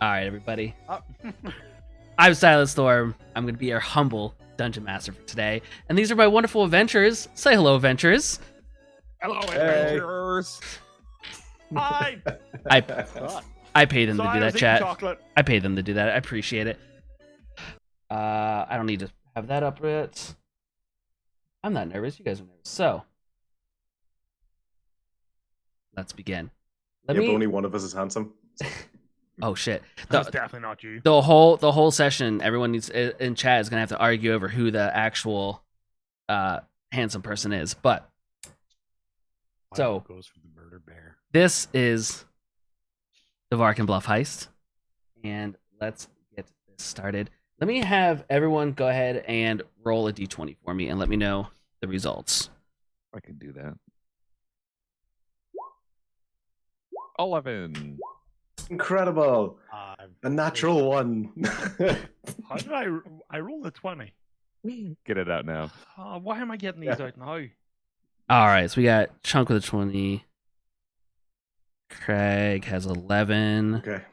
All right, everybody. Oh. I'm Silent Storm. I'm going to be your humble dungeon master for today. And these are my wonderful adventurers. Say hello, adventurers. Hello, Hey. adventurers. Hi. I paid them So to I do was that, eating chat. chocolate. I paid them to do that. I appreciate it. I don't need to have that up yet. I'm not nervous. You guys are nervous. So, let's begin. But only one of us is handsome. Oh shit! That's definitely not you. The whole session, everyone needs in chat is gonna have to argue over who the actual handsome person is. But so goes for the murder bear. This is the Varkenbluff heist, and let's get this started. Let me have everyone go ahead and roll a d20 for me, and let me know the results. I can do that. 11. Incredible. A natural one. How did I rolled a 20? Get it out now. Why am I getting these out now? All right, so we got C.H.U.N.K with a 20. Craig has 11. Okay.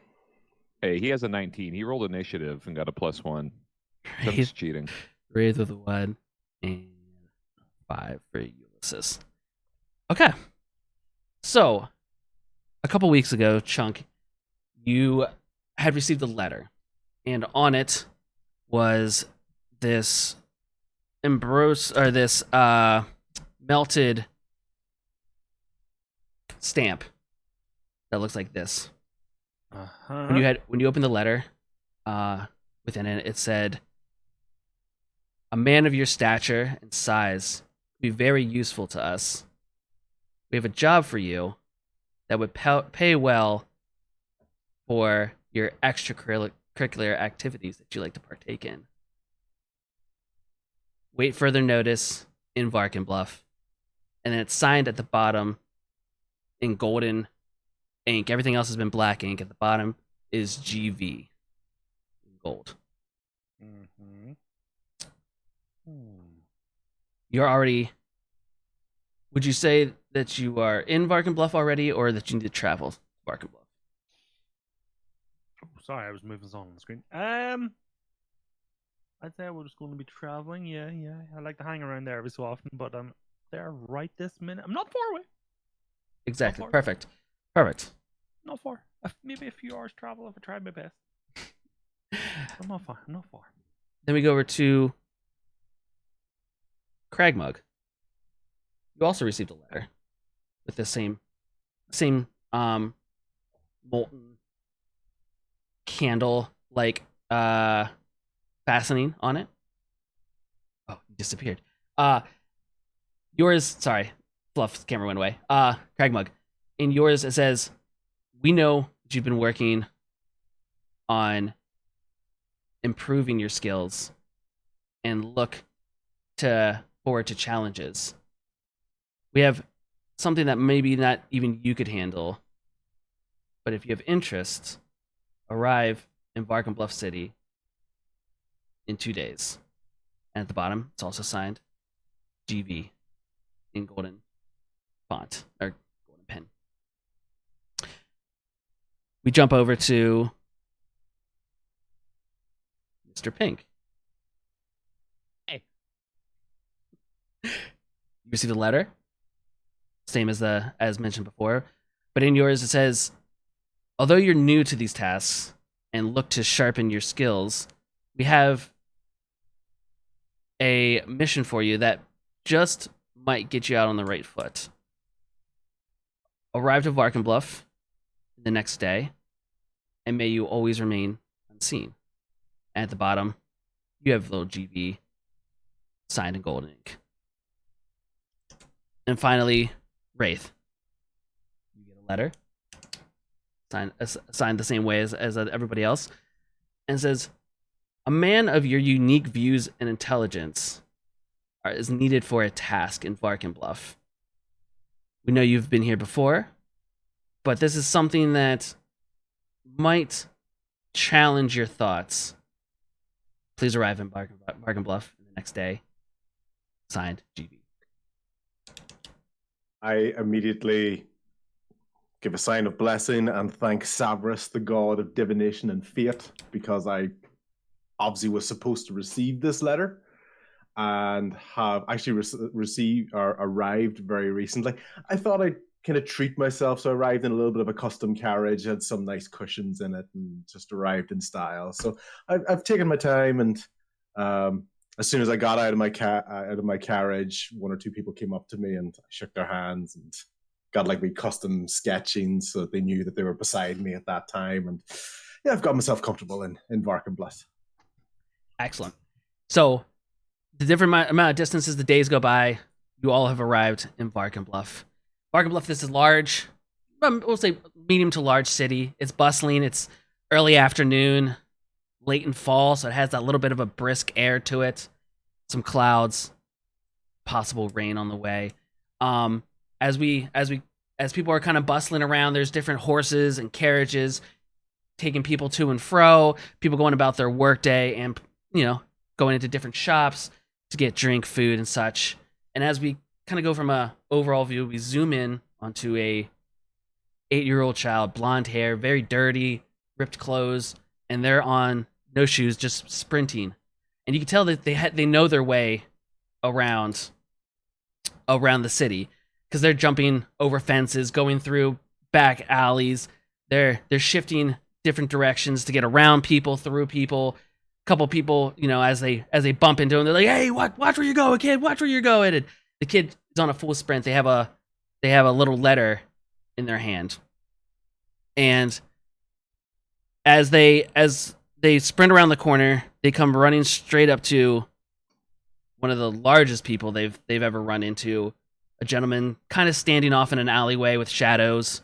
Hey, he has a 19. He rolled initiative and got a +1. That's cheating. Raith with a 1 and 5 for Ulysses. Okay. So, a couple weeks ago, C.H.U.N.K, you had received a letter, and on it was this melted stamp that looks like this. When you opened the letter, within it said, "A man of your stature and size would be very useful to us. We have a job for you that would pay well for your extracurricular activities that you like to partake in. Wait further notice in Varkenbluff." And then it's signed at the bottom in golden ink. Everything else has been black ink. At the bottom is GV in gold. Mm-hmm. You're already... Would you say that you are in Varkenbluff already, or that you need to travel to Varkenbluff? Sorry, I was moving on the screen. I'd say we're just going to be traveling. Yeah. I like to hang around there every so often, but I'm there right this minute. I'm not far away. Exactly. Not far. Perfect. Not far. Maybe a few hours travel if I tried my best. I'm not far. Then we go over to Crag-Mug. You also received a letter with the same molten candle like fastening on it. Oh, you disappeared. Yours, sorry, Fluff's camera went away. Crag-Mug. In yours it says, "We know that you've been working on improving your skills and look forward to challenges. We have something that maybe not even you could handle, but if you have interest, arrive in Varkenbluff City in 2 days." And at the bottom, it's also signed GV in golden font, or golden pen. We jump over to Mr. Pink. Hey. You received a letter, same as mentioned before, but in yours it says, "Although you're new to these tasks and look to sharpen your skills, we have a mission for you that just might get you out on the right foot. Arrive to Varkenbluff the next day, and may you always remain unseen." And at the bottom, you have little GV signed in gold ink. And finally, Raith. You get a letter signed the same way as everybody else, and it says, "A man of your unique views and intelligence is needed for a task in Varkenbluff. We know you've been here before, but this is something that might challenge your thoughts. Please arrive in Varkenbluff the next day. Signed, GV." I immediately give a sign of blessing and thank Savras, the god of divination and fate, because I obviously was supposed to receive this letter and have actually received or arrived very recently. I thought I'd kind of treat myself, so I arrived in a little bit of a custom carriage, had some nice cushions in it, and just arrived in style. So I've taken my time, and as soon as I got out of my carriage, one or two people came up to me and I shook their hands and got like me custom sketching so that they knew that they were beside me at that time. And yeah, I've got myself comfortable in Varkenbluff. Excellent. So the different amount of distances the days go by, you all have arrived in Varkenbluff. Varkenbluff, this is large, we'll say medium to large city. It's bustling. It's early afternoon, late in fall, so it has that little bit of a brisk air to it. Some clouds, possible rain on the way. As people are kind of bustling around, there's different horses and carriages taking people to and fro, people going about their workday and, going into different shops to get drink, food, and such. And as we kind of go from a overall view, we zoom in onto a 8-year-old child, blonde hair, very dirty, ripped clothes, and they're on no shoes, just sprinting. And you can tell that they know their way around the city, because they're jumping over fences, going through back alleys. They're shifting different directions to get around people, through people. A couple people, as they bump into them, they're like, "Hey, watch where you're going, kid! Watch where you're going!" And the kid is on a full sprint. They have a little letter in their hand, and as they sprint around the corner, they come running straight up to one of the largest people they've ever run into. A gentleman kind of standing off in an alleyway with shadows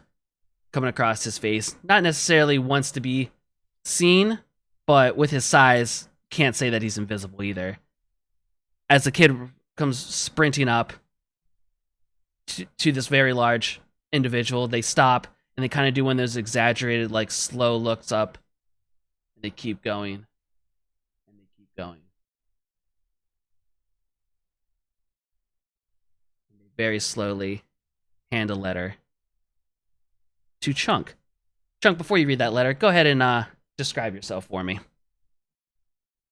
coming across his face. Not necessarily wants to be seen, but with his size, can't say that he's invisible either. As the kid comes sprinting up to this very large individual, they stop and they kind of do one of those exaggerated, like, slow looks up. And they keep going. And they keep going. And they very slowly hand a letter to C.H.U.N.K. C.H.U.N.K, before you read that letter, go ahead and describe yourself for me.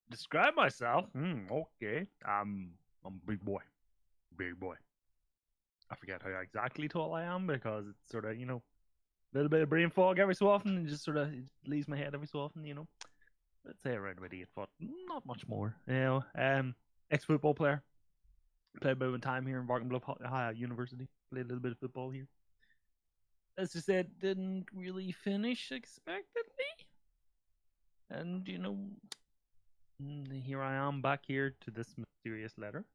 Describe myself? Okay. I'm a big boy. Big boy. I forget how exactly tall I am because it's sort of, a little bit of brain fog every so often and just sort of leaves my head every so often, Let's say around about 8 foot. Not much more. Ex-football player. Played a bit of time here in Varkenbluff University. Played a little bit of football here. As I said, didn't really finish expectedly. And, here I am back here to this mysterious letter.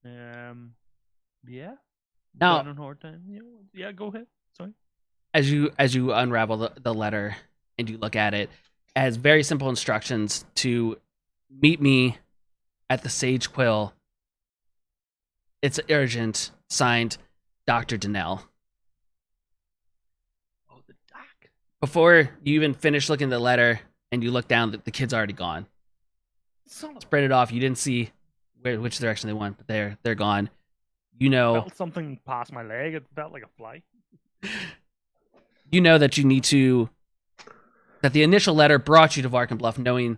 Yeah. Now, on hard time. Yeah, go ahead. Sorry. As you unravel the letter and you look at it, it has very simple instructions to meet me at the Sage Quill. It's urgent. Signed, Dr. Donnell. Oh, the doc. Before you even finish looking at the letter and you look down, the kid's already gone. Spread it off. You didn't see which direction they went, but they're gone. I felt something pass my leg. It felt like a fly. You know that you need to. That the initial letter brought you to Varkenbluff,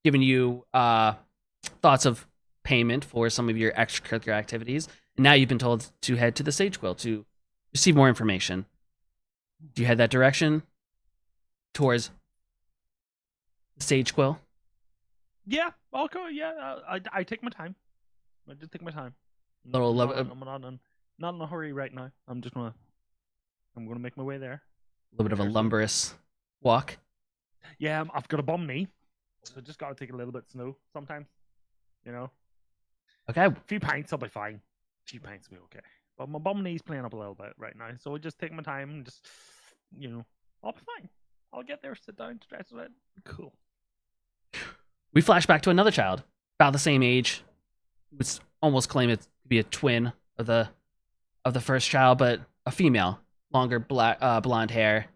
giving you thoughts of payment for some of your extracurricular activities, and now you've been told to head to the Sage Quill to receive more information. Do you head that direction towards the Sage Quill? Yeah, I'll go. Yeah, I take my time. I just take my time. I'm not in a hurry right now. I'm gonna make my way there. A little bit of a lumberous walk. Yeah, I've got a bum knee, so I just gotta take a little bit slow sometimes. Okay. A few pints, I'll be fine. A few pints will be okay. But my bum knee's playing up a little bit right now, so I just take my time and just, I'll be fine. I'll get there, sit down, stretch it out. Cool. We flash back to another child, about the same age. Would almost claim it to be a twin of the first child, but a female, longer blonde hair,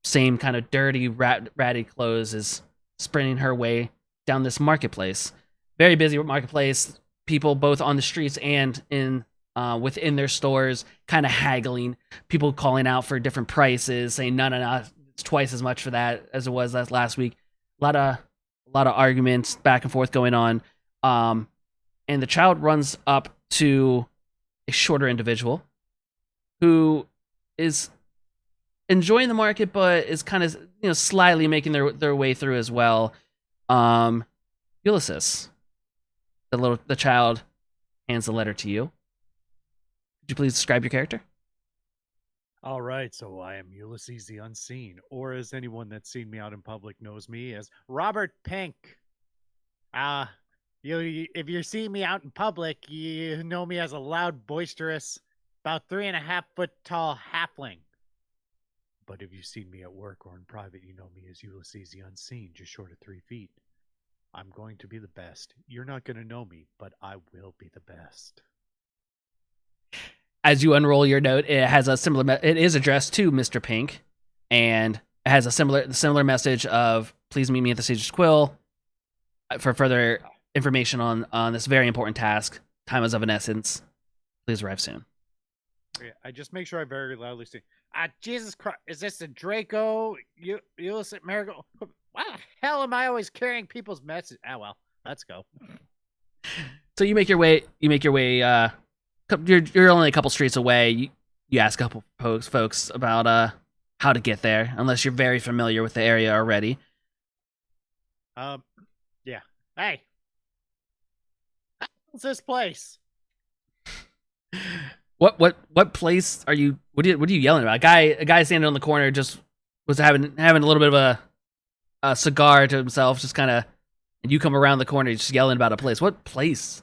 same kind of dirty, ratty clothes, is sprinting her way down this marketplace. Very busy marketplace. People both on the streets and in within their stores, kind of haggling, people calling out for different prices, saying no, it's twice as much for that as it was last week. A lot of arguments back and forth going on. And the child runs up to a shorter individual who is enjoying the market, but is kind of slyly making their way through as well. Ulysses, the child hands the letter to you. Could you please describe your character? All right, so I am Ulysses the Unseen, or as anyone that's seen me out in public knows me as Robert Pink. If you see me out in public, you know me as a loud, boisterous, about 3.5 foot tall halfling. But if you've seen me at work or in private, you know me as Ulysses the Unseen, just short of 3 feet. I'm going to be the best. You're not going to know me, but I will be the best. As you unroll your note, it has a similar. It is addressed to Mr. Pink, and it has a similar message of please meet me at the C.H.U.N.K for further information on this very important task. Time is of an essence. Please arrive soon. Okay, I just make sure I very loudly say, Jesus Christ, is this a Draco? Ulysses Marigold? Why the hell am I always carrying people's messages? Well, let's go. So you make your way. You're only a couple streets away. You ask a couple folks about how to get there, unless you're very familiar with the area already. Yeah. Hey, what's this place? What place are you? What are you yelling about? A guy standing on the corner just was having a little bit of a cigar to himself, just kind of. And you come around the corner, just yelling about a place. What place?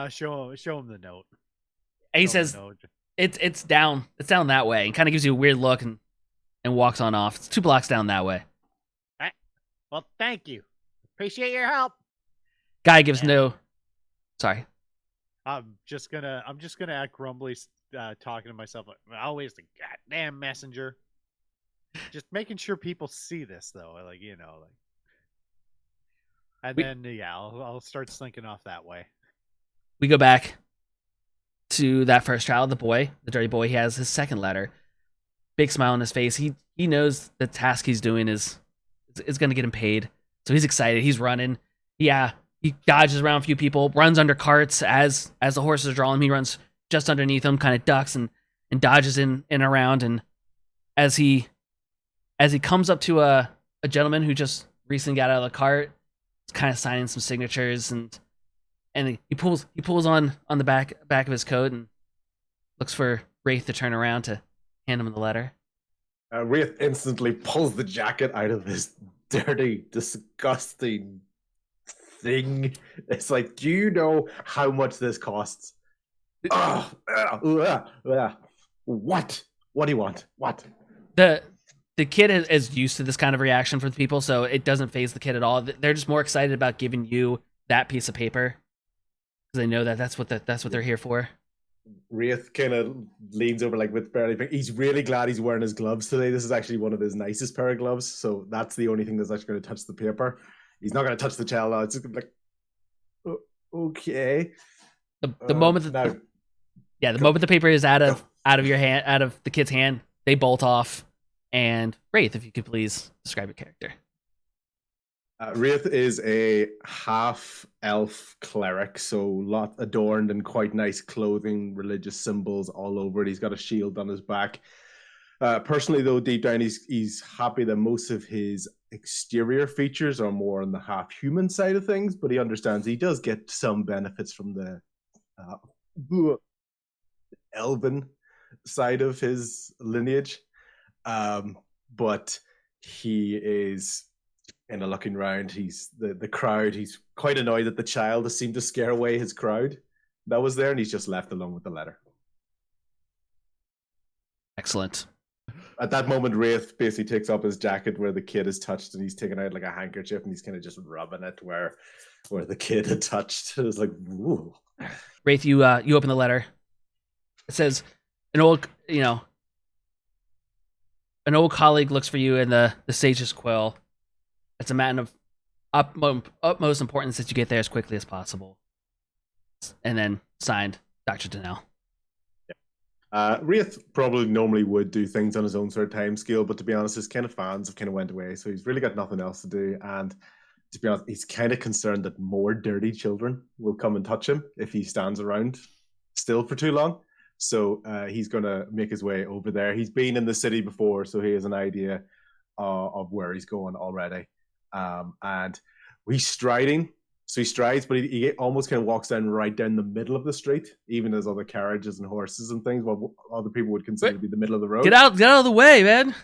Show him the note. And he says, "It's down that way," and kind of gives you a weird look and walks on off. It's 2 blocks down that way. All right. Well, thank you. Appreciate your help. Guy gives no. Sorry. I'm just gonna act grumbly, talking to myself. Always the goddamn messenger. Just making sure people see this though, and then I'll start slinking off that way. We go back to that first child, the dirty boy. He has his second letter. Big smile on his face. He knows the task he's doing is going to get him paid. So he's excited. He's running. Yeah, he dodges around a few people, runs under carts as the horses draw him. He runs just underneath them, kind of ducks and dodges in and around. And as he comes up to a gentleman who just recently got out of the cart, he's kind of signing some signatures and he pulls on the back of his coat and looks for Raith to turn around to hand him the letter. Raith instantly pulls the jacket out of his dirty, disgusting thing. It's like, do you know how much this costs? What? What do you want? What? The kid is used to this kind of reaction from people, so it doesn't faze the kid at all. They're just more excited about giving you that piece of paper because they know that's what they're here for. Raith kind of leans over with barely. He's really glad he's wearing his gloves today. This is actually one of his nicest pair of gloves, so that's the only thing that's actually going to touch the paper. He's not going to touch the child now. It's just like, okay. The moment the moment the paper is out of your hand, out of the kid's hand, they bolt off. And Raith, if you could please describe your character. Raith is a half-elf cleric, so lot adorned in quite nice clothing, religious symbols all over it. He's got a shield on his back. Personally, though, deep down, he's happy that most of his exterior features are more on the half-human side of things, but he understands he does get some benefits from the elven side of his lineage. But he is kind of looking around. He's the crowd. He's quite annoyed that the child has seemed to scare away his crowd that was there, and he's just left alone with the letter. Excellent. At that moment, Raith basically takes up his jacket where the kid is touched, and he's taking out a handkerchief, and he's kind of just rubbing it where the kid had touched. It's like, ooh. Raith, you open the letter. It says, an old colleague looks for you in the Sage's Quill. It's a matter of utmost importance that you get there as quickly as possible. And then signed, Dr. Donnell. Raith probably normally would do things on his own sort of time scale, but to be honest, his kind of fans have kind of went away, so he's really got nothing else to do. And to be honest, he's kind of concerned that more dirty children will come and touch him if he stands around still for too long. So he's going to make his way over there. He's been in the city before, so he has an idea of where he's going already. And he's striding. So he strides, but he almost kind of walks right down the middle of the street, even as other carriages and horses and things, what other people would consider to be the middle of the road. Get out of the way, man.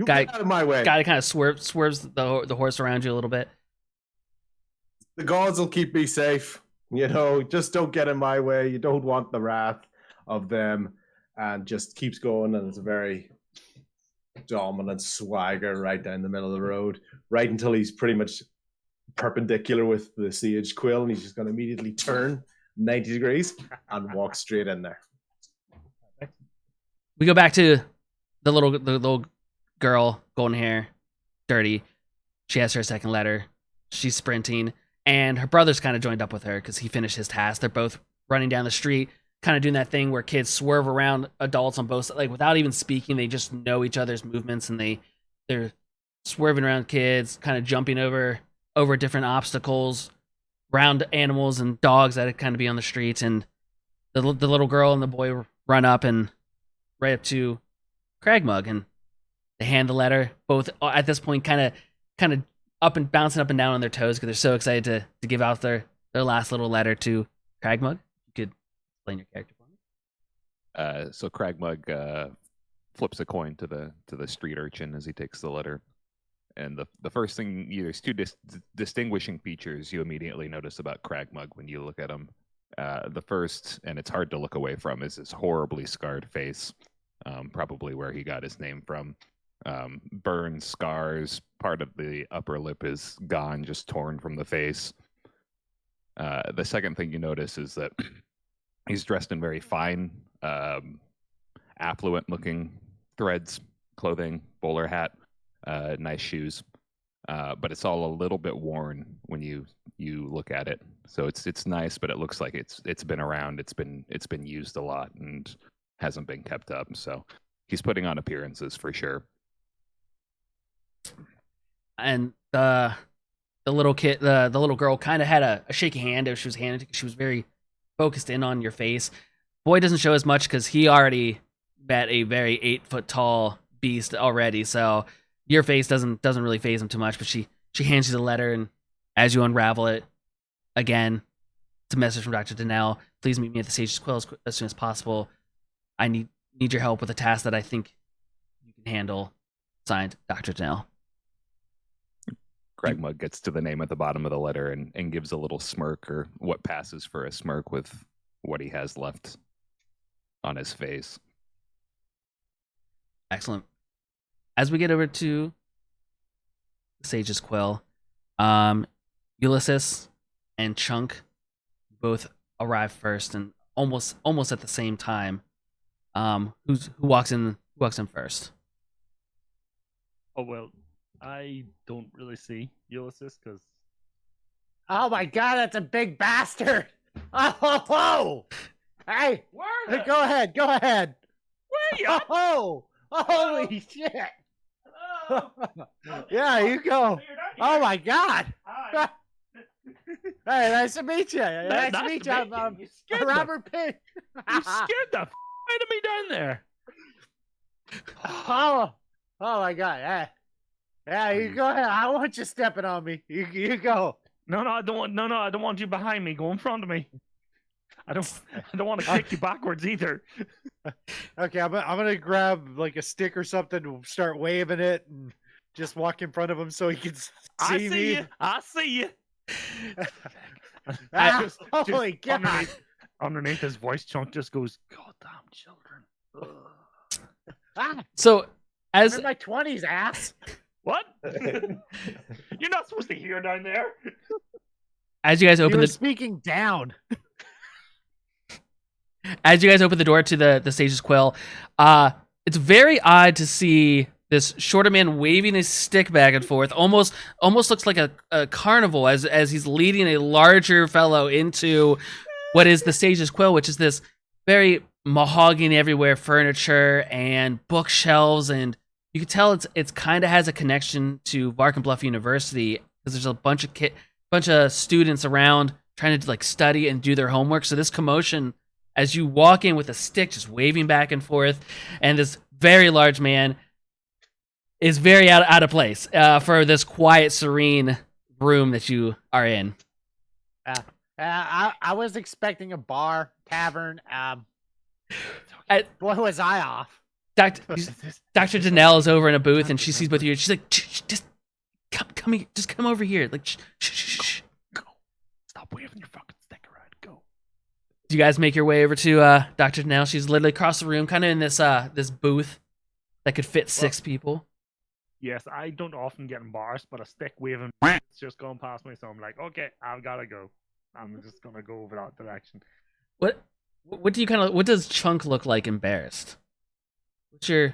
Get out of my way. Guy kind of swerves the horse around you a little bit. The gods will keep me safe. Just don't get in my way. You don't want the wrath of them. And just keeps going, and it's a very dominant swagger right down the middle of the road, right until he's pretty much perpendicular with the sage quill, and he's just going to immediately turn 90 degrees and walk straight in there. We go back to the little girl, golden hair, dirty. She has her second letter. She's sprinting, and her brother's kind of joined up with her because he finished his task. They're both running down the street, kind of doing that thing where kids swerve around adults on both sides, like without even speaking. They just know each other's movements, and they're swerving around kids, kind of jumping over different obstacles, around animals and dogs that kind of be on the streets. And the little girl and the boy run up and right up to Crag-Mug, and they hand the letter. Both at this point kind of bouncing up and down on their toes because they're so excited to give out their last little letter to Crag-Mug. You could explain your character for me. So Crag-Mug flips a coin to the street urchin as he takes the letter. And the first thing, there's two distinguishing features you immediately notice about Crag-Mug when you look at him. The first, and it's hard to look away from, is his horribly scarred face, probably where he got his name from. Burns, scars, part of the upper lip is gone, just torn from the face. The second thing you notice is that he's dressed in very fine, affluent-looking threads, clothing, bowler hat. Nice shoes, but it's all a little bit worn when you look at it. So it's nice, but it looks like it's been around. It's been used a lot and hasn't been kept up. So he's putting on appearances for sure. And the little kid, the little girl, kind of had a shaky hand as she was handed. She was very focused in on your face. Boy doesn't show as much because he already met a very 8-foot tall beast already. So your face doesn't really faze him too much, but she hands you the letter, and as you unravel it, again, it's a message from Dr. Donnell. Please meet me at the Sage's Quill as soon as possible. I need your help with a task that I think you can handle. Signed, Dr. Donnell. Crag-Mug gets to the name at the bottom of the letter and gives a little smirk, or what passes for a smirk with what he has left on his face. Excellent. As we get over to the Sage's Quill, Ulysses and C.H.U.N.K both arrive first, and almost at the same time. Who walks in first? Oh well, I don't really see Ulysses because. Oh my god, that's a big bastard! Oh, hey, go ahead. Where you? Oh, holy shit! Yeah, you go. Oh my god! Hi. Hey, nice to meet you. Nice to meet you. You scared Robert Pig. You scared the out of me down there. Oh my god! Yeah, you go ahead. I want you stepping on me. You go. No, I don't want. I don't want you behind me. Go in front of me. I don't want to kick you backwards either. Okay, I'm gonna grab like a stick or something, start waving it, and just walk in front of him so he can see me. I see you. Holy god! Underneath his voice, C.H.U.N.K just goes, "Goddamn children." So, I'm in my 20s, ass. What? You're not supposed to hear down there. As you guys open speaking down. As you guys open the door to the Sage's Quill, it's very odd to see this shorter man waving his stick back and forth. Almost looks like a carnival as he's leading a larger fellow into what is the Sage's Quill, which is this very mahogany everywhere, furniture and bookshelves, and you can tell it's kind of has a connection to Varkenbluff University because there's a bunch of students around trying to like study and do their homework. So this commotion as you walk in with a stick just waving back and forth, and this very large man is very out of place for this quiet, serene room that you are in. I was expecting a bar, tavern. Boy, was I off. Dr. Danelle is over in a booth, and she sees both of you. She's like, just come here. Just come over here. Like, shh. Go. Stop waving your fucking stick around. Go. Do you guys make your way over to Dr. Danelle? She's literally across the room, kind of in this this booth that could fit 6 people. Yes, I don't often get embarrassed, but a stick waving it's just going past me, so I'm like, okay, I've got to go. I'm just gonna go over that direction. What what does Chunk look like embarrassed? What's your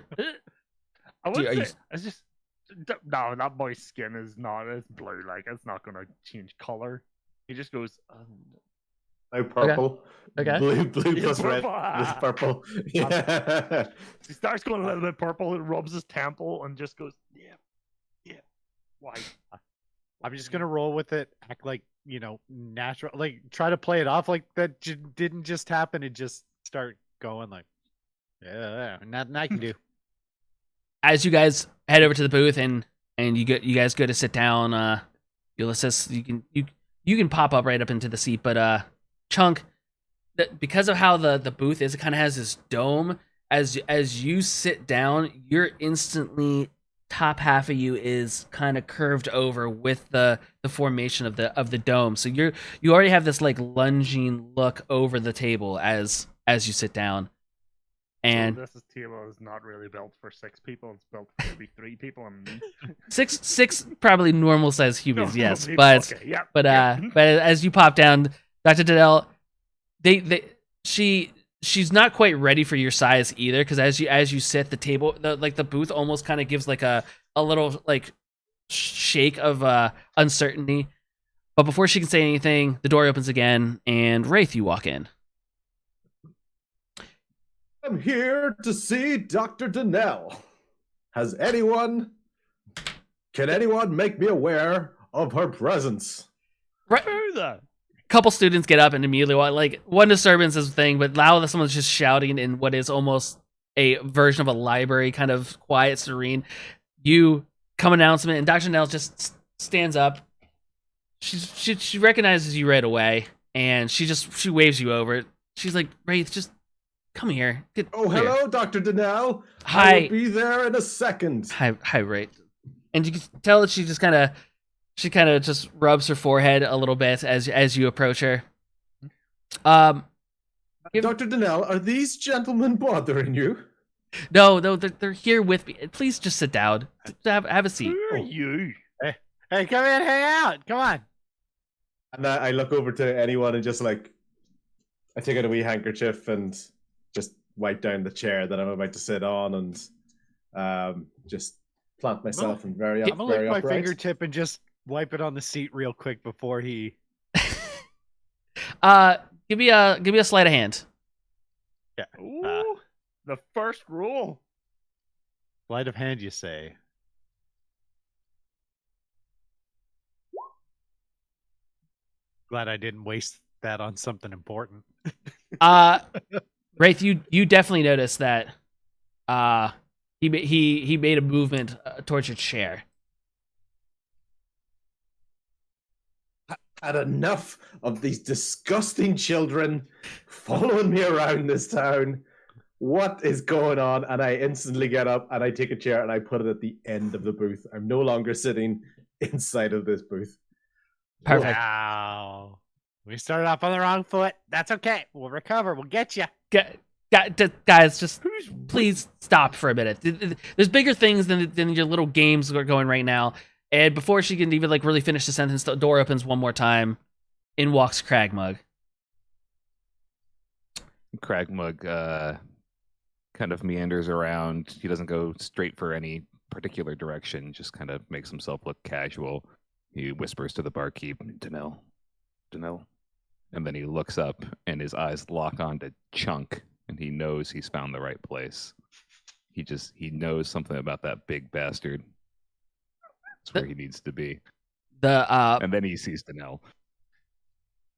I would say it's just no, that boy's skin is not as blue, like it's not gonna change color. He just goes Oh, purple. Okay. Blue Yeah, plus red. purple. With purple. Yeah. He starts going a little bit purple and rubs his temple and just goes, yeah. Why? I'm just gonna roll with it, act like, natural, like try to play it off like that didn't just happen, and just start going like, yeah, nothing I can do. As you guys head over to the booth and you guys go to sit down, Ulysses, you can pop up right up into the seat, but Chunk, because of how the booth is, it kind of has this dome. As you sit down, you're instantly top half of you is kind of curved over with the formation of the dome. So you already have this like lunging look over the table as you sit down. And so this table is not really built for 6 people. It's built for maybe 3 people. And six probably normal size humans, No, yes. people, But okay, yeah, but yeah. but as you pop down, Dr. Danelle, she's not quite ready for your size either, because as you sit, the table, the booth almost kind of gives like a little like shake of uncertainty. But before she can say anything, the door opens again, and Raith, you walk in. I'm here to see Dr. Danelle. Can anyone make me aware of her presence? Right. Couple students get up and immediately like one disturbance is a thing, but now someone's just shouting in what is almost a version of a library, kind of quiet, serene. You come announcement, and Dr. Nell just stands up. She recognizes you right away, and she waves you over. She's like, Raith, just come here. Hello, here. Dr. Danelle. Hi. I will be there in a second. Hi, Raith. And you can tell that she kind of just rubs her forehead a little bit as you approach her. Dr. Danelle, are these gentlemen bothering you? No, they're here with me. Please just sit down. Have a seat. Who are you? Hey, come in, hang out. Come on. And I look over to anyone and just like, I take out a wee handkerchief and just wipe down the chair that I'm about to sit on, and just plant myself in very I'm gonna very lick my upright. fingertip and just wipe it on the seat real quick before he. Give me a sleight of hand. Yeah. Ooh, the first rule. Sleight of hand, you say? Glad I didn't waste that on something important. Raith, you definitely noticed that. He made a movement towards your chair. Had enough of these disgusting children following me around this town. What is going on? And I instantly get up and I take a chair and I put it at the end of the booth. I'm no longer sitting inside of this booth. Perfect. Wow. We started off on the wrong foot. That's okay. We'll recover. We'll get you. Guys, just please stop for a minute. There's bigger things than your little games that are going right now. And before she can even like really finish the sentence, the door opens one more time. In walks Crag-Mug. Crag-Mug kind of meanders around. He doesn't go straight for any particular direction, just kind of makes himself look casual. He whispers to the barkeep, Danelle. And then he looks up and his eyes lock onto C.H.U.N.K. and he knows he's found the right place. He knows something about that big bastard. It's where he needs to be. And then he sees Danelle.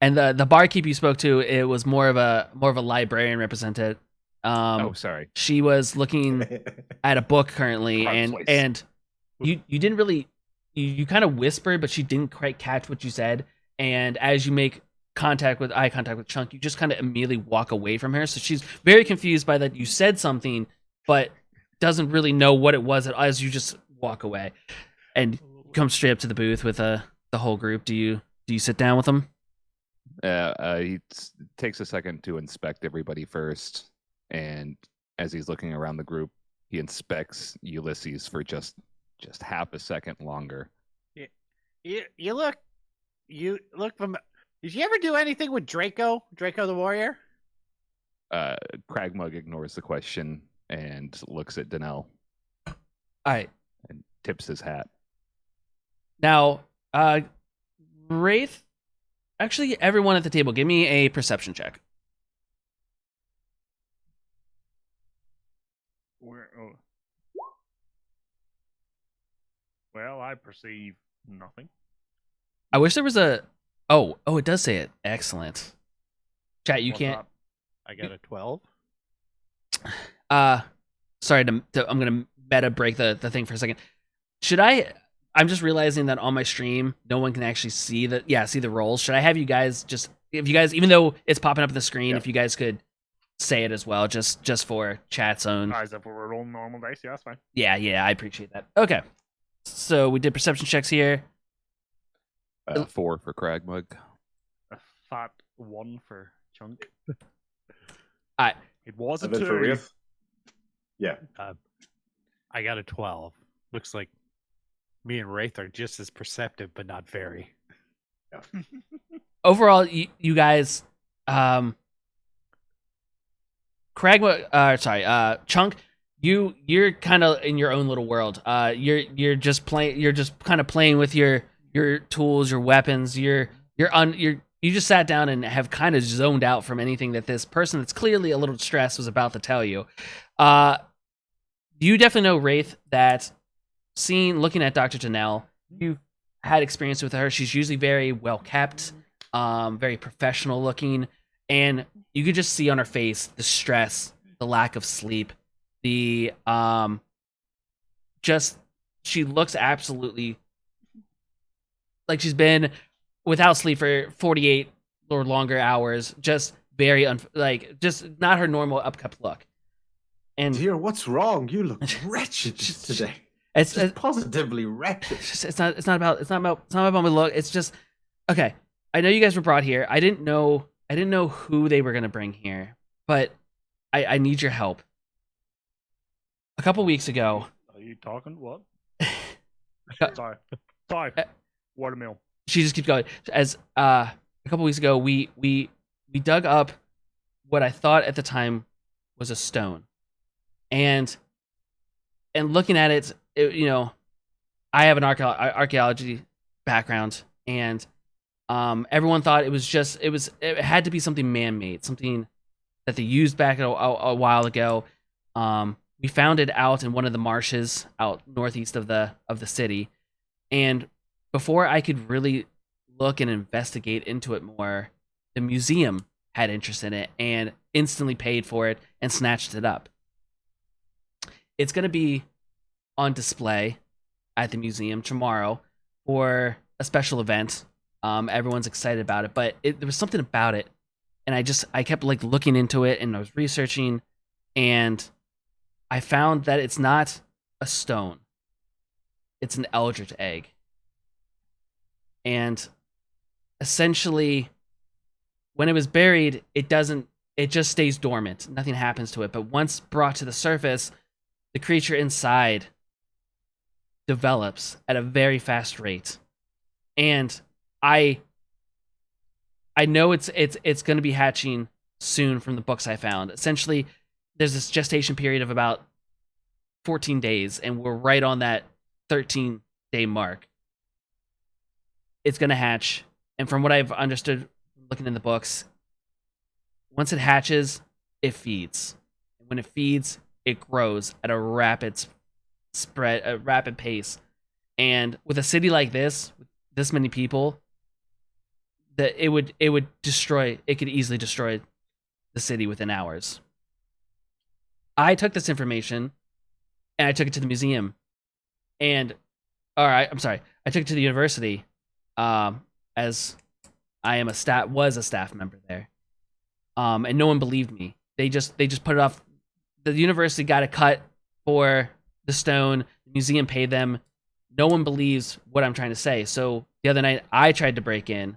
And the barkeep you spoke to, it was more of a librarian represented. Sorry. She was looking at a book currently, and you didn't really you kind of whispered, but she didn't quite catch what you said. And as you make eye contact with Chunk, you just kind of immediately walk away from her. So she's very confused by that you said something, but doesn't really know what it was as you just walk away and come straight up to the booth with the whole group. Do you sit down with them? He takes a second to inspect everybody first, and as he's looking around the group, he inspects Ulysses for just half a second longer. You look from. Did you ever do anything with Draco the warrior? Crag-Mug ignores the question and looks at Danelle. All right. And tips his hat. Now, Raith, actually, everyone at the table, give me a perception check. Well, I perceive nothing. I wish there was a... Oh, it does say it. Excellent. Chat, you What's can't... up? I got a 12. Sorry, I'm going to meta break the thing for a second. I'm just realizing that on my stream, no one can actually see the rolls. Should I have you guys even though it's popping up on the screen, if you guys could say it as well, just for chat's own. As if we were rolling normal dice, yeah, that's fine. Yeah, I appreciate that. Okay. So we did perception checks here. 4 for Crag-Mug. A fat 1 for Chunk. Alright. It was a And then 2. for Raith? Yeah. I got a 12. Looks like me and Raith are just as perceptive, but not very. Yeah. Overall, you guys, Chunk, you're kind of in your own little world. You're just kind of playing with your tools, your weapons. You just sat down and have kind of zoned out from anything that this person that's clearly a little stressed was about to tell you. You definitely know, Raith, that looking at Dr. Danelle, you've had experience with her. She's usually very well kept, very professional looking, and you could just see on her face the stress, the lack of sleep, she looks absolutely like she's been without sleep for 48 or longer hours, just very just not her normal upkept look. And Dear, what's wrong? You look wretched today. It's just positively wretched. It's not about my look. It's just okay. I know you guys were brought here. I didn't know who they were gonna bring here, but I need your help. A couple weeks ago. Are you talking? What? Sorry. Watermill. She just keeps going. As a couple weeks ago, we dug up what I thought at the time was a stone, and looking at it, I have an archaeology background, and everyone thought it had to be something man-made, something that they used back a while ago. We found it out in one of the marshes out northeast of the city, and before I could really look and investigate into it more, the museum had interest in it and instantly paid for it and snatched it up. It's going to be on display at the museum tomorrow for a special event. Everyone's excited about it, but there was something about it, and I kept looking into it, and I was researching, and I found that it's not a stone. It's an eldritch egg. And essentially, when it was buried, it just stays dormant. Nothing happens to it. But once brought to the surface, the creature inside develops at a very fast rate. And I know it's going to be hatching soon from the books I found. Essentially, there's this gestation period of about 14 days, and we're right on that 13-day mark. It's going to hatch, and from what I've understood looking in the books, once it hatches, it feeds. When it feeds, it grows at a rapid pace. And with a city like this, with this many people, that it would destroy. It could easily destroy the city within hours. I took this information and I took it to the museum, and I took it to the university, as I am was a staff member there, and no one believed me. They just put it off. The university got a cut for the stone. The museum paid them. No one believes what I'm trying to say. So the other night, I tried to break into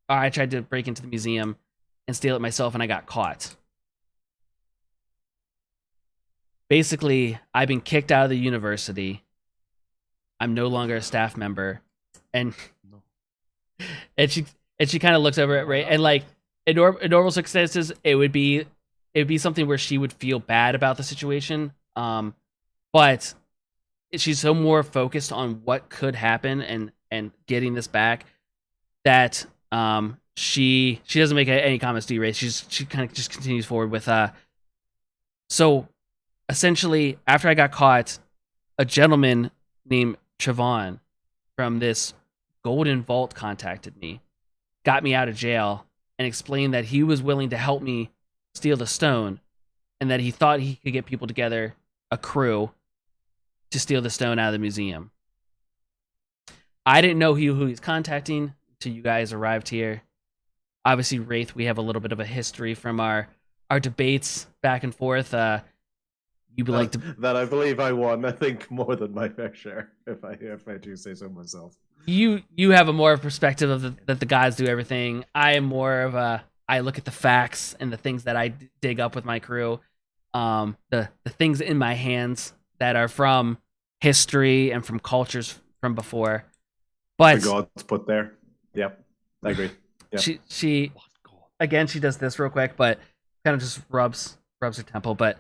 the museum and steal it myself, and I got caught. Basically, I've been kicked out of the university. I'm no longer a staff member, and she kind of looks over at Ray, and like in normal circumstances, it would be something where she would feel bad about the situation. But she's so more focused on what could happen and getting this back that she doesn't make any comments to you, Ray. She kind of just continues forward with so essentially, after I got caught, a gentleman named Chavon from this Golden Vault contacted me, got me out of jail, and explained that he was willing to help me steal the stone, and that he thought he could get people together, a crew, to steal the stone out of the museum. I didn't know who he's contacting until you guys arrived here. Obviously, Raith, we have a little bit of a history from our debates back and forth. You would like to that I believe I won. I think more than my fair share, if I do say so myself. You have a more perspective of that the gods do everything. I am more of I look at the facts and the things that I dig up with my crew, the things in my hands that are from history and from cultures from before. But the gods put there. Yep, I agree. Yep. She again, she does this real quick, but kind of just rubs her temple. But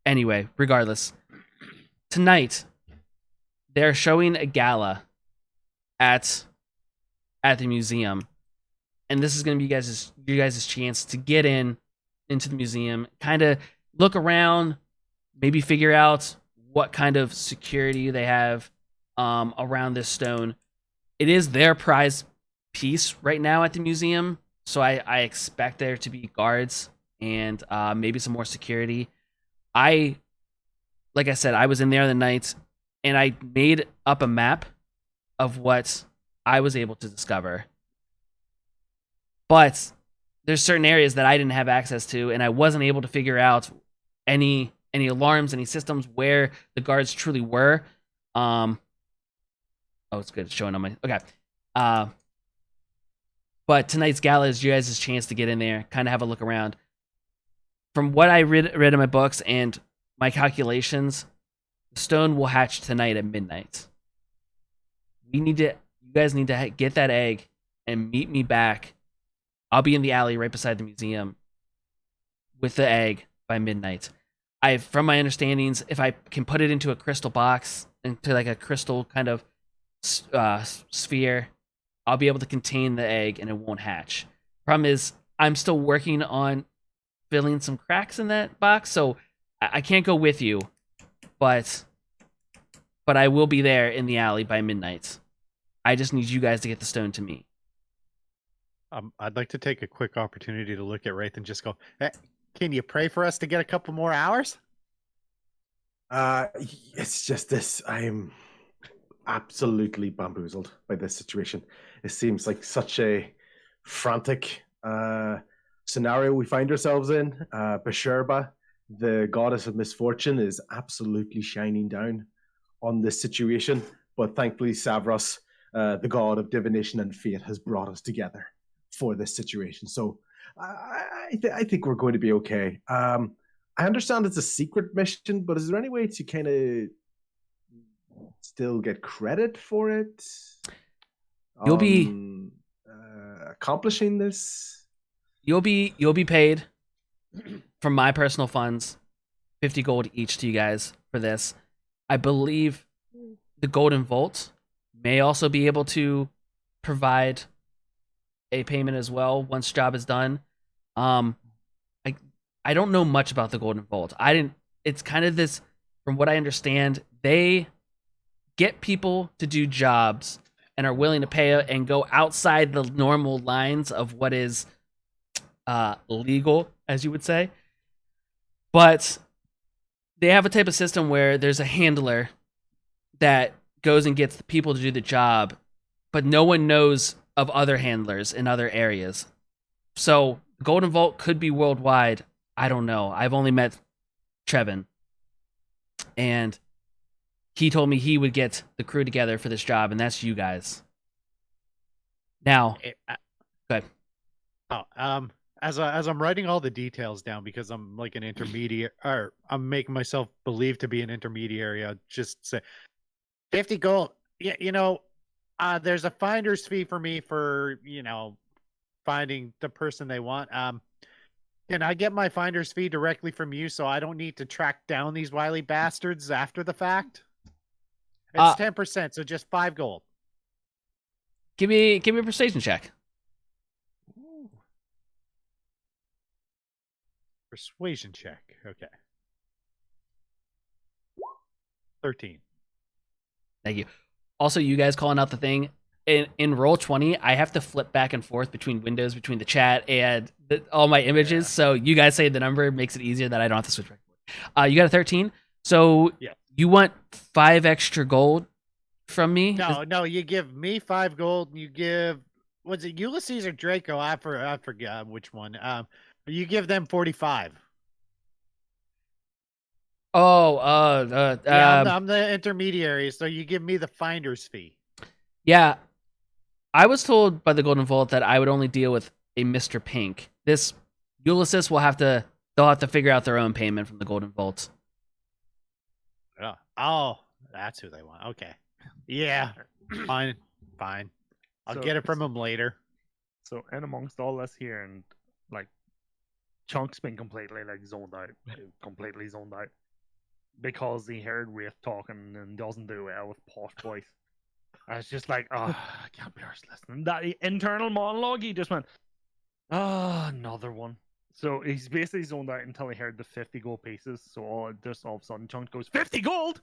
anyway, regardless, tonight they're showing a gala at the museum, and this is going to be you guys' chance to get into the museum, kind of look around, maybe figure out what kind of security they have around this stone. It is their prize piece right now at the museum, so I expect there to be guards and maybe some more security. Like I said, I was in there the night, and I made up a map of what I was able to discover. But there's certain areas that I didn't have access to, and I wasn't able to figure out any alarms, any systems where the guards truly were. Oh, it's good. It's showing on my... Okay. But tonight's gala is you guys' chance to get in there, kind of have a look around. From what I read in my books and my calculations, the stone will hatch tonight at midnight. You guys need to get that egg and meet me back. I'll be in the alley right beside the museum with the egg by midnight. From my understandings, if I can put it into a crystal box, into like a crystal kind of sphere, I'll be able to contain the egg and it won't hatch. Problem is, I'm still working on filling some cracks in that box, so I can't go with you, but I will be there in the alley by midnight. I just need you guys to get the stone to me. I'd like to take a quick opportunity to look at Raith and just go, hey, can you pray for us to get a couple more hours? It's just this. I am absolutely bamboozled by this situation. It seems like such a frantic scenario we find ourselves in. Basherba, the goddess of misfortune, is absolutely shining down on this situation. But thankfully, Savros, the god of divination and fate, has brought us together for this situation. So I think we're going to be okay. I understand it's a secret mission, but is there any way to kind of still get credit for it? You'll be accomplishing this. You'll be paid from my personal funds, 50 gold each to you guys for this. I believe the Golden Vault may also be able to provide a payment as well once job is done. I don't know much about the Golden Vault. It's kind of this, from what I understand, they get people to do jobs and are willing to pay and go outside the normal lines of what is legal, as you would say. But they have a type of system where there's a handler that goes and gets the people to do the job, but no one knows of other handlers in other areas. So Golden Vault could be worldwide. I don't know. I've only met Trevin, and he told me he would get the crew together for this job, and that's you guys. Now, go ahead. As I'm writing all the details down, because I'm like an intermediate, or I'm making myself believe to be an intermediary, I'll just say 50 gold. Yeah, there's a finder's fee for me for, finding the person they want. Can I get my finder's fee directly from you so I don't need to track down these wily bastards after the fact? It's 10%, so just 5 gold. Give me a persuasion check. Ooh. Persuasion check. Okay. 13. Thank you. Also, you guys calling out the thing. In Roll20, I have to flip back and forth between windows, between the chat and all my images. Yeah. So you guys say the number makes it easier that I don't have to switch back and forth. You got a 13. So yeah. You want 5 extra gold from me? No, you give me 5 gold. You give, was it Ulysses or Draco? I forgot which one. You give them 45. Oh, yeah, I'm the intermediary, so you give me the finder's fee. Yeah, I was told by the Golden Vault that I would only deal with a Mr. Pink. This Ulysses they'll have to figure out their own payment from the Golden Vault. Oh, that's who they want. Okay. Yeah, fine. I'll get it from him later. So, in amongst all this here, and like, Chunk's been completely zoned out, because he heard Raith talking and doesn't do well with posh boys. I was just like, I can't be arsed listening. That internal monologue, he just went, another one. So he's basically zoned out until he heard the 50 gold pieces. So all of a sudden, Chunk goes, 50 gold!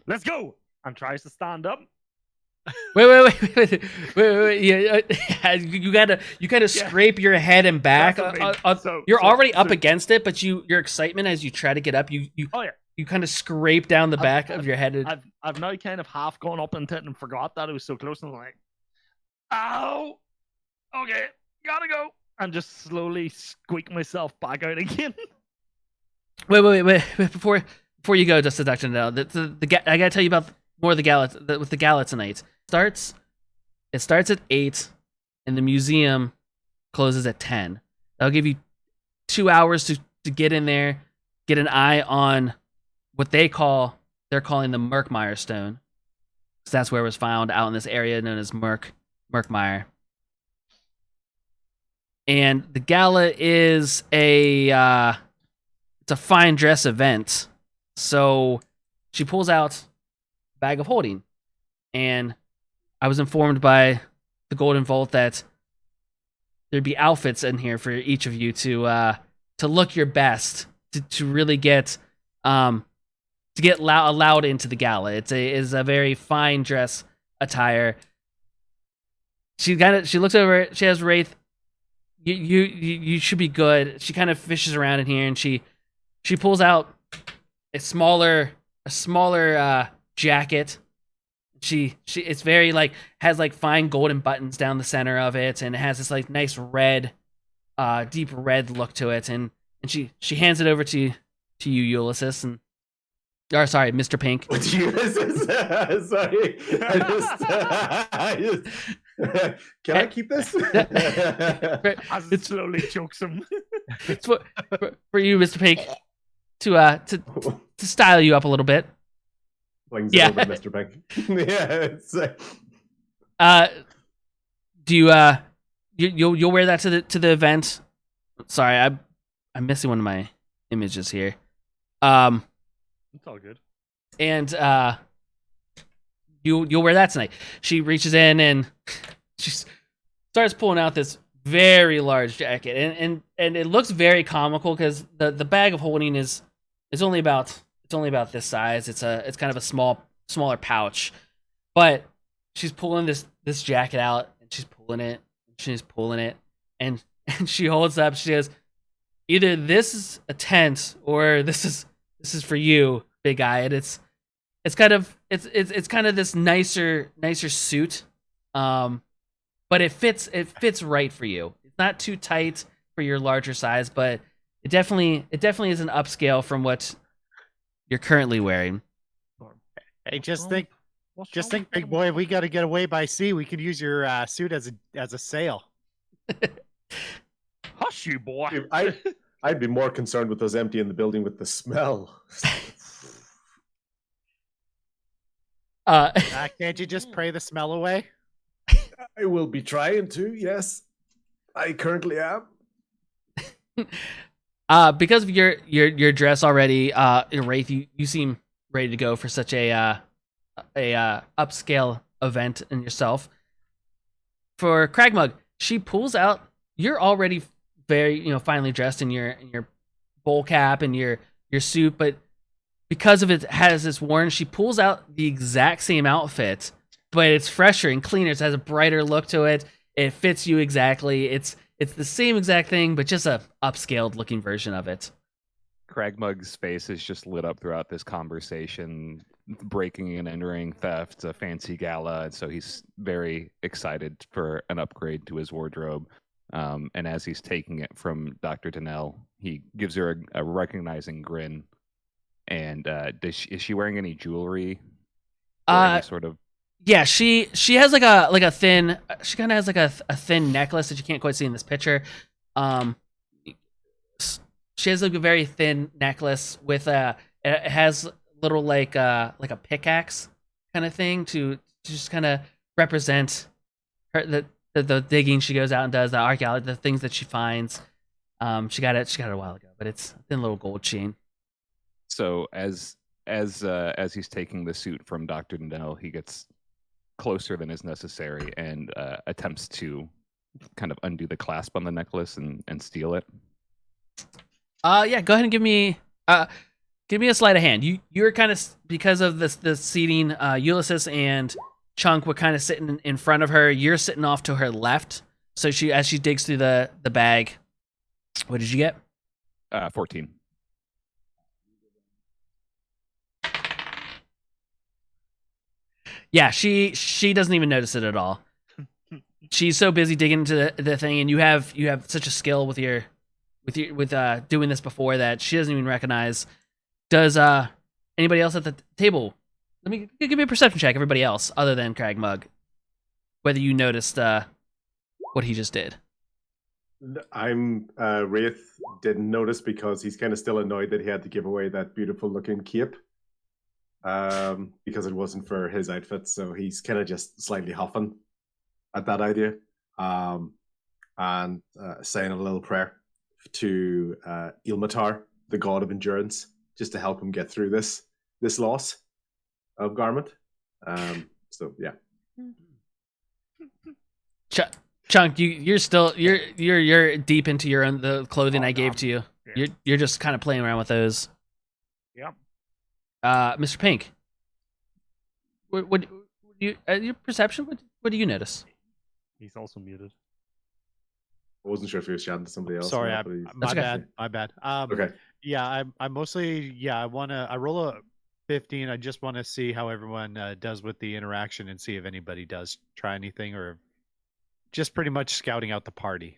Let's go! And tries to stand up. Wait. Yeah, you gotta scrape your head and back. You're already up against it, but your excitement as you try to get up, you kind of scrape down the back of your head. I've now kind of half gone up into it and forgot that it was so close, and I'm like, ow! Okay, gotta go. And just slowly squeak myself back out again. Wait. Before you go, just seduction now. I gotta tell you about more of the gala with the gala tonight. It starts at 8, and the museum closes at 10. That'll give you 2 hours to get in there, get an eye on what they're calling the Murkmire Stone. So that's where it was found, out in this area known as Murkmire. And the gala is it's a fine dress event. So she pulls out a bag of holding, and I was informed by the Golden Vault that there'd be outfits in here for each of you to look your best, to really get allowed into the gala. It's a very fine dress attire. She looks over. She has Raith. You should be good. She kind of fishes around in here, and she pulls out a smaller jacket. It's very has fine golden buttons down the center of it, and it has this nice red, deep red look to it. And she hands it over to you, Ulysses, sorry, Mr. Pink. Ulysses, sorry, can I keep this? As it slowly chokes him. It's for you, Mr. Pink, to style you up a little bit. Yeah, over, Mr. Pink. Do you'll wear that to the event? Sorry, I'm missing one of my images here. It's all good. And you'll wear that tonight. She reaches in and she starts pulling out this very large jacket, and it looks very comical because the bag of holding is only about this size. It's kind of a smaller pouch, but she's pulling this jacket out and she's pulling it, and and she holds up. She goes, either this is a tent or this is for you, big guy. And it's kind of this nicer suit, but it fits right for you. It's not too tight for your larger size, but it definitely is an upscale from what you're currently wearing. Hey, just think, big boy. If we got to get away by sea, we could use your suit as a sail. Hush, you boy. Dude, I'd be more concerned with us emptying the building with the smell. Can't you just pray the smell away? I will be trying to. Yes, I currently am. Because of your dress already, Raith, you seem ready to go for such a upscale event in yourself. For Crag-Mug, she pulls out. You're already very finely dressed in your bowl cap and your suit, but because of it has this worn, she pulls out the exact same outfit, but it's fresher and cleaner. It has a brighter look to it. It fits you exactly. It's the same exact thing, but just a upscaled looking version of it. Crag-Mug's face is just lit up throughout this conversation, breaking and entering theft, a fancy gala, and so he's very excited for an upgrade to his wardrobe. And as he's taking it from Dr. Donnell, he gives her a recognizing grin. And is she wearing any jewelry? Any sort of? Yeah, she has like a thin. She kind of has like a thin necklace that you can't quite see in this picture. She has like a very thin necklace with it has little like a pickaxe kind of thing to just kind of represent her the digging she goes out and does, the archaeology, the things that she finds. She got it a while ago, but it's a thin little gold chain. So as he's taking the suit from Dr. Donnell, he gets closer than is necessary and attempts to kind of undo the clasp on the necklace and steal it. Yeah, go ahead and give me a sleight of hand. You're kind of, because of the seating, Ulysses and C.H.U.N.K were kind of sitting in front of her. You're sitting off to her left. So as she digs through the bag, what did you get? 14. Yeah, she doesn't even notice it at all. She's so busy digging into the thing, and you have such a skill with doing this before that she doesn't even recognize. Does anybody else at the table? Give me a perception check. Everybody else, other than Crag-Mug, whether you noticed what he just did. I'm Raith didn't notice because he's kind of still annoyed that he had to give away that beautiful looking cape. Because it wasn't for his outfit, so he's kind of just slightly huffing at that idea, and saying a little prayer to Ilmatar, the god of endurance, just to help him get through this loss of garment. So yeah. C.H.U.N.K, you're still you're deep into the clothing I gave to you. Yeah. You're just kind of playing around with those. Yep. Mr. Pink, what your perception? What do you notice? He's also muted. I wasn't sure if he was chatting to somebody else. Sorry, my bad. Okay. Yeah, I mostly I roll a 15. I just want to see how everyone does with the interaction and see if anybody does try anything or just pretty much scouting out the party.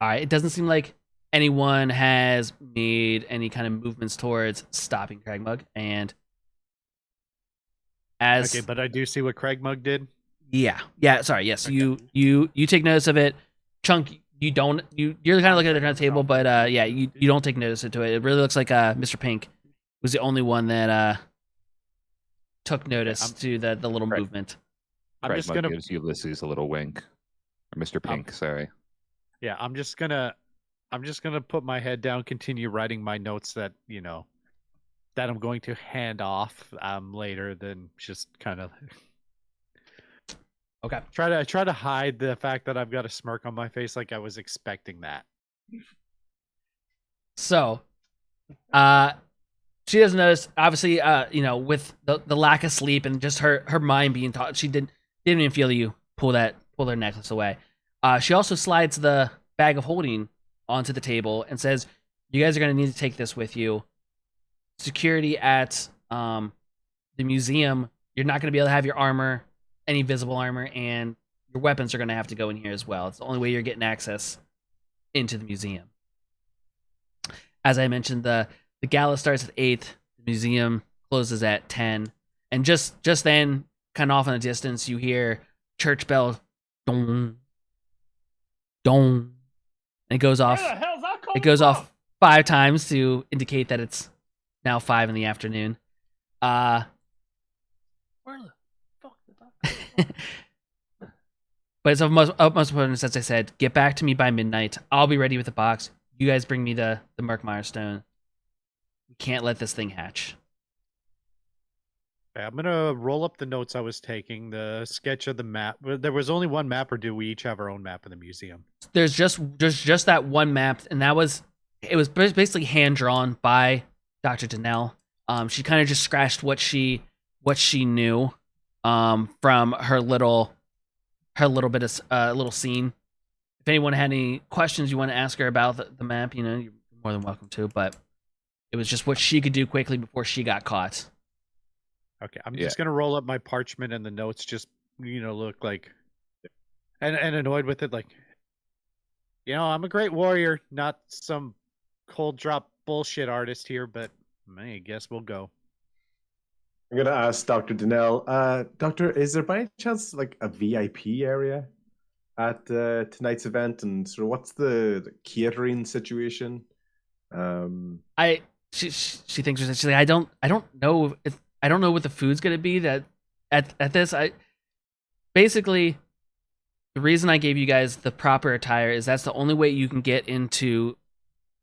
All right, it doesn't seem like anyone has made any kind of movements towards stopping Crag-Mug, and okay, but I do see what Crag-Mug did. Yeah. Sorry. Yes, okay. You take notice of it. C.H.U.N.K, you're kind of looking at the table, but yeah, you don't take notice to it. It really looks like Mr. Pink was the only one that took notice to the little movement. I'm just gonna gives Ulysses a little wink, or Mr. Pink. Sorry. Yeah, I'm just gonna put my head down, continue writing my notes that that I'm going to hand off later. Then just kind of Okay. I try to hide the fact that I've got a smirk on my face, like I was expecting that. So, she doesn't notice. Obviously, with the lack of sleep and just her mind being taught, she didn't even feel you pull her necklace away. She also slides the bag of holding onto the table and says, "You guys are going to need to take this with you. Security at the museum. You're not going to be able to have your armor, any visible armor, and your weapons are going to have to go in here as well. It's the only way you're getting access into the museum." As I mentioned, the gala starts at 8. The museum closes at 10. And just then, kind of off in the distance, you hear church bell, dong, dong. And it goes off. Where the hell's that It goes off 5 times to indicate that it's now 5 in the afternoon. Where the fuck did that come from? But it's of most importance, as I said, get back to me by midnight. I'll be ready with the box. You guys bring me the Murkmire Stone. We can't let this thing hatch. Okay, I'm gonna roll up the notes I was taking, the sketch of the map. There was only one map, or do we each have our own map in the museum? There's just that one map, and it was basically hand drawn by Dr. Danelle. She kind of just scratched what she knew from her little bit of little scene. If anyone had any questions you want to ask her about the map, you're more than welcome to. But it was just what she could do quickly before she got caught. Okay, I'm just gonna roll up my parchment and the notes. Just look like and annoyed with it, like I'm a great warrior, not some cold drop bullshit artist here, but I guess we'll go. I'm gonna ask Dr. Danelle. Doctor, is there by any chance like a VIP area at tonight's event, and sort of what's the catering situation? She thinks she's like, I don't know if I don't know what the food's gonna be that at this. Basically, the reason I gave you guys the proper attire is that's the only way you can get into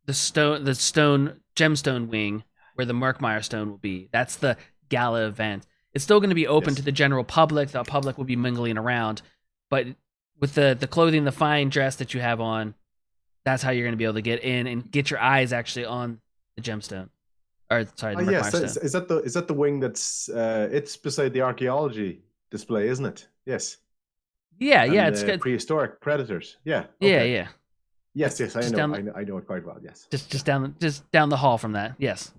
the gemstone wing where the Murkmire Stone will be. That's the gala event. It's still going to be open to the general public. The public will be mingling around, but with the clothing, the fine dress that you have on, that's how you're going to be able to get in and get your eyes actually on the gemstone. Or sorry, the Murkmire Stone. Is that the wing that's it's beside the archaeology display, isn't it? Yes. Yeah, And it's good. Prehistoric predators. Yeah. Okay. Yeah. Yes, I know. down I know it quite well. Yes. Just down the hall from that. Yes.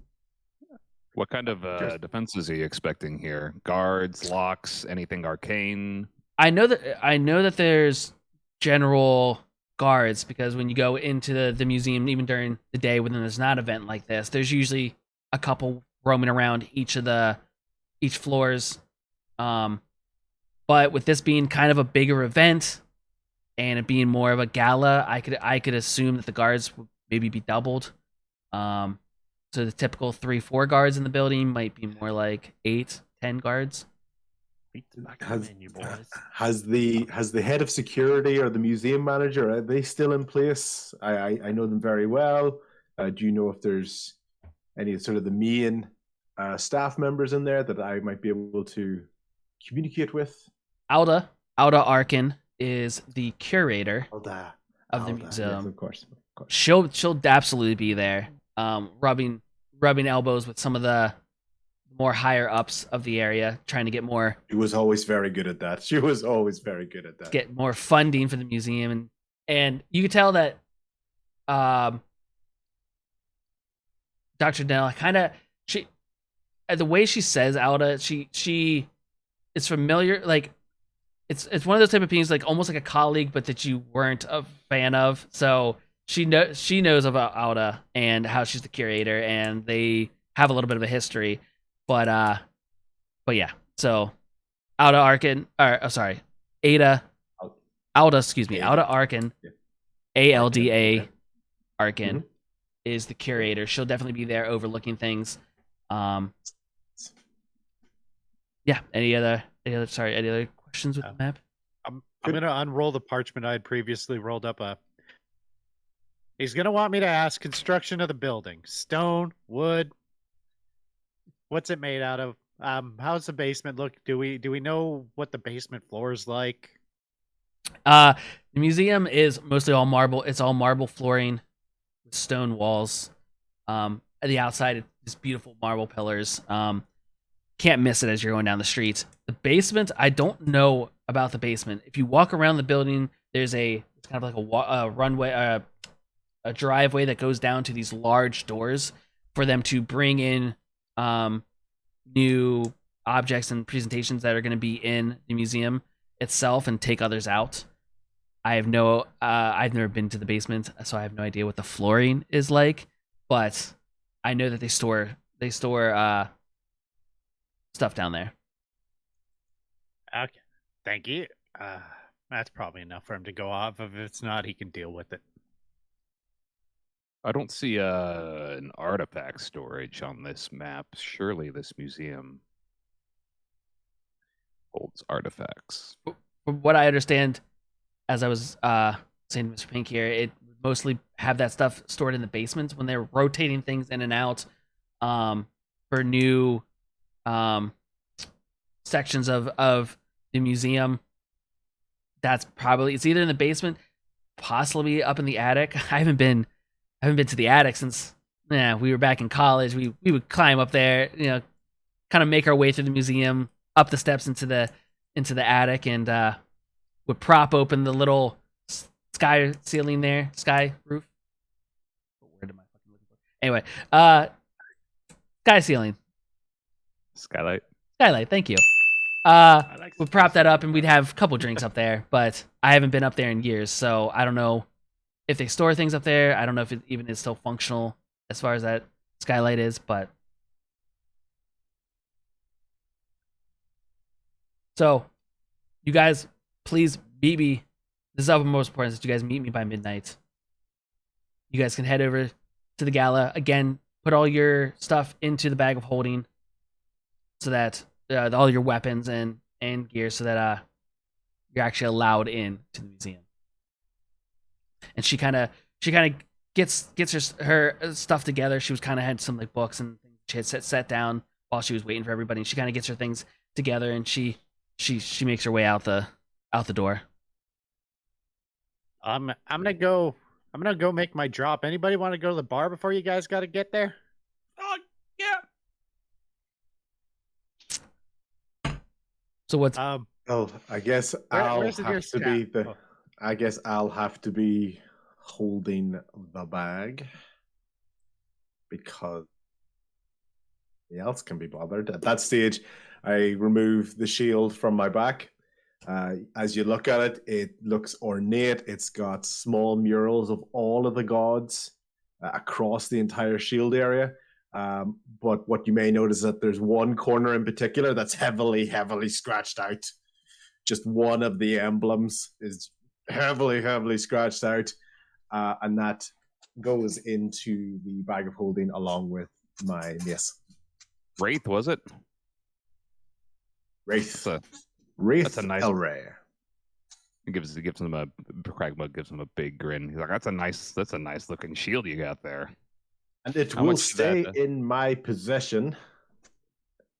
What kind of defenses are you expecting here? Guards, locks, anything arcane? I know that there's general guards because when you go into the museum, even during the day when there's not an event like this, there's usually a couple roaming around each floors. But with this being kind of a bigger event and it being more of a gala, I could assume that the guards would maybe be doubled. So the typical 3-4 guards in the building might be more like 8-10 guards. Has the head of security or the museum manager, are they still in place? I know them very well. Do you know if there's any sort of the main staff members in there that I might be able to communicate with? Alda Arkin is the curator of the museum. Yes, of course. She'll absolutely be there, rubbing elbows with some of the more higher ups of the area, trying to get more. She was always very good at that. Get more funding for the museum, and you could tell that Dr. Nell the way she says Alda, she is familiar, like it's one of those type of things, like almost like a colleague, but that you weren't a fan of. So she knows about Alda and how she's the curator, and they have a little bit of a history. But yeah. So Alda Arkin, Alda Arkin, ALDA Arkin is the curator. She'll definitely be there overlooking things. Yeah. Any other questions with the map? I'm gonna unroll the parchment I had previously rolled up. He's gonna want me to ask construction of the building: stone, wood. What's it made out of? How's the basement look? Do we know what the basement floor is like? The museum is mostly all marble. It's all marble flooring with stone walls. At the outside, it's beautiful marble pillars. Can't miss it as you're going down the street. The basement, I don't know about the basement. If you walk around the building, it's kind of like a runway, a driveway that goes down to these large doors for them to bring in new objects and presentations that are going to be in the museum itself and take others out. I've never been to the basement, so I have no idea what the flooring is like, but I know that they store stuff down there. Okay, thank you. That's probably enough for him to go off. If it's not, he can deal with it. I don't see an artifact storage on this map. Surely this museum holds artifacts. From what I understand, as I was saying to Mr. Pink here, it mostly have that stuff stored in the basement when they're rotating things in and out for new sections of the museum. That's probably, it's either in the basement, possibly up in the attic. I haven't been to the attic since we were back in college. We would climb up there, kind of make our way through the museum, up the steps into the attic, and would prop open the little sky ceiling there, sky roof. What word am I fucking looking for? Anyway, sky ceiling. Skylight. Skylight, thank you. We'd prop that up and we'd have a couple drinks up there, but I haven't been up there in years, so I don't know if they store things up there. I don't know if it even is still functional as far as that skylight is, but so you guys please meet me. This is of the most important, that you guys meet me by midnight. You guys can head over to the gala again, put all your stuff into the bag of holding so that all your weapons and gear, so that you're actually allowed in to the museum. And she kind of gets her stuff together. She was kind of had some like books and things she had set down while she was waiting for everybody. And she kind of gets her things together and she makes her way out the door. I'm gonna go make my drop. Anybody want to go to the bar before you guys got to get there? Oh yeah. So what's Well, I guess I'll where's the have nearest to be cab? the. I guess I'll have to be holding the bag because nobody else can be bothered. At that stage, I remove the shield from my back. As you look at it, it looks ornate. It's got small murals of all of the gods across the entire shield area. But what you may notice is that there's one corner in particular that's heavily scratched out. Just one of the emblems is heavily scratched out, and that goes into the bag of holding along with my mace. Raith, was it? Raith. That's Raith a nice. Elray. It gives him a Crag-Mug, gives him a big grin. He's like, that's a nice looking shield you got there. And it How will much did stay in my possession.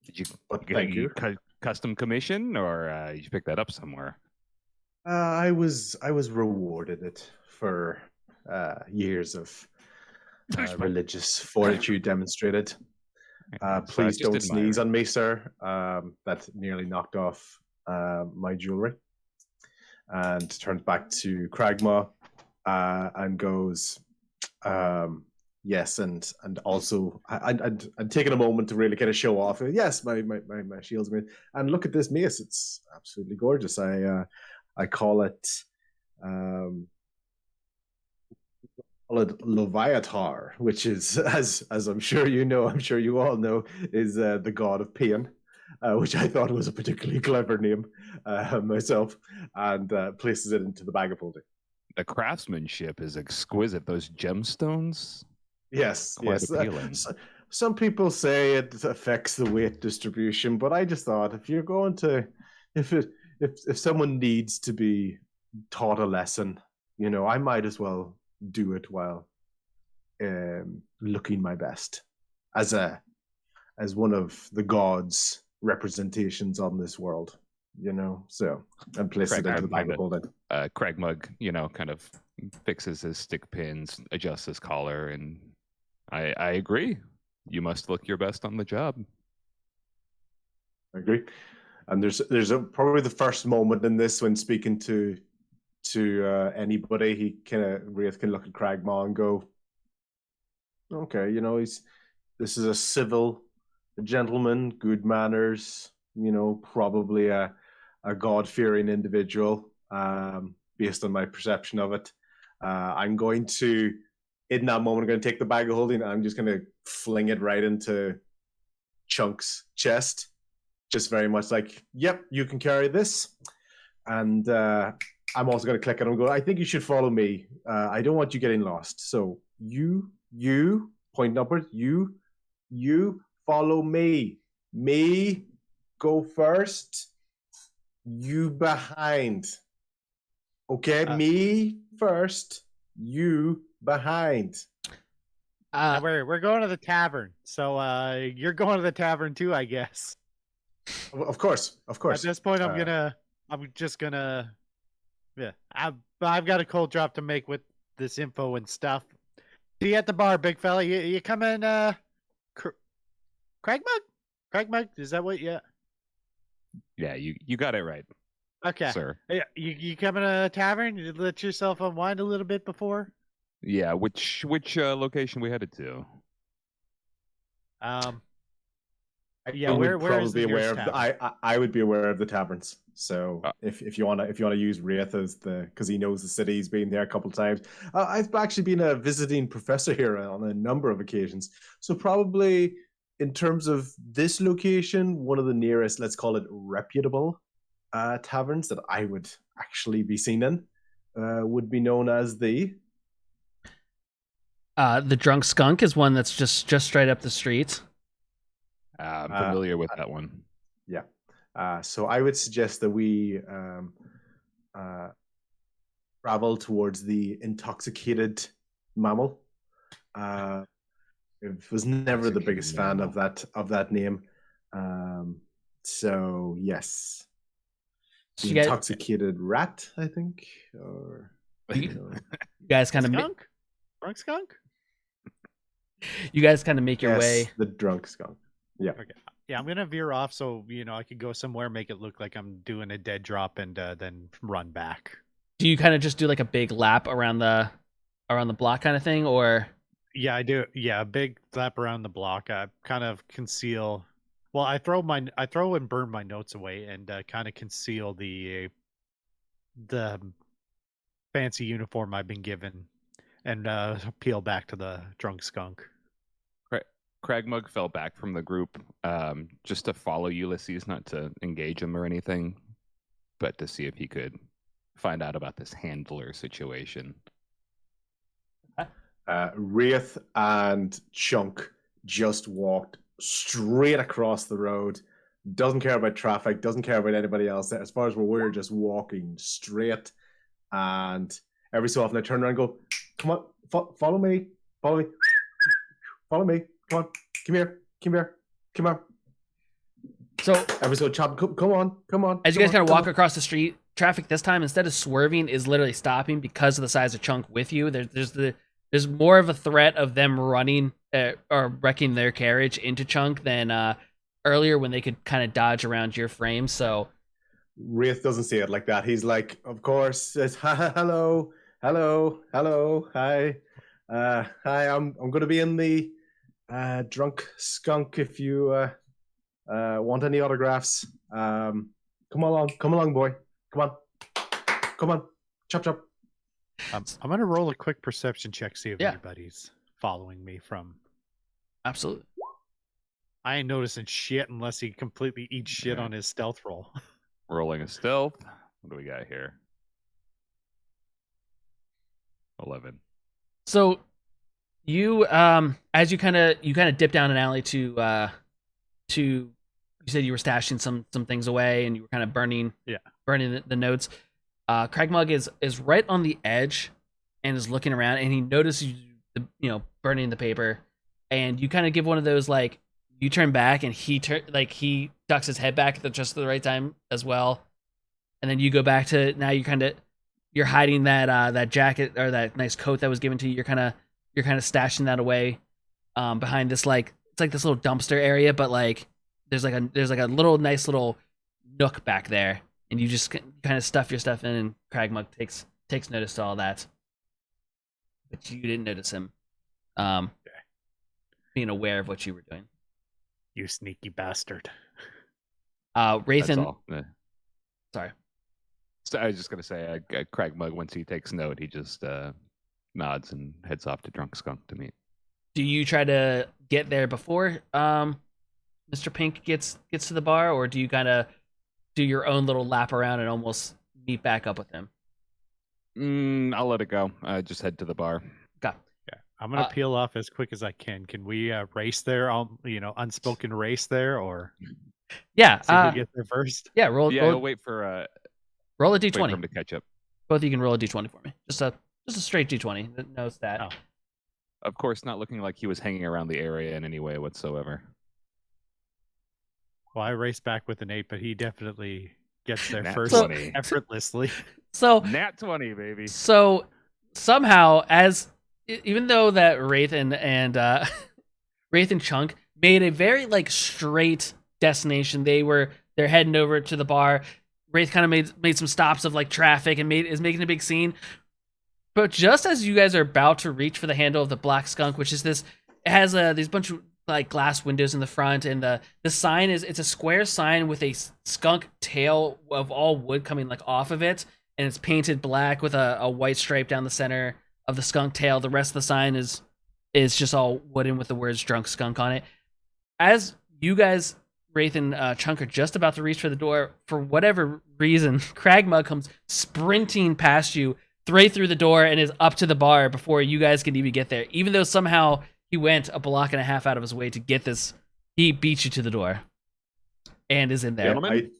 Did you? Thank you. Custom commission, or did you pick that up somewhere? I was rewarded it for years of religious fortitude demonstrated. Please don't sneeze on me, sir. That nearly knocked off my jewelry. And turns back to Crag-Mug and goes, yes, and also I'd taken a moment to really kind of show off. Yes, my shield's made, and look at this mace; it's absolutely gorgeous. I call it Leviatar, which is, as I'm sure you know, I'm sure you all know, is the god of pain, which I thought was a particularly clever name myself, and places it into the bag of holding. The craftsmanship is exquisite. Those gemstones. Yes, Quite yes. appealing. Some people say it affects the weight distribution, but I just thought if you're going to, if someone needs to be taught a lesson, I might as well do it while looking my best as one of the gods representations on this world, so, and place it into the bag of holding. Crag-Mug, kind of fixes his stick pins, adjusts his collar, and I agree. You must look your best on the job. I agree. And there's probably the first moment in this when speaking to anybody, Raith can look at Crag-Mug and go, okay, this is a gentleman, good manners, probably a God-fearing individual, based on my perception of it. I'm going to, in that moment, I'm going to take the bag of holding and I'm just going to fling it right into C.H.U.N.K's chest. Just very much like, yep, you can carry this. And I'm also going to click it and go, I think you should follow me. I don't want you getting lost. So you, point upwards, you follow me. Me, go first. You behind. Okay, me first. You behind. We're going to the tavern, so you're going to the tavern too, I guess. Of course. At this point, I'm just gonna, yeah. I've got a cold drop to make with this info and stuff. See you at the bar, big fella. You coming? Crag-Mug? Crag-Mug? Is that what? Yeah. Yeah, you got it right. Okay, sir. Yeah, you coming to a tavern? You let yourself unwind a little bit before. Yeah, which location we headed to? Yeah, where is the aware of tavern? I would be aware of the taverns. So if you wanna use Raith as because he knows the city, he's been there a couple of times. I've actually been a visiting professor here on a number of occasions. So probably in terms of this location, one of the nearest, let's call it reputable taverns that I would actually be seen in would be known as the Drunk Skunk is one that's just straight up the street. I'm familiar with that one. Yeah. So I would suggest that we travel towards the Intoxicated Mammal. I was never the biggest fan of that name. So yes, the Intoxicated Rat, I think, or you guys kind of Drunk Skunk. You guys kind of make your way. The Drunk Skunk. Yeah. Okay. Yeah, I'm gonna veer off so I could go somewhere, make it look like I'm doing a dead drop, and then run back. Do you kind of just do like a big lap around the block kind of thing, or? Yeah, I do. Yeah, a big lap around the block. I kind of conceal. Well, I throw and burn my notes away, and kind of conceal the fancy uniform I've been given, and peel back to the Drunk Skunk. Crag-Mug fell back from the group just to follow Ulysses, not to engage him or anything, but to see if he could find out about this handler situation. Raith and C.H.U.N.K just walked straight across the road. Doesn't care about traffic, doesn't care about anybody else. As far as we're just walking straight. And every so often I turn around and go, come on, follow me. Follow me. Come on, come here. So every so chop, come on. As you guys kind of walk across the street, traffic this time, instead of swerving, is literally stopping because of the size of C.H.U.N.K with you. There's more of a threat of them running or wrecking their carriage into C.H.U.N.K than earlier when they could kind of dodge around your frame. So Raith doesn't see it like that. He's like, of course, it's hello, hi, I'm going to be in the Drunk Skunk if you want any autographs. Come along, boy. Come on, chop. I'm gonna roll a quick perception check, see if anybody's following me from. Absolutely. I ain't noticing shit unless he completely eats shit on his stealth roll. Rolling a stealth. What do we got here? 11. So you as you kind of dip down an alley to you said you were stashing some things away and you were kind of burning the notes. Crag-Mug is right on the edge and is looking around, and he notices you burning the paper, and you kind of give one of those like you turn back and he he ducks his head back at just the right time as well, and then you go back to now you're hiding that jacket or that nice coat that was given to you. You're kind of stashing that away behind this it's like this little dumpster area, but like there's like a little nice little nook back there, and you just kind of stuff your stuff in, and Crag-Mug takes notice to all that, but you didn't notice him being aware of what you were doing. You sneaky bastard. Raith That's and all. sorry. So I was just gonna say, Crag-Mug, once he takes note, he just nods and heads off to Drunk Skunk to meet. Do you try to get there before Mr. Pink gets to the bar, or do you kind of do your own little lap around and almost meet back up with him? I'll let it go. Just head to the bar. Got. Yeah, I'm gonna peel off as quick as I can. Can we race there? Unspoken race there, or Yeah. see who gets there first? Yeah. Roll. I'll wait for roll a wait for d20. him to catch up. Both of you can roll a d20 for me. Just a straight d20. No stat. Oh. Of course, not looking like he was hanging around the area in any way whatsoever. Well, I race back with an 8, but he definitely gets there Nat first 20. effortlessly. So Nat 20, baby. So somehow, even though that Raith and C.H.U.N.K made a very straight destination, they're heading over to the bar. Raith kind of made some stops of traffic and is making a big scene. But just as you guys are about to reach for the handle of the Black Skunk, which is it has these bunch of glass windows in the front, and the sign it's a square sign with a skunk tail of all wood coming off of it, and it's painted black with a white stripe down the center of the skunk tail. The rest of the sign is just all wooden with the words Drunk Skunk on it. As you guys, Raith and C.H.U.N.K, are just about to reach for the door, for whatever reason, Crag-Mug comes sprinting past you, right through the door, and is up to the bar before you guys can even get there. Even though somehow he went a block and a half out of his way to get this, he beat you to the door and is in there. Gentlemen?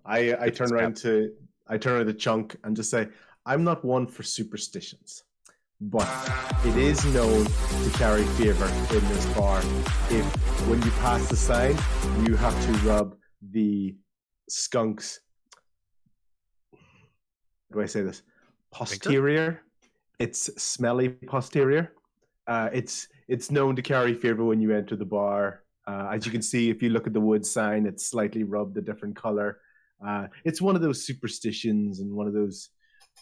I turn around to C.H.U.N.K and just say, I'm not one for superstitions, but it is known to carry favor in this bar if, when you pass the sign, you have to rub the skunk's, how do I say this? Posterior. It's smelly posterior. It's known to carry favor when you enter the bar. As you can see, if you look at the wood sign, it's slightly rubbed a different color. It's one of those superstitions and one of those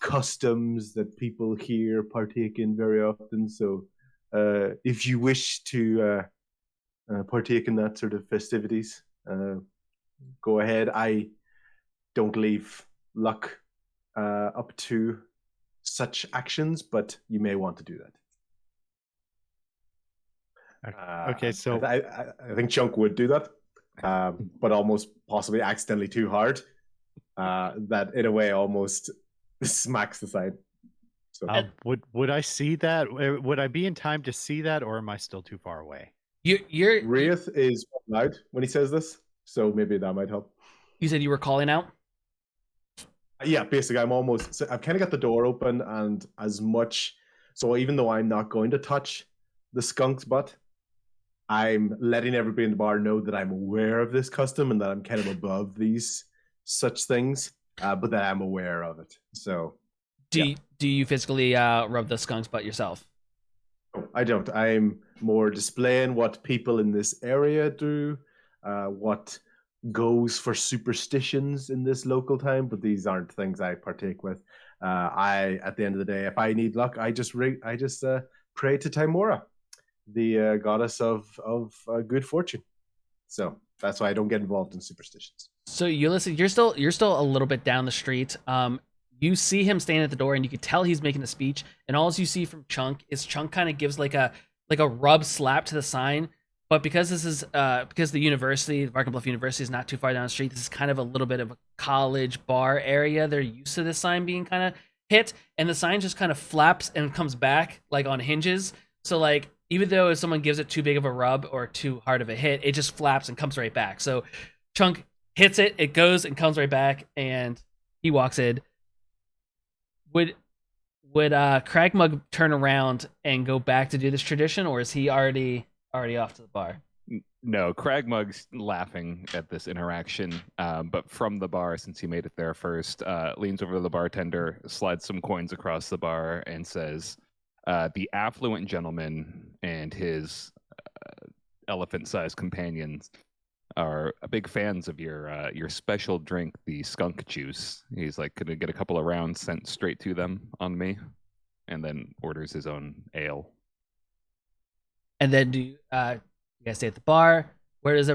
customs that people here partake in very often. So if you wish to partake in that sort of festivities, go ahead. I don't leave luck up to such actions, but you may want to do that. Okay, so I think C.H.U.N.K would do that, but almost possibly accidentally too hard. That in a way almost smacks the side. So would I see that? Would I be in time to see that, or am I still too far away? You're Raith is loud when he says this, so maybe that might help. You said you were calling out? Yeah, basically, I've kind of got the door open, and as much, so even though I'm not going to touch the skunk's butt, I'm letting everybody in the bar know that I'm aware of this custom and that I'm kind of above these such things, but that I'm aware of it. So, do you physically rub the skunk's butt yourself? No, I don't. I'm more displaying what people in this area do, what goes for superstitions in this local time, but these aren't things I partake with. At the end of the day, if I need luck, I just pray to Timora, the goddess of good fortune. So that's why I don't get involved in superstitions. So Ulysses, you're still a little bit down the street. You see him standing at the door, and you can tell he's making a speech. And all you see from C.H.U.N.K is C.H.U.N.K kind of gives like a rub slap to the sign. But because this is because the university, the Varkenbluff University, is not too far down the street, this is kind of a little bit of a college bar area. They're used to this sign being kind of hit, and the sign just kind of flaps and comes back on hinges. So even though if someone gives it too big of a rub or too hard of a hit, it just flaps and comes right back. So C.H.U.N.K hits it, it goes and comes right back, and he walks in. Would Crag-Mug turn around and go back to do this tradition, or is he already off to the bar? No, Crag-Mug's laughing at this interaction, but from the bar, since he made it there first, leans over to the bartender, slides some coins across the bar, and says, the affluent gentleman and his elephant-sized companions are big fans of your special drink, the skunk juice. He's like, could I get a couple of rounds sent straight to them on me? And then orders his own ale. And then do you guys stay at the bar? Where does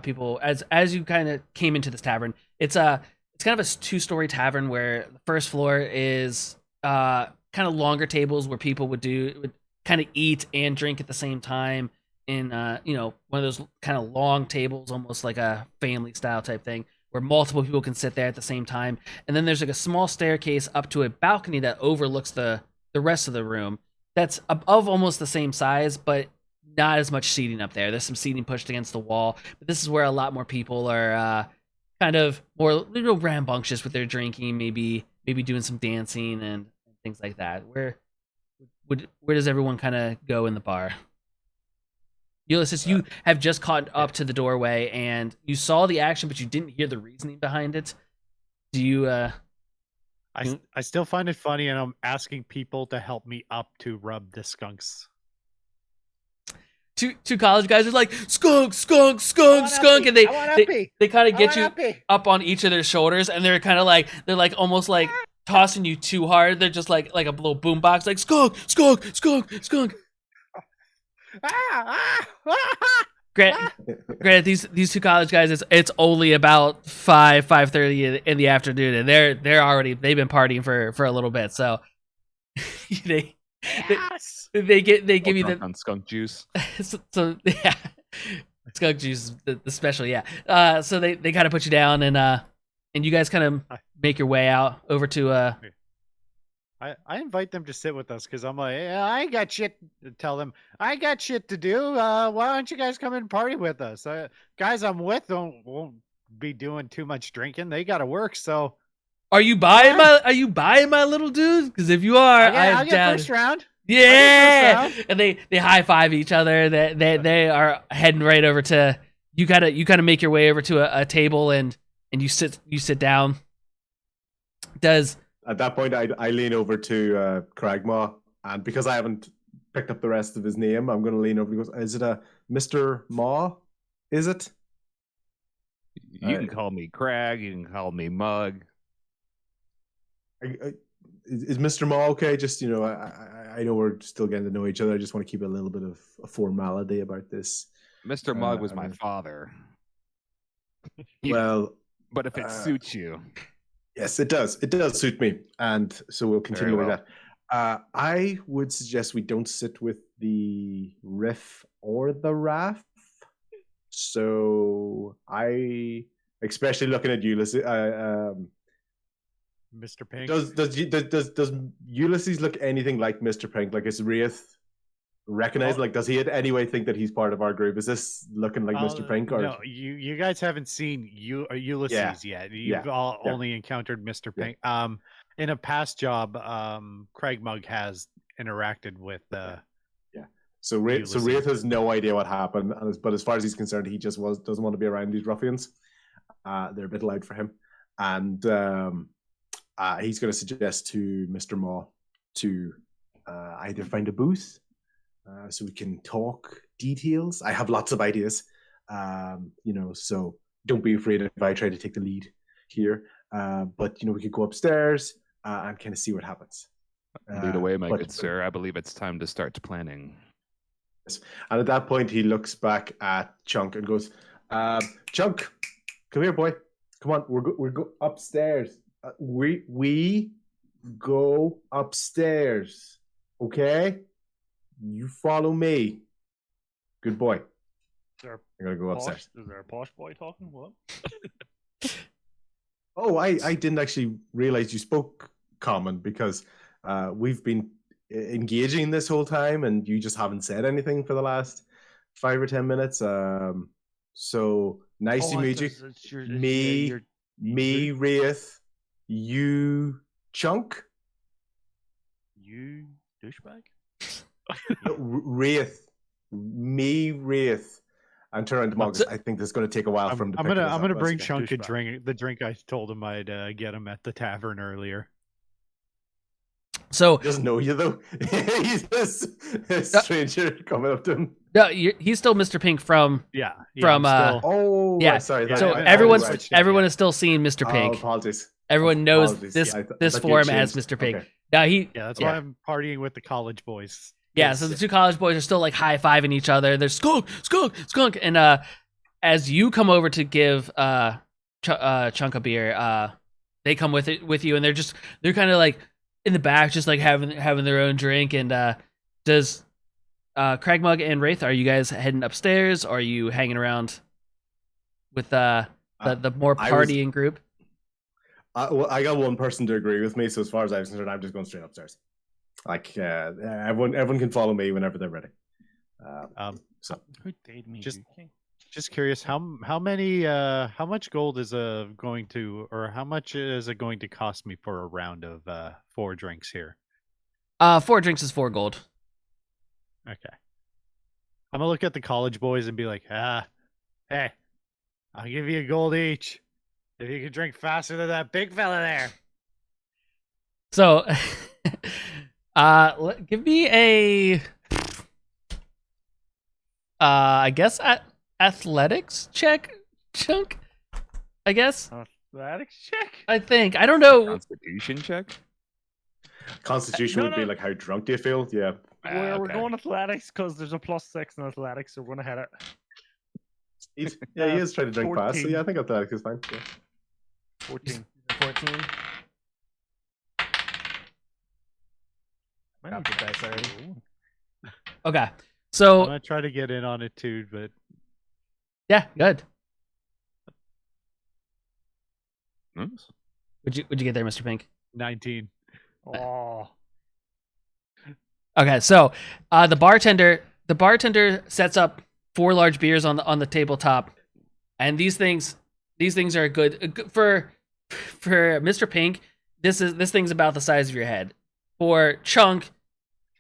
people as you kind of came into this tavern? It's kind of a 2-story tavern where the first floor is kind of longer tables where people would kind of eat and drink at the same time in one of those kind of long tables, almost like a family style type thing, where multiple people can sit there at the same time. And then there's like a small staircase up to a balcony that overlooks the rest of the room. That's of almost the same size, but not as much seating up there. There's some seating pushed against the wall, but this is where a lot more people are kind of more rambunctious with their drinking, maybe doing some dancing and things like that. Where does everyone kind of go in the bar? Ulysses, you have just caught up to the doorway and you saw the action, but you didn't hear the reasoning behind it. Do you? I still find it funny, and I'm asking people to help me up to rub the skunks. Two college guys are like skunk, skunk, skunk, skunk, and they kind of get you up on each of their shoulders, and they're kind of like almost like tossing you too hard. They're just like a little boombox, like skunk, skunk, skunk, skunk. Granted, these two college guys, it's only about 5:30 in the afternoon, and they've been partying for a little bit, so they give you on skunk juice. so yeah, skunk juice, the special, yeah. So they kind of put you down, and you guys kind of make your way out over to I invite them to sit with us because I'm like, yeah, I got shit to tell them. I got shit to do. Why don't you guys come and party with us? Guys I'm with won't be doing too much drinking. They got to work. So, are you buying my little dude? Because if you are, I'll get first round. Yeah, and they high five each other. They are heading right over to you. Gotta make your way over to a table and you sit down. At that point, I lean over to Crag-Mug, and because I haven't picked up the rest of his name, I'm going to lean over and goes, is it a Mr. Ma? Is it? You can call me Crag, you can call me Mug. Is Mr. Ma okay? Just, I know we're still getting to know each other. I just want to keep a little bit of a formality about this. Mr. Mug was my father. Well... But if it suits you... Yes, it does. It does suit me, and so we'll continue with that. I would suggest we don't sit with the Riff or the Rath. So especially looking at Ulysses, Mr. Pink. Does Ulysses look anything like Mr. Pink? Like, is Raith recognized? Like, does he in any way think that he's part of our group? Is this looking like Mr. Pink? Or no, you guys haven't seen Ulysses yet. You've only encountered Mr. Pink. In a past job, Crag-Mug has interacted with So Raith has no idea what happened, but as far as he's concerned, he just doesn't want to be around these ruffians. They're a bit loud for him, and he's going to suggest to Mr. Maw to either find a booth so we can talk details. I have lots of ideas, so don't be afraid if I try to take the lead here. But we could go upstairs and kind of see what happens. Lead away, my good sir. I believe it's time to start planning. And at that point, he looks back at C.H.U.N.K and goes, "C.H.U.N.K, come here, boy. Come on, we're go upstairs. We go upstairs, okay? You follow me. Good boy. I'm gonna go upstairs. Is there a posh boy talking? What? Oh, I didn't actually realize you spoke common because we've been engaging this whole time and you just haven't said anything for the last 5 or 10 minutes. So nice to meet you. Me, Raith, you, C.H.U.N.K. You douchebag? Raith, me, Raith, and turn around to Marcus. I think this is going to take a while for him to I'm pick this gonna up. bring That's Chunk a douchebag. drink. The drink I told him I'd get him at the tavern earlier. So He doesn't know you though. He's this stranger coming up to him. no, he's still Mr. Pink from Yeah. From, I'm still, Oh, Yeah, right, sorry. yeah, so I everyone's switched it, everyone yeah. is still seeing Mr. Pink. Apologies. Everyone knows Apologies. this Yeah, I this thought you form as changed. Mr. Pink. Okay. Now he yeah, that's yeah. why I'm partying with the college boys. Yeah, so the two college boys are still like high-fiving each other. They're skunk, skunk, skunk. And as you come over to give Chunk a beer, they come with you, and they're kind of like in the back, just like having their own drink. And does Crag-Mug and Raith, are you guys heading upstairs, or are you hanging around with the more partying group? Well, I got one person to agree with me, so as far as I'm concerned, I'm just going straight upstairs. Like everyone can follow me whenever they're ready. So Who did me? Just curious, how much gold is going to, or how much is it going to cost me for a round of 4 drinks here? 4 drinks is 4 gold. Okay. I'm gonna look at the college boys and be like, hey, I'll give you a gold each if you can drink faster than that big fella there. So, give me a, I guess athletics check, Chunk. I guess. Athletics check. I think. I don't know. Constitution check. Constitution No, would be no. like how drunk do you feel? Yeah. We're Okay. going athletics because there's a +6 in athletics, so we're gonna hit it. He is trying to drink fast. So 14. yeah, I think athletics is fine. Yeah. 14. 14. I Got need the to dice already. Ooh. Okay. I'm So gonna try to get in on it too, but yeah, good. Nice. Would you get there, Mr. Pink? 19. Oh, Okay. So the bartender sets up 4 large beers on the tabletop, and these things are good for Mr. Pink. This thing's about the size of your head. For Chunk,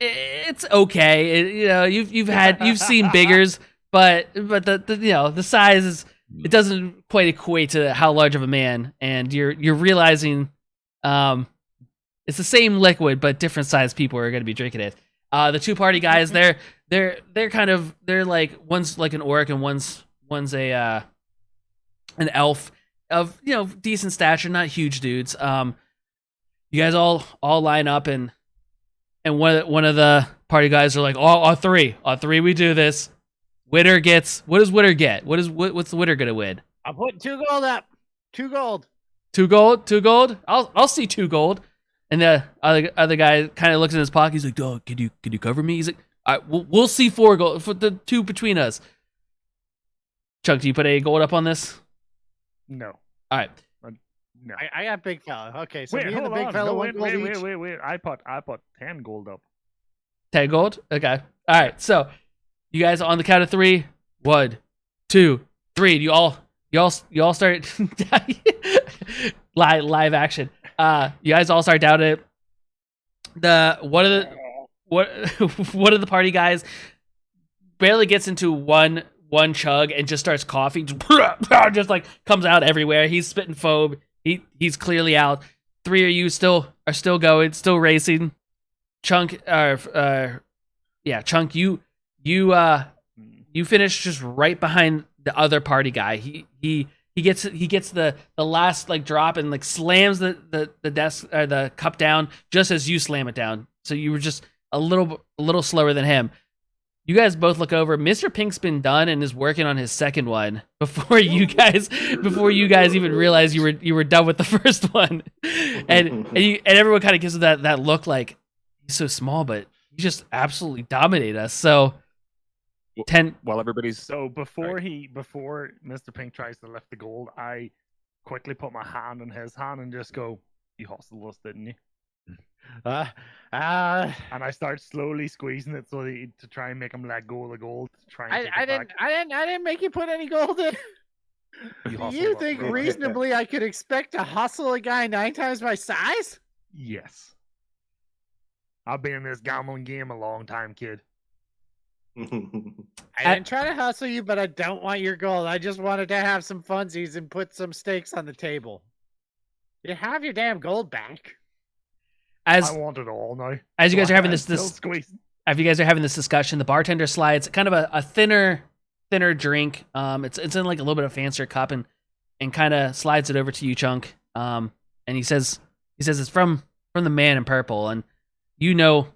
it's okay. You've seen biggers, but the size is, it doesn't quite equate to how large of a man, and you're realizing it's the same liquid, but different sized people are going to be drinking it. The 2 party guys, they're like, one's like an orc and one's a an elf of decent stature, not huge dudes. You guys all line up, and one of the party guys are like, on three we do this. Winner gets, what does winner get? What's the winner gonna win? I'm putting 2 gold up. 2 gold. 2 gold? 2 gold? I'll see 2 gold. And the other guy kind of looks in his pocket. He's like, "Dog, can you cover me?" He's like, "All right, we'll see 4 gold for the 2 between us." Chunk, do you put a gold up on this? no. All right. No. I got big fella. Okay, so Wait, me and the hold big on. fella No, one gold each. wait. I put 10 gold up. 10 gold? Okay. All right. So you guys on the count of 3. 1, 2, 3. You all start live action. You guys all start down it. One of the party guys barely gets into one chug and just starts coughing. Just like comes out everywhere. He's spitting foam. He's clearly out. 3 of you are still going, still racing. Chunk, Chunk, you finish just right behind the other party guy. He gets the last like drop and like slams the desk or the cup down just as you slam it down. So you were just a little slower than him. You guys both look over. Mr. Pink's been done and is working on his second one before you guys even realize you were done with the first one. And everyone kind of gives that look like, he's so small, but he just absolutely dominated us. So 10 While everybody's So before Mr. Pink tries to lift the gold, I quickly put my hand in his hand and just go, "You hustled us, didn't you?" And I start slowly squeezing it to try and make him let go of the gold. To try and take I it back. didn't make you put any gold in. You Do hustled you us, think bro. reasonably I could expect to hustle a guy 9 times my size? Yes. I've been in this gambling game a long time, kid. I didn't try to hustle you, but I don't want your gold. I just wanted to have some funsies and put some stakes on the table. You have your damn gold back. I As want it all now. as you guys are having I'm this still squeezing. as you guys are having this discussion, the bartender slides kind of a thinner drink. It's in like a little bit of fancier cup and kind of slides it over to you, Chunk. And he says it's from the man in purple, and you know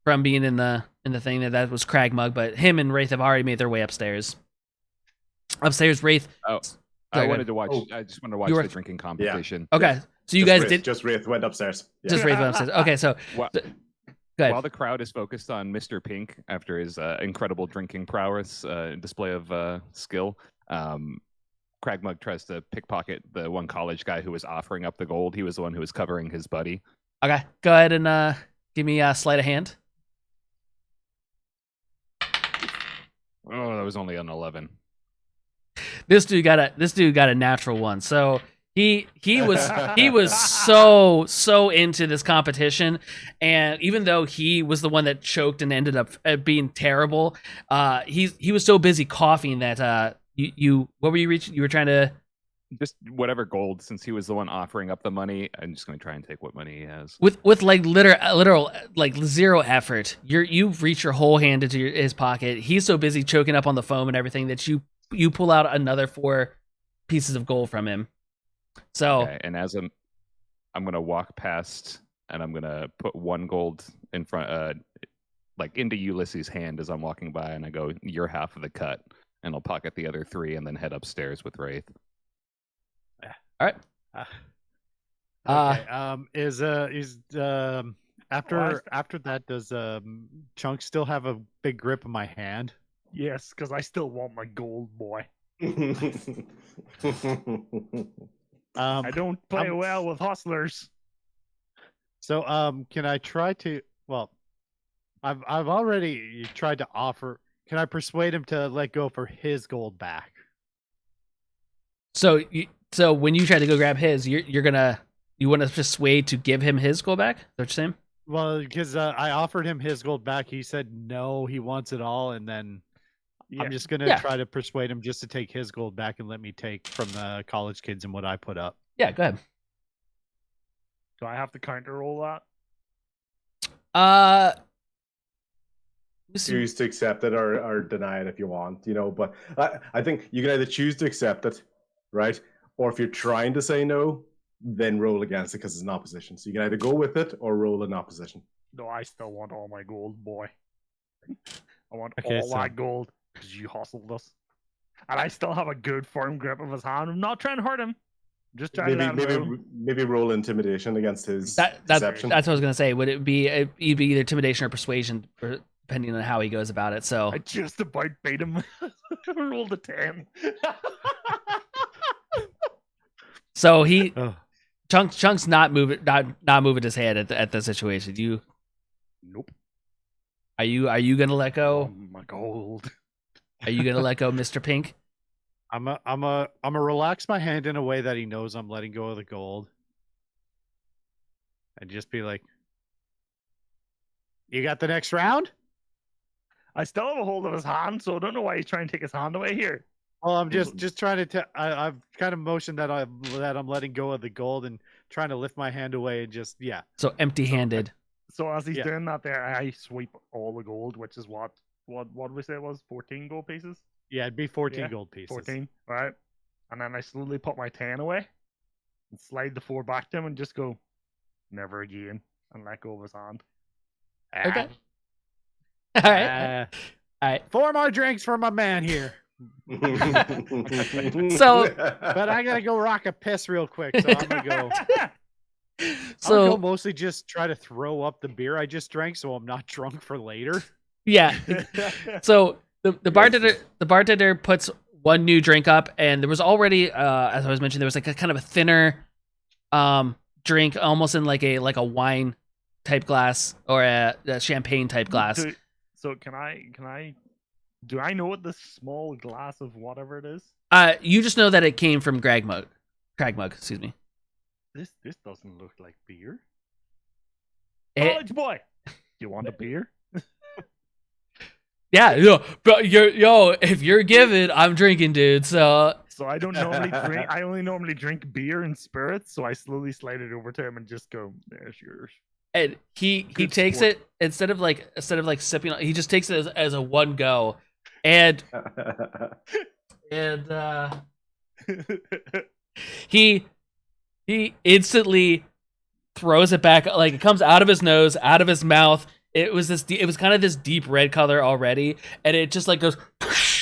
from being in the thing that was Crag-Mug, but him and Raith have already made their way upstairs. Upstairs, Raith. Oh, Sorry, I go wanted to watch. Oh. I just wanted to watch You were- the drinking competition. Okay, so you Just guys Wraith, did just Wraith went upstairs. Yeah. just Raith went upstairs. Okay, so Wha- go ahead. While the crowd is focused on Mr. Pink after his incredible drinking prowess, display of skill, Crag-Mug tries to pickpocket the one college guy who was offering up the gold. He was the one who was covering his buddy. Okay, go ahead and give me a sleight of hand. Oh, that was only an 11. This dude got a natural one. So he was so into this competition, and even though he was the one that choked and ended up being terrible, he was so busy coughing that you what were you reaching? You were trying to Just whatever gold, since he was the one offering up the money. I'm just going to try and take what money he has. with like literal like zero effort. You reach your whole hand into his pocket. He's so busy choking up on the foam and everything that you pull out another 4 pieces of gold from him. So Okay, and as I'm going to walk past, and I'm going to put 1 gold in front, like into Ulysses' hand as I'm walking by, and I go, "You're half of the cut," and I'll pocket the other 3, and then head upstairs with Raith. all right. After that, does Chunk still have a big grip of my hand? Yes, because I still want my gold, boy. I don't play well with hustlers. So can I try to? Well, I've already tried to offer. Can I persuade him to let go for his gold back? So when you try to go grab his, you want to persuade to give him his gold back? Is that what you're saying? Well, because I offered him his gold back, he said no, he wants it all, and then I'm just gonna Yeah. try to persuade him just to take his gold back and let me take from the college kids and what I put up. Yeah, go ahead. Do I have to counter roll that? Choose to accept it or deny it if you want, but I think you can either choose to accept it, right? Or if you're trying to say no, then roll against it because it's an opposition. So you can either go with it or roll in opposition. No, I still want all my gold, boy. I want Okay, all that gold because you hustled us. And I still have a good firm grip of his hand. I'm not trying to hurt him. I'm just trying to let him know. Maybe roll intimidation against his That's deception. what I was gonna say. Would it be it'd be either intimidation or persuasion, depending on how he goes about it? So I just about beat him. Rolled a 10. so he Oh. Chunk's not moving his head at the situation. Nope. Are you gonna let go? Oh, my gold. Are you gonna let go, Mr. Pink? I'm a relax my hand in a way that he knows I'm letting go of the gold, and just be like, "You got the next round?" I still have a hold of his hand, so I don't know why he's trying to take his hand away here. Well, I'm just trying to. I've kind of motioned that I'm letting go of the gold and trying to lift my hand away and just So empty-handed. So as he's Yeah. doing that there, I sweep all the gold, which is what did we say it was? 14 gold pieces? it'd be 14 Yeah, gold pieces. 14, right? And then I slowly put my 10 away and slide the 4 back to him and just go, never again, and let go of his hand. Okay. All right. All right. 4 more drinks for my man here. So- But I gotta go rock a piss real quick, so I'm gonna go. So I'll go mostly just try to throw up the beer I just drank, so I'm not drunk for later. yeah. So the bartender puts one new drink up, and there was already as I was mentioning, there was like a kind of a thinner drink, almost in like a wine type glass or a champagne type glass. So can I do I know what this small glass of whatever it is? You just know that it came from Crag-Mug, excuse me. This doesn't look like beer. It- College boy, you want a beer? Yeah, but if you're giving, I'm drinking, dude. So I don't normally drink. I only normally drink beer and spirits. So I slowly slide it over to him and just go, "There's yours." and he Good takes sport. it instead of like sipping. He just takes it as a one go, and he instantly throws it back, like it comes out of his nose, out of his mouth. It was kind of this deep red color already, and it just like goes,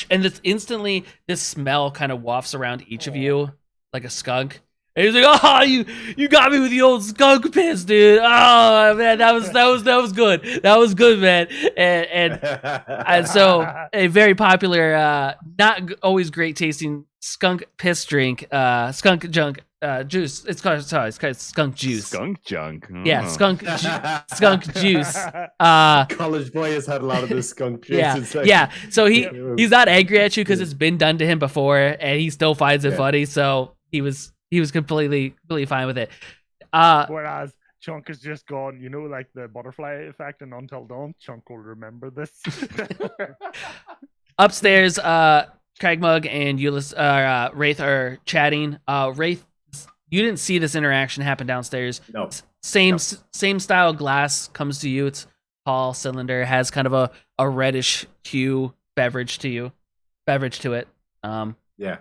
and this instantly this smell kind of wafts around each of you like a skunk. And he's like, "Oh, you got me with the old skunk piss, dude. Oh man, that was good. That was good, man." And so a very popular, not always great tasting skunk piss drink, skunk junk juice. It's called skunk juice. Skunk junk. Yeah, Oh. skunk juice. College boy has had a lot of this skunk juice. Yeah, It's like- yeah. So he's not angry at you because it's been done to him before, and he still finds it Yeah. funny. So he was completely fine with it. Whereas Chunk has just gone, like the butterfly effect in Until Dawn. Chunk will remember this. Upstairs, Crag-Mug and Ulysses, Raith are chatting. Raith, you didn't see this interaction happen downstairs. No. Same style glass comes to you. It's tall cylinder, has kind of a reddish hue beverage to it. Yeah.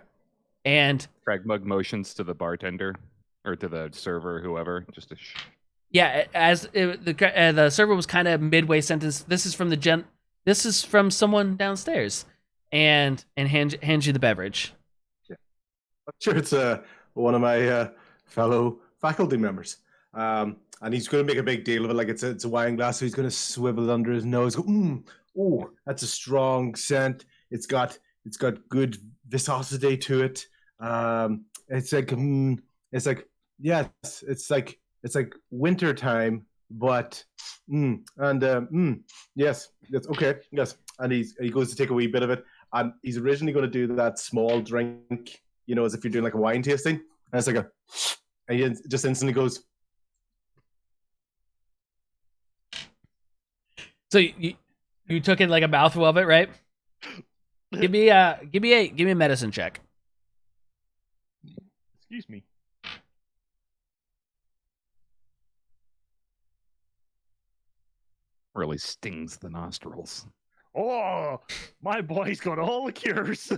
And Crag-Mug motions to the bartender or to the server, whoever, just to yeah, as the server was kind of midway sentence. This is from someone downstairs, and hands you the beverage. Sure, it's one of my fellow faculty members, and he's going to make a big deal of it, like it's a wine glass. So he's going to swivel it under his nose. Go, oh, that's a strong scent. It's got good viscosity to it. It's like it's like winter time, but yes, okay, yes. And he goes to take a wee bit of it, and he's originally going to do that small drink, as if you're doing like a wine tasting, and it's like and he just instantly goes. So you took it like a mouthful of it, right? Give me a medicine check. Excuse me. really stings the nostrils. Oh, my boy's got all the cures.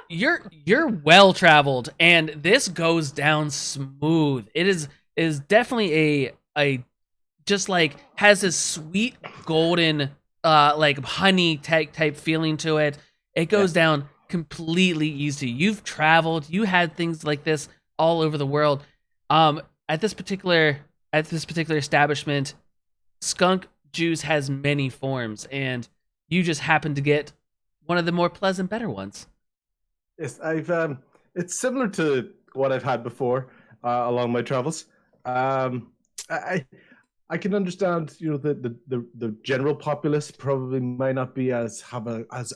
You're well traveled, and this goes down smooth. It is definitely a just like has this sweet golden like honey type feeling to it. It goes down completely easy. You've traveled, you had things like this all over the world. At this particular establishment, skunk juice has many forms, and you just happen to get one of the more pleasant, better ones. Yes, I've it's similar to what I've had before along my travels. I can understand, the general populace probably might not be as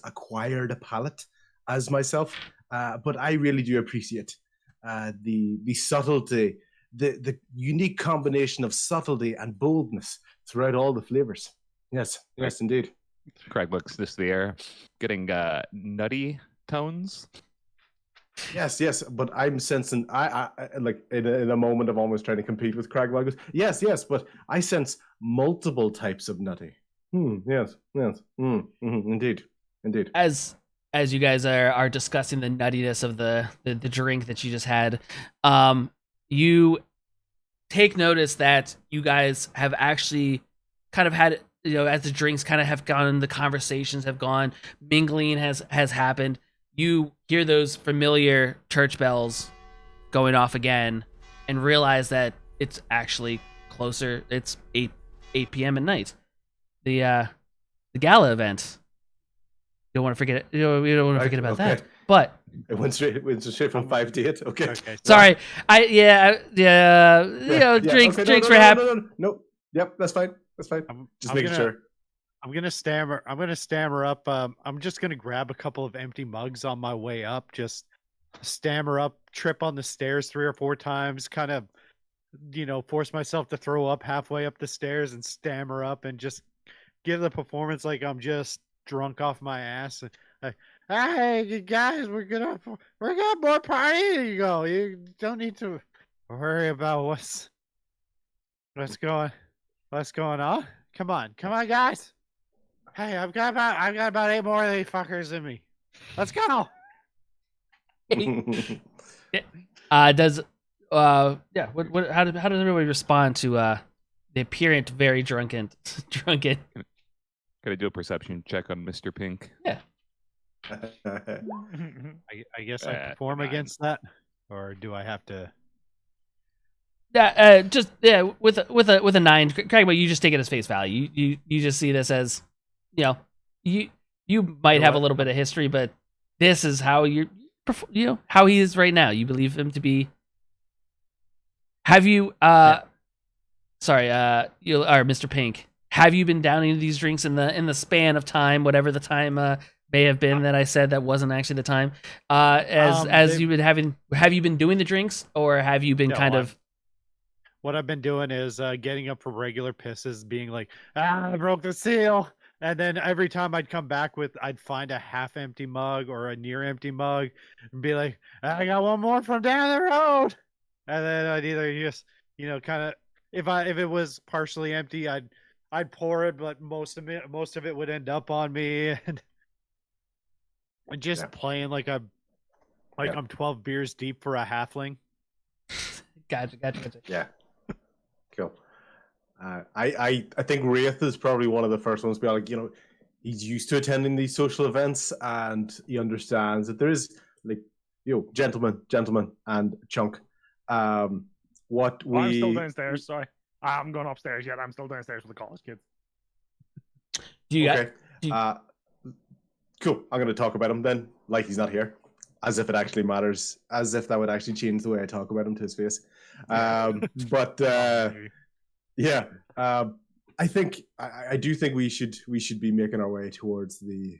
acquired a palate as myself, but I really do appreciate the subtlety, the unique combination of subtlety and boldness throughout all the flavors. Yes, indeed. Crag-Mug sniffs the air, getting nutty tones. Yes, but I'm sensing I like in a moment of almost trying to compete with Crag-Mug. Yes, but I sense multiple types of nutty. Yes. Indeed. As you guys are discussing the nuttiness of the drink that you just had, you take notice that you guys have actually kind of had, as the drinks kind of have gone, the conversations have gone, mingling has happened. You hear those familiar church bells going off again and realize that it's actually closer. It's 8 p.m. at night. The gala event. You don't want to forget it. You don't want to forget about that. But it went straight from 5 to 8. Okay. Sorry. Drinks okay, for happy. No. Yep, that's fine. Just making sure. I'm gonna stammer up. I'm just gonna grab a couple of empty mugs on my way up. Just stammer up, trip on the stairs 3 or 4 times, kind of, force myself to throw up halfway up the stairs and stammer up and just give the performance like I'm just drunk off my ass. Like, hey, you guys, we're gonna more party. You go. You don't need to worry about what's going on. Come on, guys. Hey, I've got about 8 more of these fuckers in me. Let's go. Does what how does everybody respond to the apparent very drunken? Gotta do a perception check on Mr. Pink. Yeah. I guess I perform 9. against that, or do I have to? With a 9, Craig, you just take it as face value. You just see this as, you might have a little bit of history, but this is how how he is right now. You believe him to be. Have you sorry, you are Mr. Pink. Have you been downing these drinks in the span of time, whatever the time may have been that I said that wasn't actually the time? As you've been having, have you been doing the drinks, or have you been What I've been doing is getting up for regular pisses, being like, I broke the seal. And then every time I'd come back I'd find a half-empty mug or a near-empty mug and be like, I got one more from down the road. And then I'd either just, kind of, if it was partially empty, I'd pour it, but most of it would end up on me, and just playing like I'm 12 beers deep for a halfling. Gotcha. Yeah. Cool. I think Raith is probably one of the first ones to be like, he's used to attending these social events, and he understands that there is gentlemen and C.H.U.N.K. I'm still downstairs. Sorry, I haven't gone upstairs yet. I'm still downstairs with the college kids. Cool. I'm going to talk about him then, like he's not here, as if it actually matters, as if that would actually change the way I talk about him to his face. I do think we should be making our way towards the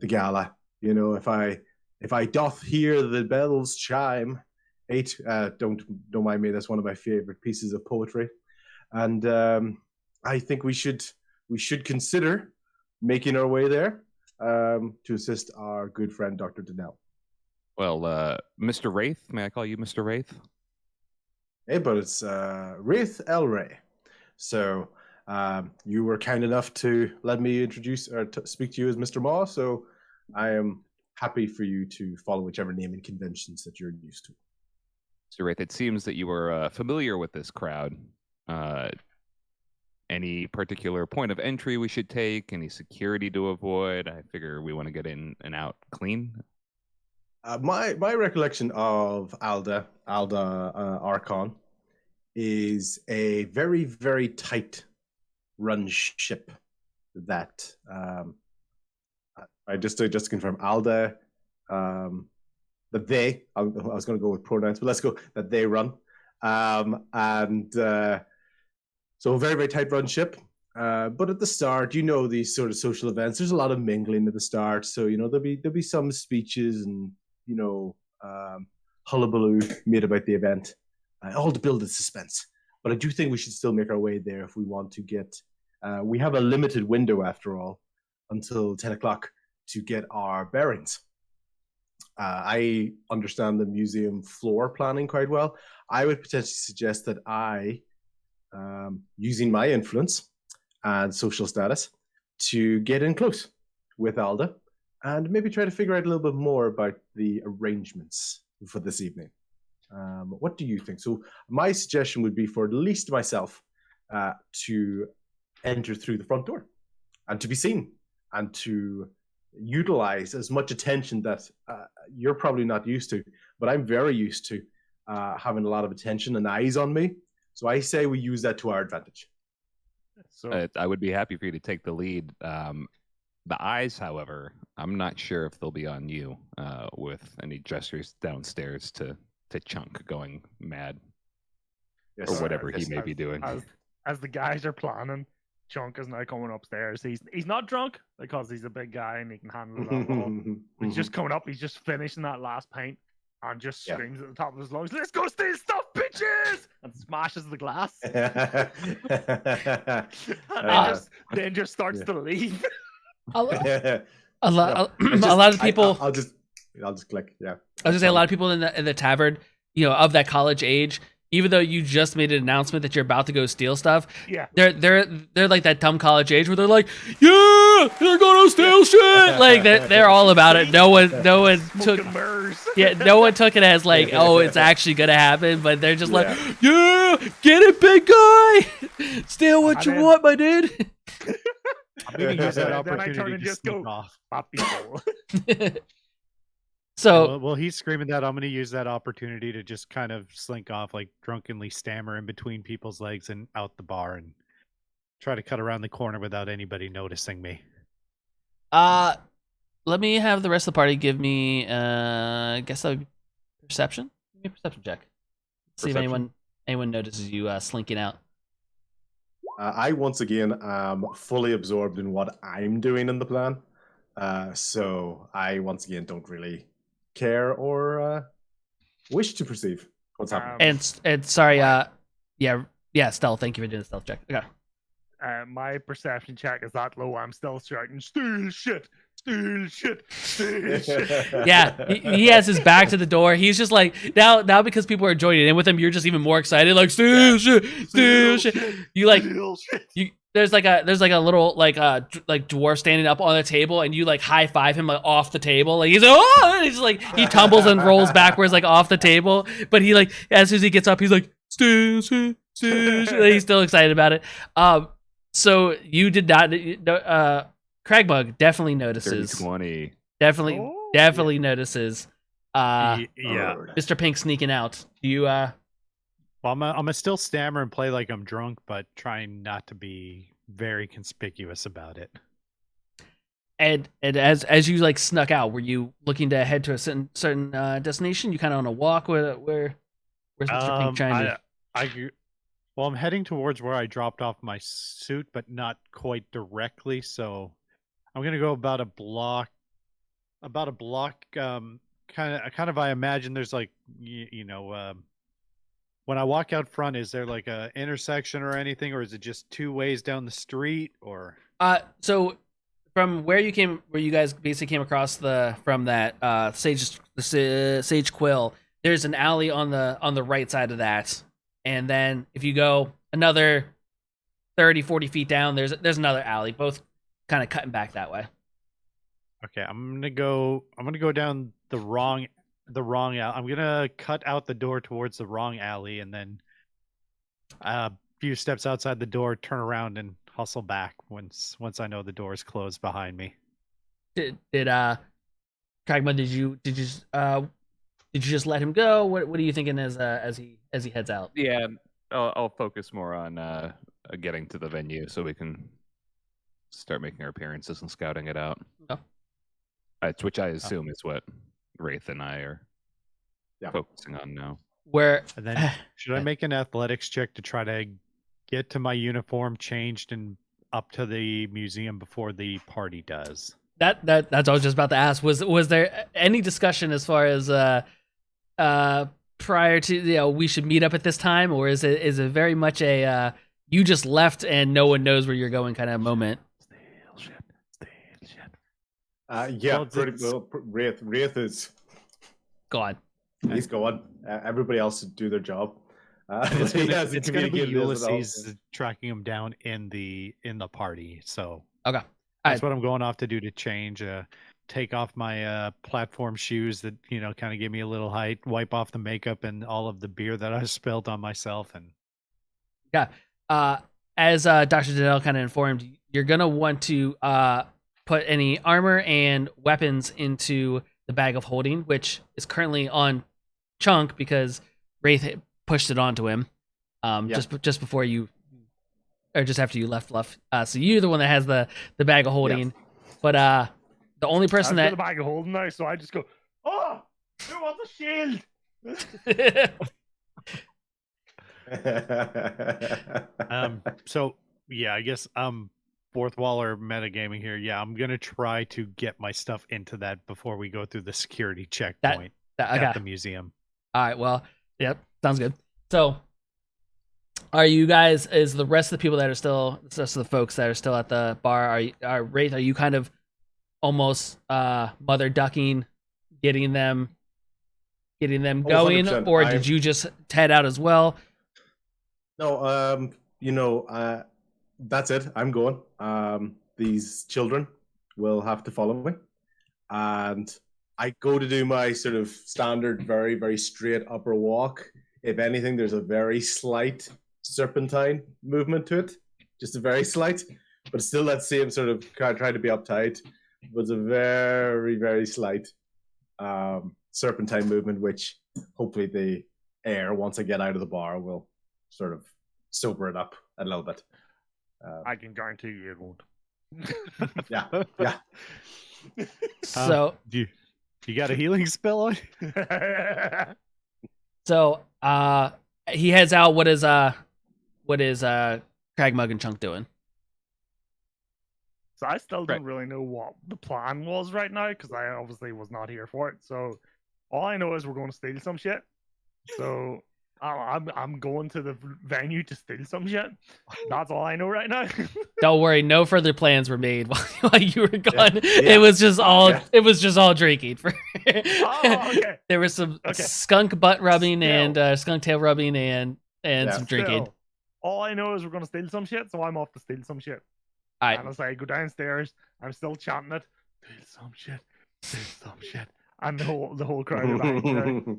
gala. If I doth hear the bells chime, don't mind me. That's one of my favorite pieces of poetry, and I think we should consider making our way there to assist our good friend Dr. Donnell. Well, Mr. Raith, may I call you Mr. Raith? Hey, but it's Raith Elray. So you were kind enough to let me introduce or speak to you as Mr. Maw. So I am happy for you to follow whichever naming conventions that you're used to. Mr. Raith, it seems that you were familiar with this crowd. Any particular point of entry we should take? Any security to avoid? I figure we want to get in and out clean. My recollection of Alda Archon is a very, very tight run ship that I just to confirm Alda that they I was going to go with pronouns, but let's go that they run so a very, very tight run ship. But at the start, these sort of social events, there's a lot of mingling at the start. So, there'll be some speeches and, hullabaloo made about the event, all to build the suspense. But I do think we should still make our way there if we want to get, we have a limited window after all, until 10 o'clock to get our bearings. I understand the museum floor planning quite well. I would potentially suggest that I, using my influence and social status, to get in close with Alda and maybe try to figure out a little bit more about the arrangements for this evening. What do you think? So my suggestion would be for at least myself to enter through the front door and to be seen and to utilize as much attention that you're probably not used to, but I'm very used to having a lot of attention and eyes on me. So I say we use that to our advantage. So I would be happy for you to take the lead. The eyes, however, I'm not sure if they'll be on you with any gestures downstairs to C.H.U.N.K going mad, or whatever he may be doing. As the guys are planning, C.H.U.N.K is now coming upstairs. He's not drunk because he's a big guy and he can handle it all. He's just coming up. He's just finishing that last pint, and just Yeah. screams at the top of his lungs, "Let's go steal stuff, bitches!" and smashes the glass. And then just starts to leave. A lot Yeah. of people. I'll just click. Yeah. I was gonna say a lot of people in the tavern, of that college age, even though you just made an announcement that you're about to go steal stuff, Yeah. they're like that dumb college age where they're like, yeah, they're gonna steal shit. Like they're all about it. No one took Smoking mirrors. no one took it as like, oh, it's actually gonna happen, but they're just like, yeah, get it, big guy, steal what you want, my dude. I'm gonna use that Then I turn opportunity and to just sneak go, off. "Pop people." So Well, he's screaming that. I'm going to use that opportunity to just kind of slink off, like drunkenly stammer in between people's legs and out the bar and try to cut around the corner without anybody noticing me. let me have the rest of the party give me I guess that would be perception. Give me a perception check. See if Perception. anyone notices you slinking out. I once again am fully absorbed in what I'm doing in the plan, so I once again don't really care or wish to perceive what's happening. And sorry, yeah, stealth. Thank you for doing the stealth check. Okay. My perception check is that low. I'm still shouting, "Steal shit! Steal shit! Steal shit!" Yeah, he has his back to the door. He's just like now because people are joining in with him. You're just even more excited. Like steal shit, steal shit. You like Steal shit. you. There's like a little like dwarf standing up on the table, and you like high five him like off the table. Like he's like, oh, and he's like he tumbles and rolls backwards like off the table. But he like as soon as he gets up, he's like steal shit, steal shit. He's still excited about it. So you did not. Crag-Mug definitely notices. 30-20. Definitely notices. Yeah. Mr. Pink sneaking out. You Well, I'm gonna still stammer and play like I'm drunk, but trying not to be very conspicuous about it. and as you like snuck out, were you looking to head to a certain destination? You kind of on a walk. Where's Mr. Pink trying to? Well, I'm heading towards where I dropped off my suit, but not quite directly. So I'm gonna go about a block. Kind of. I imagine there's like when I walk out front, is there like a intersection or anything, or is it just two ways down the street? Or So from where you guys basically came across from that Sage Quill, there's an alley on the right side of that, and then if you go another 30-40 feet down, there's another alley, both kind of cutting back that way. okay, I'm gonna go down the wrong alley. I'm gonna cut out the door towards the wrong alley, and then a few steps outside the door, turn around and hustle back once I know the door is closed behind me. Did Crag-Mug, did you just let him go? What are you thinking as he heads out? Yeah, I'll focus more on getting to the venue so we can start making our appearances and scouting it out. Oh. Which I assume is what Raith and I are focusing on now. Where And then should I make an athletics check to try to get to my uniform changed and up to the museum before the party does? that's what I was just about to ask. Was there any discussion as far as prior to we should meet up at this time, or is it very much a you just left and no one knows where you're going kind of moment? Steal shit. Yeah, Well, pretty it's- well. Raith is God. he's gone. Everybody else should do their job. It's He gonna, hasn't it's gonna be communicated this at all. Ulysses tracking him down in the party. So Okay. that's what I'm going off to do to change. Take off my platform shoes that kind of give me a little height. Wipe off the makeup and all of the beer that I spilled on myself. And As Dr. Danell kind of informed, you're gonna want to put any armor and weapons into the bag of holding, which is currently on Chunk because Raith pushed it onto him just before you, or just after you left Fluff. So you're the one that has the bag of holding. Yes. But the only person I've got a bag of holding now, so I just go, "Oh, who wants a shield?" so yeah, I guess fourth wall or metagaming here. Yeah, I'm gonna try to get my stuff into that before we go through the security checkpoint. Okay. At the museum. All right. Well, yep. Sounds good. So, are you guys? Is the rest of the people that are still, the rest of the folks that are still at the bar? Are Raith? Are you kind of almost mother ducking, getting them going, 100%. or did you just head out as well? No, that's it. I'm going. These children will have to follow me, and I go to do my sort of standard, very, very straight upper walk. If anything, there's a very slight serpentine movement to it, just a very slight, but still that same sort of trying to be uptight. But it's a very, very slight serpentine movement, which hopefully the air, once I get out of the bar, will sort of sober it up a little bit. I can guarantee you it won't. Yeah. So, You got a healing spell on? so he heads out. What is Crag-Mug and Chunk doing? So I still Right. don't really know what the plan was right now because I obviously was not here for it. So all I know is we're going to steal some shit. So I'm going to the venue to steal some shit. That's all I know right now. Don't worry, no further plans were made while you were gone. Yeah. It was just all Yeah. it was just all drinking. Oh, okay. There was some Okay. skunk butt rubbing Still. and skunk tail rubbing and Yeah. some drinking. Still, all I know is we're going to steal some shit, so I'm off to steal some shit. All And right, as I go downstairs, I'm still chanting it. Steal some shit. Steal some shit. And the whole crowd are behind me.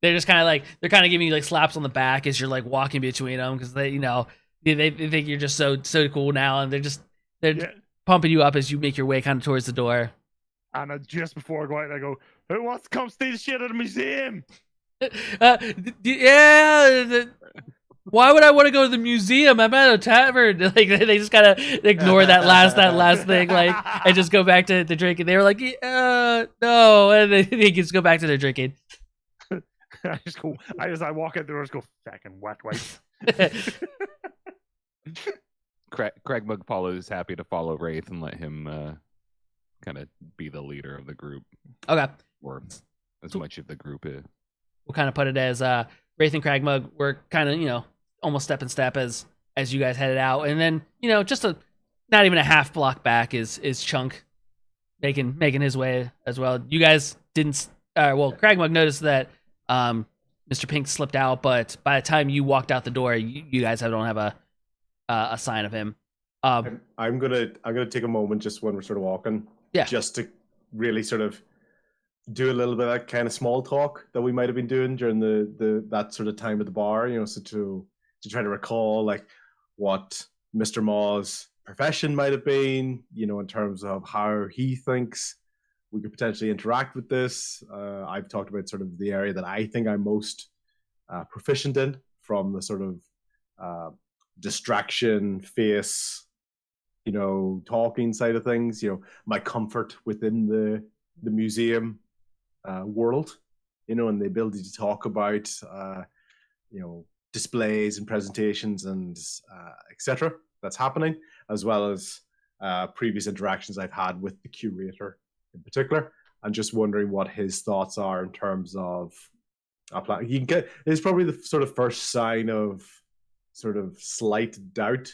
they're just kind of like they're kind of giving you like slaps on the back as you're like walking between them because they they think you're just so cool now, and they're Yeah. pumping you up as you make your way kind of towards the door. And just before I go out, I go, "Who wants to come steal shit at the museum?" Why would I want to go to the museum? I'm at a tavern. Like they just kind of ignore that last thing, like, and just go back to the drinking. They were like, no, and they just go back to their drinking. I walk out the door and go, "Fucking wet wipes." Crag-Mug follows, happy to follow Raith and let him kind of be the leader of the group, Okay, or as much of the group is. we'll kind of put it as Raith and Crag-Mug were kind of almost step in step as you guys headed out, and then just not even a half block back is Chunk making his way as well. You guys didn't. Crag-Mug noticed that Mr. Pink slipped out, but by the time you walked out the door, you guys don't have a sign of him. I'm gonna take a moment just when we're sort of walking, Yeah. just to really sort of do a little bit of that kind of small talk that we might have been doing during that sort of time at the bar. So to try to recall like what Mr. Maw's profession might have been, in terms of how he thinks we could potentially interact with this. I've talked about sort of the area that I think I'm most proficient in, from the sort of distraction, face, talking side of things. My comfort within the museum world, and the ability to talk about, displays and presentations and etc. that's happening, as well as previous interactions I've had with the curator in particular, and just wondering what his thoughts are in terms of a plan. It's probably the sort of first sign of sort of slight doubt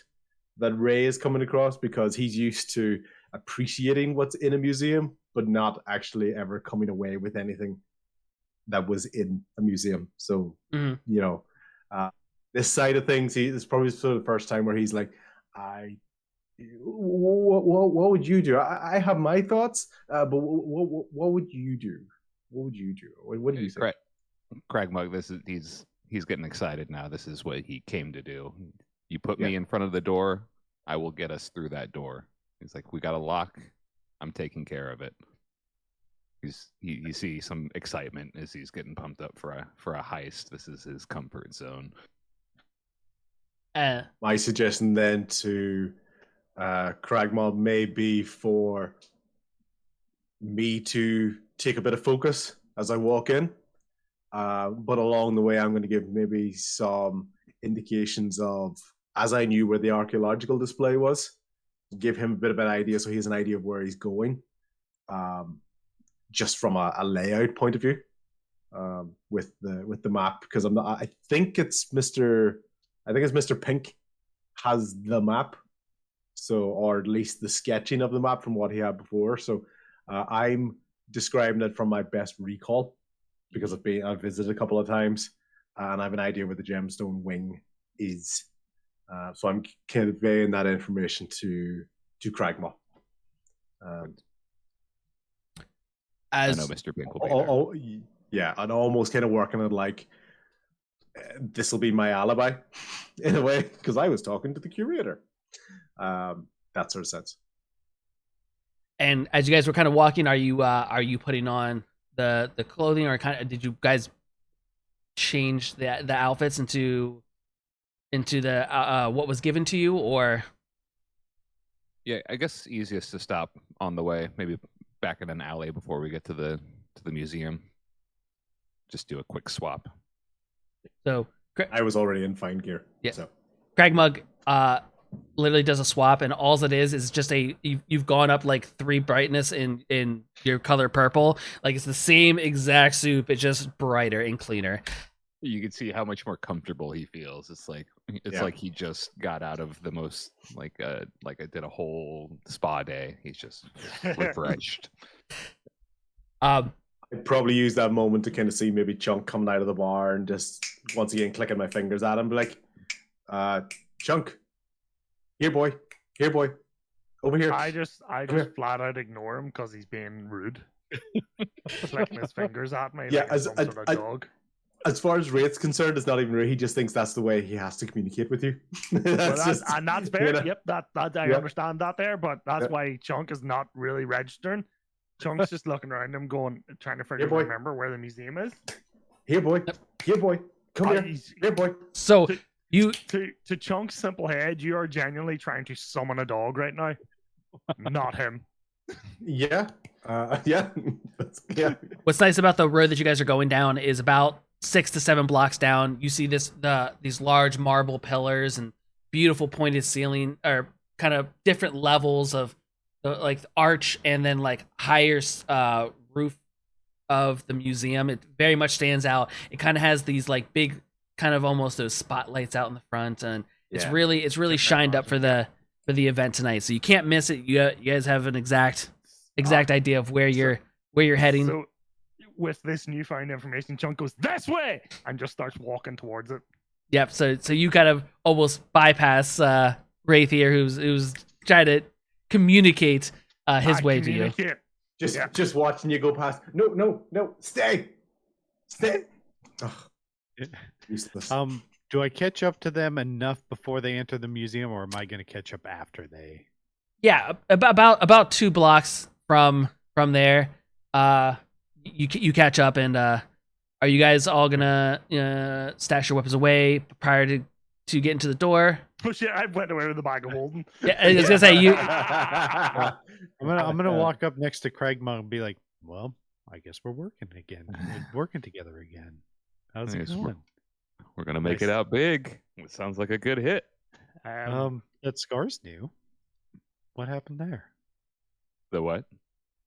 that Ray is coming across, because he's used to appreciating what's in a museum, but not actually ever coming away with anything that was in a museum. So, this side of things, it's probably sort of the first time where he's like, what would you do? I have my thoughts, but what would you do? What would you do? What do you think? Crag-Mug, he's getting excited now. This is what he came to do. You put me in front of the door, I will get us through that door. He's like, we got a lock. I'm taking care of it. You see some excitement as he's getting pumped up for a heist. This is his comfort zone. My suggestion then to Crag-Mug may be for me to take a bit of focus as I walk in. But along the way, I'm going to give maybe some indications of, as I knew where the archaeological display was, give him a bit of an idea so he has an idea of where he's going. just from a layout point of view, with the map, because I'm not. I think it's Mr. Pink has the map, so, or at least the sketching of the map from what he had before. So I'm describing it from my best recall, because I've visited a couple of times, and I have an idea where the gemstone wing is. So I'm conveying that information to Crag-Mug. I As know Mr. Pink will be there. Yeah, and almost kind of working it like this will be my alibi in a way, because I was talking to the curator. That sort of sense. And as you guys were kind of walking, are you putting on the clothing, or kind of did you guys change the outfits into the what was given to you, or? Yeah, I guess easiest to stop on the way, maybe back in an alley before we get to the museum. Just do a quick swap. So I was already in fine gear. Yeah. So Crag-Mug literally does a swap, and all it is just you've gone up like 3 brightness in your color purple. Like it's the same exact soup, it's just brighter and cleaner. You can see how much more comfortable he feels. It's like he just got out of the most like I did a whole spa day. He's just refreshed. I'd probably use that moment to kind of see maybe Chunk coming out of the bar and just once again clicking my fingers at him, be like, Chunk, here boy, over here. I just flat out ignore him because he's being rude, clicking his fingers at me. Yeah, like some sort of dog. As far as Raith's concerned, it's not even rude. He just thinks that's the way he has to communicate with you. that's fair. You know? Yep, I understand that there, but that's why Chunk is not really registering. Chunk's just looking around him, trying to remember where the museum is. Here, boy, come here. Here, boy. So to Chunk's simple head, you are genuinely trying to summon a dog right now, not him. Yeah, yeah. What's nice about the road that you guys are going down is about 6 to 7 blocks down, you see these large marble pillars and beautiful pointed ceiling, or kind of different levels of like arch, and then like higher roof of the museum. It very much stands out. It kind of has these like big, kind of almost those spotlights out in the front, and it's really shined up for the event tonight. So you can't miss it. You guys have an exact idea of where you're heading. So with this newfound information, Chunk goes this way and just starts walking towards it. Yep. So you kind of almost bypass Raith here, who's trying to communicate his way to you. Just watching you go past. No, stay. Ugh. Useless. Do I catch up to them enough before they enter the museum, or am I going to catch up after they? Yeah, about 2 blocks from there. You catch up, and are you guys all gonna stash your weapons away prior to getting to the door? Oh shit! I went away with the bag of holding. Yeah, I was gonna say you. I'm gonna walk up next to Crag-Mug and be like, "Well, I guess we're working again. We're working together again. How's it going? We're gonna make it out big. It sounds like a good hit. That Scar's new. What happened there? The what?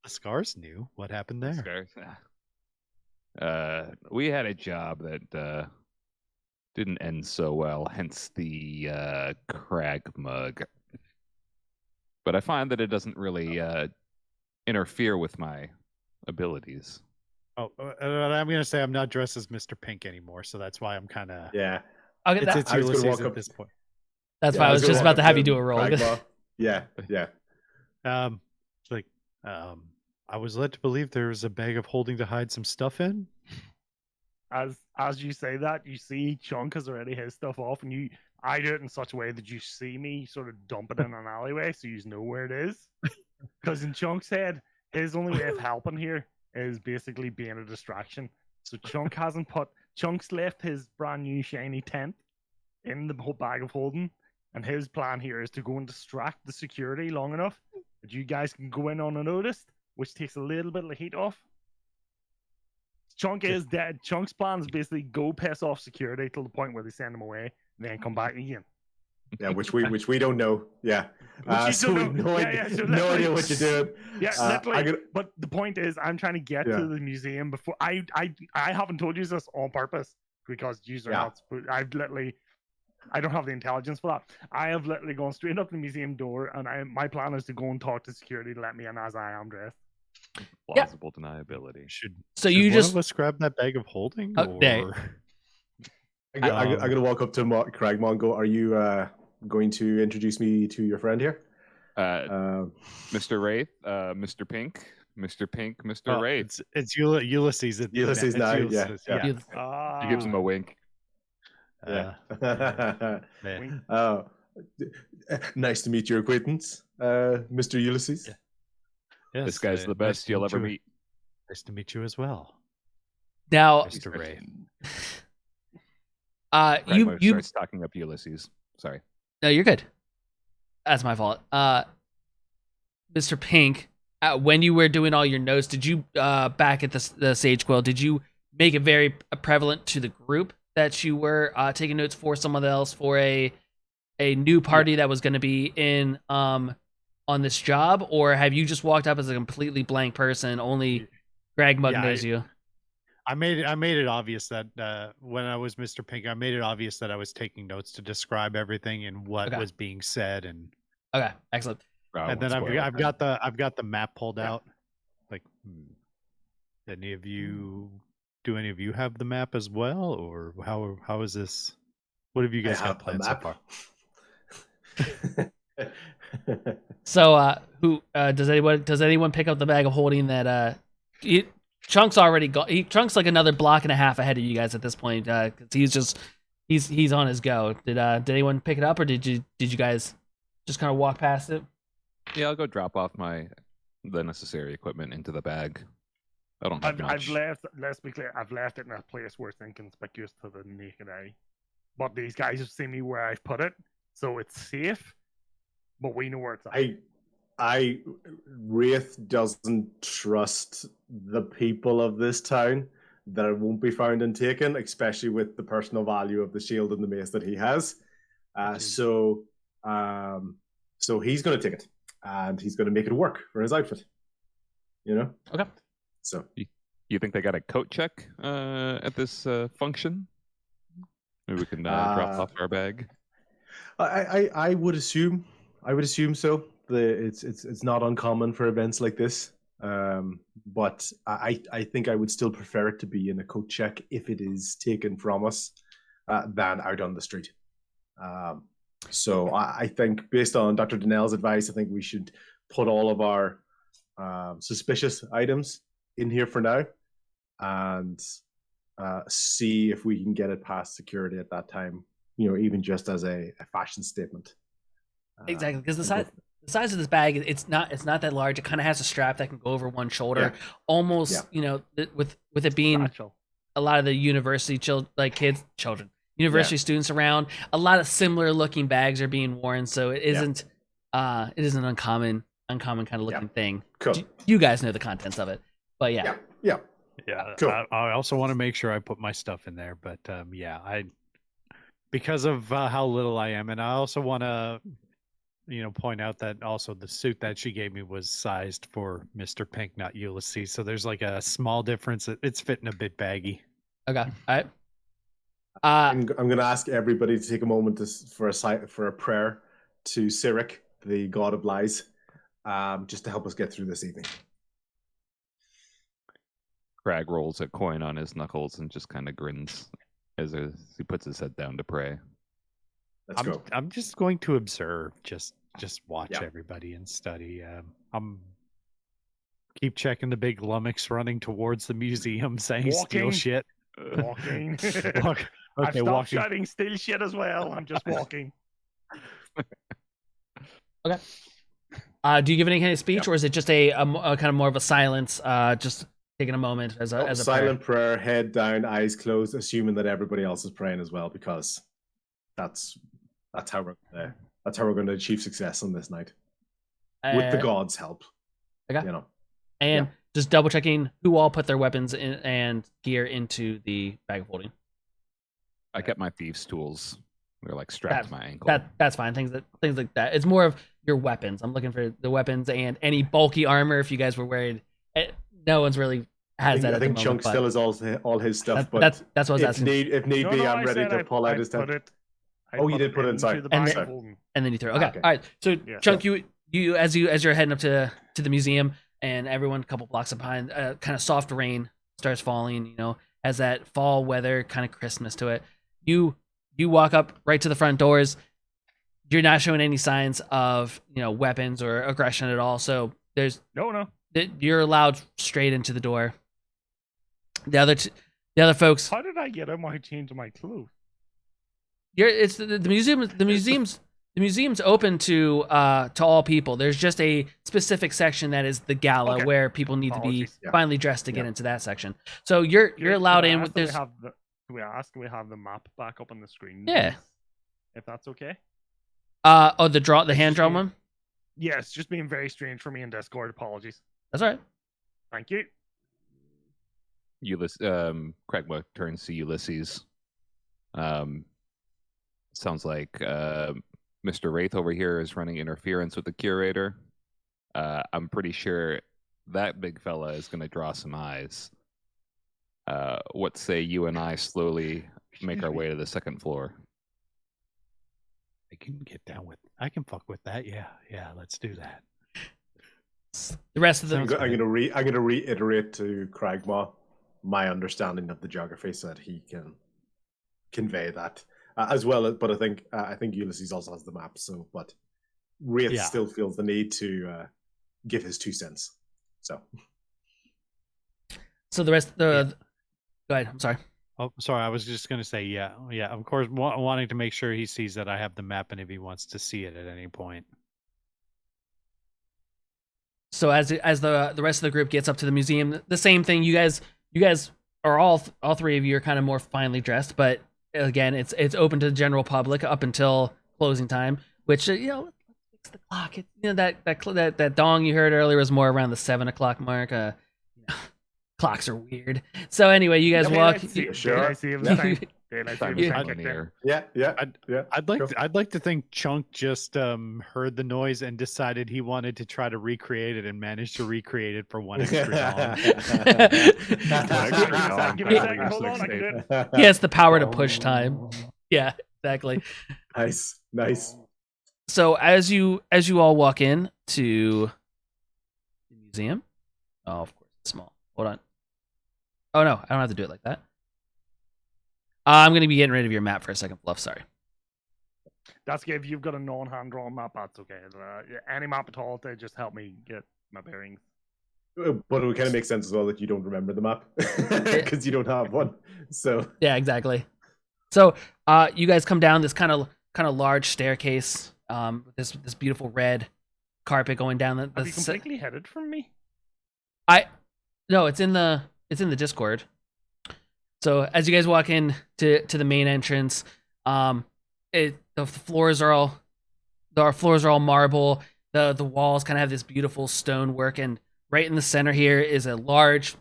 The Scar's new. What happened there? We had a job that didn't end so well, hence the Crag-Mug. But I find that it doesn't really interfere with my abilities. Oh, I'm going to say I'm not dressed as Mr. Pink anymore, so that's why I'm kind of... Yeah. Okay, it's Ulysses at this point. That's why I was just about to have you do a roll. Yeah. I was led to believe there was a bag of holding to hide some stuff in. As you say that, you see Chunk has already his stuff off, and I do it in such a way that you see me sort of dump it in an alleyway, so you know where it is. Because in Chunk's head, his only way of helping here is basically being a distraction. So Chunk's left his brand new shiny tent in the whole bag of holding, and his plan here is to go and distract the security long enough that you guys can go in unnoticed, which takes a little bit of the heat off. Chunk is dead. Chunk's plan is basically go piss off security till the point where they send him away, and then come back again. Yeah, which we don't know. Yeah. Which you So we don't have know. no, Yeah, idea, yeah, so no literally- idea what you're doing. Yeah, I'm literally. gonna- But the point is, I'm trying to get Yeah. to the museum before. I haven't told you this on purpose because you are Yeah. not. I don't have the intelligence for that. I have literally gone straight up the museum door, and my plan is to go and talk to security to let me in as I am dressed. Yeah. Plausible deniability. So should you one just of us grab that bag of holding? Okay. Or... I'm gonna walk up to Crag-Mug and go, "Are you going to introduce me to your friend here?" Mr. Raith, Mr. Pink, Mr. Pink, Mr. Oh, Raith. it's Ulysses. Ulysses It's now, Ulysses, yeah. you- He gives him a wink. Yeah. Man. Nice to meet your acquaintance, Mr. Ulysses. Yeah. Yes, This guy's the nice best to you'll meet ever you. meet. Nice to meet you as well, now Mr. Ray. you Crag-Mug you starts talking up Ulysses. Sorry. no, you're good. That's my fault. Mr. Pink, when you were doing all your notes, did you back at the Sage Quill, did you make it very prevalent to the group that you were taking notes for someone else for a new party that was going to be in on this job, or have you just walked up as a completely blank person? Only Crag-Mug Yeah, knows you. I made it obvious that when I was Mr. Pink, I made it obvious that I was taking notes to describe everything and what Okay. was being said, and Okay, excellent. and then I've got the map pulled out. Like, any of you? Do any of you have the map as well, or how is this? What have you guys got planned so far? So, who does anyone pick up the bag of holding that Chunk's already gone? Chunk's like another block and a half ahead of you guys at this point. 'Cause he's on his go. Did anyone pick it up, or did you guys just kind of walk past it? Yeah, I'll go drop off the necessary equipment into the bag. I don't have much. I've left. Let's be clear. I've left it in a place where it's inconspicuous to the naked eye. But these guys have seen me where I've put it, so it's safe. But we know where it's at. Raith doesn't trust the people of this town that it won't be found and taken, especially with the personal value of the shield and the mace that he has. So he's going to take it, and he's going to make it work for his outfit. You know. Okay. So You think they got a coat check at this function? Maybe we can drop off our bag. I would assume so. It's not uncommon for events like this, but I think I would still prefer it to be in a coat check if it is taken from us than out on the street. So I think, based on Dr. Donnell's advice, I think we should put all of our suspicious items in here for now, and see if we can get it past security at that time. You know, even just as a fashion statement. Exactly, because the size of this bag, it's not that large. It kind of has a strap that can go over one shoulder, almost. Yeah. You know, with it being Satchel. a lot of the university children, university students around, a lot of similar looking bags are being worn, so it isn't uncommon kind of looking thing. Cool. You guys know the contents of it, but yeah. Cool. I also want to make sure I put my stuff in there, but because of how little I am, and I also want to, point out that also the suit that she gave me was sized for Mr. Pink, not Ulysses. So there's like a small difference. It's fitting a bit baggy. Okay. All right. I'm going to ask everybody to take a moment for a prayer to C.H.U.N.K, the god of lies, just to help us get through this evening. Crag rolls a coin on his knuckles and just kind of grins as he puts his head down to pray. Let's go. I'm just going to observe, just watch Yeah. everybody and study. I'm keep checking the big lummox running towards the museum, saying steal Walking. shit. Walking. Walk- I've okay, stopped walking. shouting "steal shit" as well. I'm just walking. Do you give any kind of speech, or is it just a kind of more of a silence, just taking a moment as a silent prayer, head down, eyes closed, assuming that everybody else is praying as well, because that's how we're going to achieve success on this night with the gods' help. Okay. You know. And just double checking who all put their weapons in and gear into the bag of holding. I kept my thieves' tools They're like strapped to my ankle. That's fine. Things like that. It's more of your weapons. I'm looking for the weapons and any bulky armor. If you guys were worried, no one's really has that. I at think the Chunk moment, still has all his stuff, but that's what I was asking. if need No, be, no, I'm I ready said to pull out his stuff. Oh, you did put it inside. into the And bag then- of holding. And then you throw. Okay. Okay. All right. So Yeah. Chunk, you as you're heading up to the museum, and everyone a couple blocks up behind, kind of soft rain starts falling. You know, has that fall weather kind of crispness to it. You walk up right to the front doors. You're not showing any signs of weapons or aggression at all. So there's No. you're allowed straight into the door. The other folks. How did I get in my change of my clothes? It's the museum. The museum's open to all people. There's just a specific section that is the gala Okay. where people need to be Apologies. Yeah. finely dressed to get Yeah. into that section. So you're allowed in. With there's Can we have the map back up on the screen? Yeah. please? If that's okay. the hand drawn one. Yeah, it's just being very strange for me in Discord. Apologies. That's all right. Thank you. Crag-Mug turns to Ulysses. Sounds like Mr. Raith over here is running interference with the curator. I'm pretty sure that big fella is going to draw some eyes. What say you and I slowly make our way to the second floor? I can get down with. I can fuck with that. Yeah, let's do that. The rest of I'm the going to reiterate to Crag-Mug my understanding of the geography so that he can convey that as well. But I think Ulysses also has the map. So, but Raith Yeah. still feels the need to give his 2 cents. So the rest of the. Go ahead. I'm sorry. Oh, sorry. I was just going to say, yeah. Of course, wanting to make sure he sees that I have the map, and if he wants to see it at any point. So as the rest of the group gets up to the museum, the same thing. You guys are all three of you are kind of more finely dressed, but again, it's open to the general public up until closing time. Which let's fix the clock. That dong you heard earlier was more around the 7 o'clock mark. Clocks are weird. So anyway, you guys walk. Sure. I see him Yeah. saying? Did I see Time him is saying not kicked in? linear. yeah. I'd like to think Chunk just heard the noise and decided he wanted to try to recreate it and managed to recreate it for one extra dong. Give me a second, hold on, I can do it. He has the power to push time. Yeah, exactly. Nice. So as you all walk in to the museum, oh, of course, it's small. Hold on. Oh no, I don't have to do it like that. I'm going to be getting rid of your map for a second, Fluff. Sorry. That's good. If you've got a non-hand drawn map, that's okay. Any map at all to just help me get my bearings. But it would kind of make sense as well that you don't remember the map because you don't have one. So Yeah, exactly. So you guys come down this kind of large staircase. This beautiful red carpet going down the Have you completely hidden from me? No, it's in the Discord. So as you guys walk in to the main entrance, the floors are all marble. The walls kind of have this beautiful stonework, and right in the center here is a large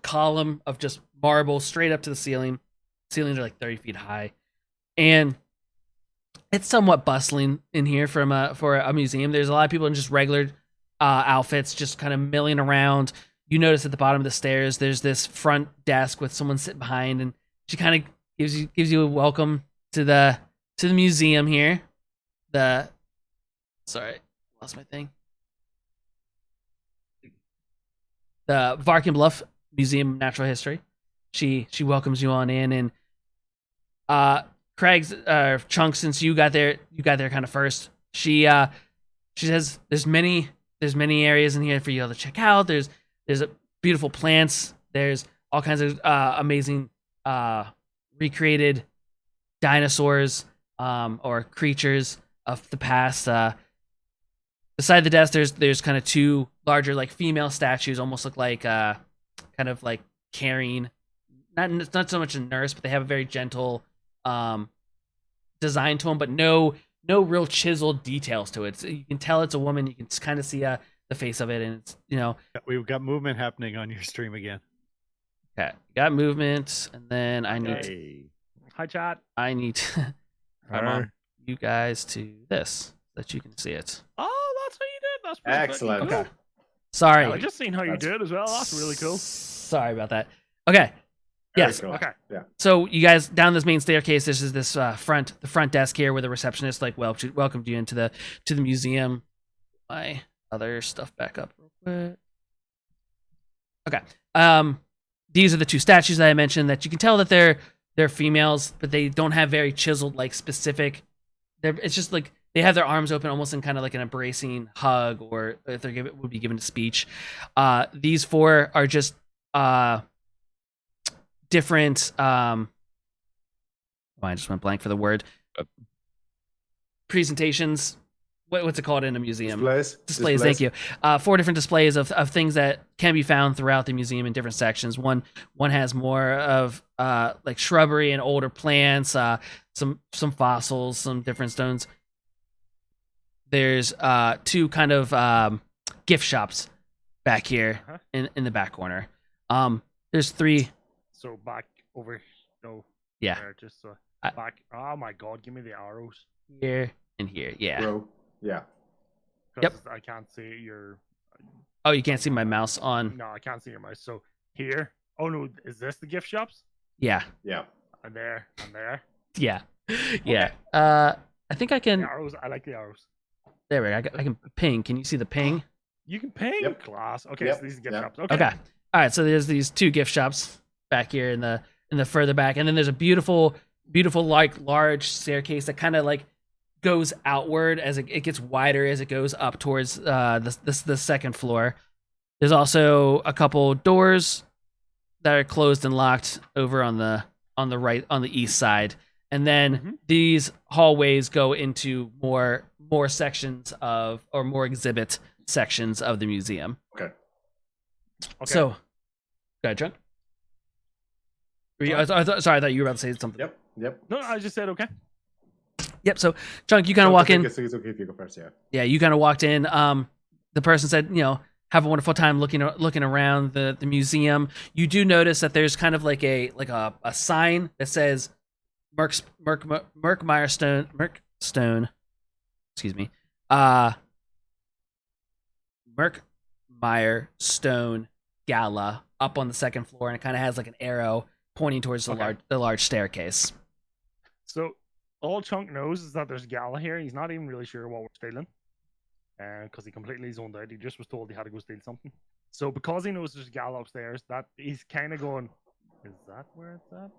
column of just marble straight up to the ceiling. Ceilings are like 30 feet high, and it's somewhat bustling in here for a museum. There's a lot of people in just regular outfits, just kind of milling around. You notice at the bottom of the stairs, there's this front desk with someone sitting behind, and she kind of gives you a welcome to the museum here. Sorry, lost my thing. The Varkenbluff Museum of Natural History. She welcomes you on in, and Craig's Chunk, since you got there kind of first. She says there's many areas in here for you all to check out. There's beautiful plants. There's all kinds of amazing recreated dinosaurs or creatures of the past. Beside the desk, there's kind of two larger like female statues, almost look like kind of like carrying. Not so much a nurse, but they have a very gentle design to them, but no real chiseled details to it. So you can tell it's a woman. You can kind of see the face of it, and it's We've got movement happening on your stream again. okay. Got movement, and then I need Hi, chat. I need Hi, Mom. you guys to this so that you can see it. Oh, that's how you did. That's pretty Excellent. Cool. Okay. Sorry. I just seen how you That's- did as well. That's really cool. Sorry about that. Okay. Very Yes. cool. Okay. Yeah. So you guys down this main staircase. This is this the front desk here, where the receptionist welcomed you into the museum. My other stuff back up real quick. Okay. These are the two statues that I mentioned that you can tell that they're females, but they don't have very chiseled like specific. It's just like they have their arms open, almost in kind of like an embracing hug, or if they would be given a speech. These four are just different. I just went blank for the word. Presentations. What's it called in a museum? Displays. Thank you. 4 different displays of things that can be found throughout the museum in different sections. One has more of like shrubbery and older plants, some fossils, some different stones. There's 2 kind of gift shops back here in the back corner. There's 3. So back over. No. Yeah. There, just back. Oh my God! Give me the arrows. Here and here. Yeah. Bro. Yeah. 'Cause Yep. I can't see your. Oh, you can't see my mouse on. No, I can't see your mouse. So here. Oh no! Is this the gift shops? Yeah. Yeah. And there. And there. Yeah. Yeah. I think I The can. arrows. I like the arrows. There we go. I can ping. Can you see the ping? You can ping. Yep. Class. Okay. Yep. So these are gift Yep. shops. Okay. Okay. All right. So there's these 2 gift shops back here in the further back, and then there's a beautiful like large staircase that kind of like goes outward as it gets wider as it goes up towards the second floor. There's also a couple doors that are closed and locked over on the right on the east side, and then these hallways go into more sections of, or more exhibit sections of the museum. Okay. So, go ahead, Chuck. Sorry, I thought you were about to say something. Yep. Yep. No, I just said okay. Yep. So, Chunk, you kind of walk in. It's okay if you go first. Yeah. Yeah, you kind of walked in. The person said, have a wonderful time looking around the museum. You do notice that there's kind of like a sign that says Murkmire Stone. Excuse me. Murkmire Stone Gala up on the second floor, and it kind of has like an arrow pointing towards the large staircase. So all Chunk knows is that there's gala here. He's not even really sure what we're stealing, because he completely zoned out. He just was told he had to go steal something. So because he knows there's gala upstairs, that he's kind of going, is that where it's at?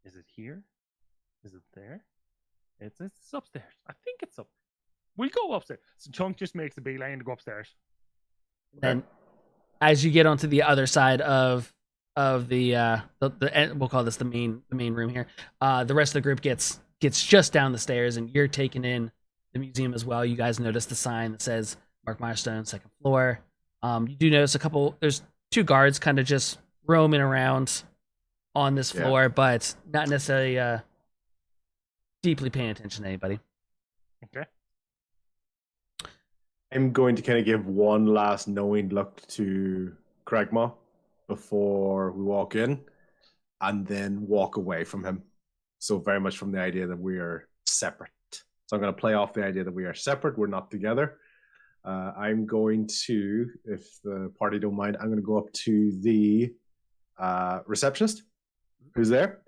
Is it here? Is it there? It's upstairs. I think it's up. We go upstairs. So Chunk just makes the beeline to go upstairs. And as you get onto the other side of the we'll call this the main room here, the rest of the group gets just down the stairs, and you're taking in the museum as well. You guys notice the sign that says Murkmire Stone, second floor. You do notice there's 2 guards kind of just roaming around on this floor, but not necessarily deeply paying attention to anybody. Okay. I'm going to kind of give one last knowing look to Crag-Mug before we walk in, and then walk away from him. So very much from the idea that we are separate. So I'm going to play off the idea that we are separate. We're not together. I'm going to, if the party don't mind, I'm going to go up to the receptionist who's there.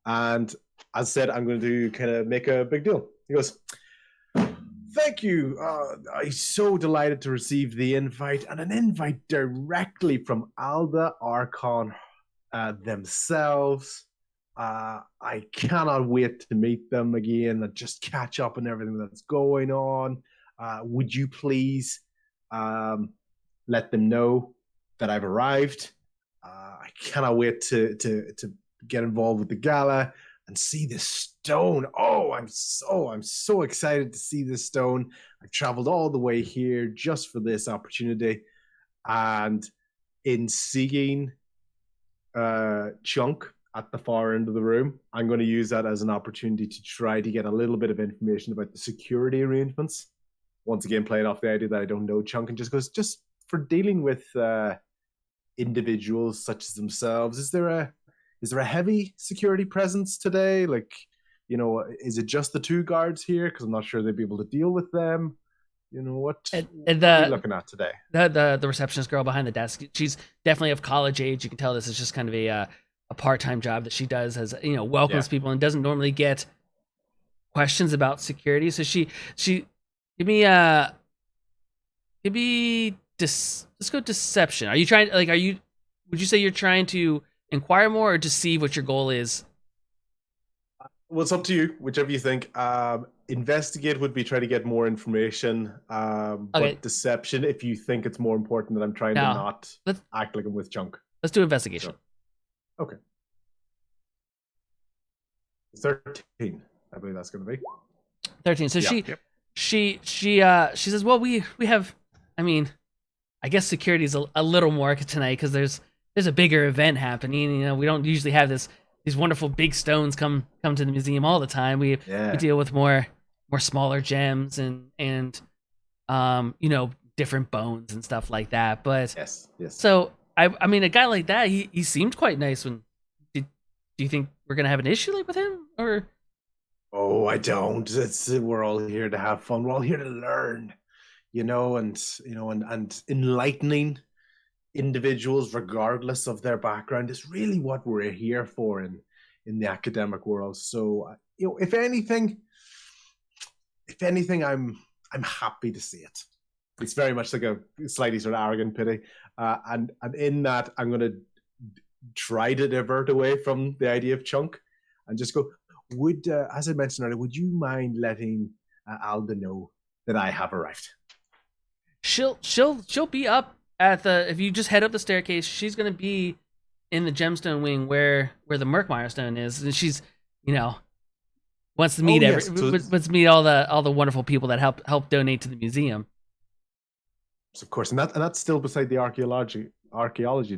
And as I said, I'm going to kind of make a big deal. He goes, thank you. I'm so delighted to receive the invite, and an invite directly from Alda Archon themselves. I cannot wait to meet them again and just catch up on everything that's going on. Would you please let them know that I've arrived? I cannot wait to get involved with the gala and see this stone. Oh, I'm so excited to see this stone. I've traveled all the way here just for this opportunity. And in seeing Chunk at the far end of the room, I'm going to use that as an opportunity to try to get a little bit of information about the security arrangements. Once again, playing off the idea that I don't know Chunk, and just for dealing with individuals such as themselves, is there a heavy security presence today? Like, is it just the 2 guards here? Because I'm not sure they'd be able to deal with them. What And what are we looking at today? The receptionist girl behind the desk, she's definitely of college age. You can tell this is just kind of a part-time job that she does, as welcomes people and doesn't normally get questions about security. So she give me let's go deception. Are you trying, like, would you say you're trying to inquire more or deceive what your goal is? Well, it's up to you, whichever you think. Investigate would be trying to get more information. Okay. But deception, if you think it's more important that I'm trying to not act like I'm with C.H.U.N.K. Let's do investigation. So, okay. 13, I believe that's going to be. 13. So she says, well, we have, I guess security is a little more tonight because there's a bigger event happening. We don't usually have these wonderful big stones come to the museum all the time. We deal with more smaller gems and different bones and stuff like that. But yes. So a guy like that, he seemed quite nice. Do you think we're gonna have an issue with him, or? Oh, I don't. We're all here to have fun. We're all here to learn, and enlightening individuals regardless of their background is really what we're here for in the academic world. So if anything I'm happy to see it. It's very much like a slightly sort of arrogant pity, and in that I'm going to try to divert away from the idea of C.H.U.N.K and just go, as I mentioned earlier, would you mind letting Alda know that I have arrived? She'll be up at if you just head up the staircase. She's gonna be in the gemstone wing where the Murkmire Stone is, and she's wants to meet wants to meet all the wonderful people that help donate to the museum. Of course, and that's still beside the archaeology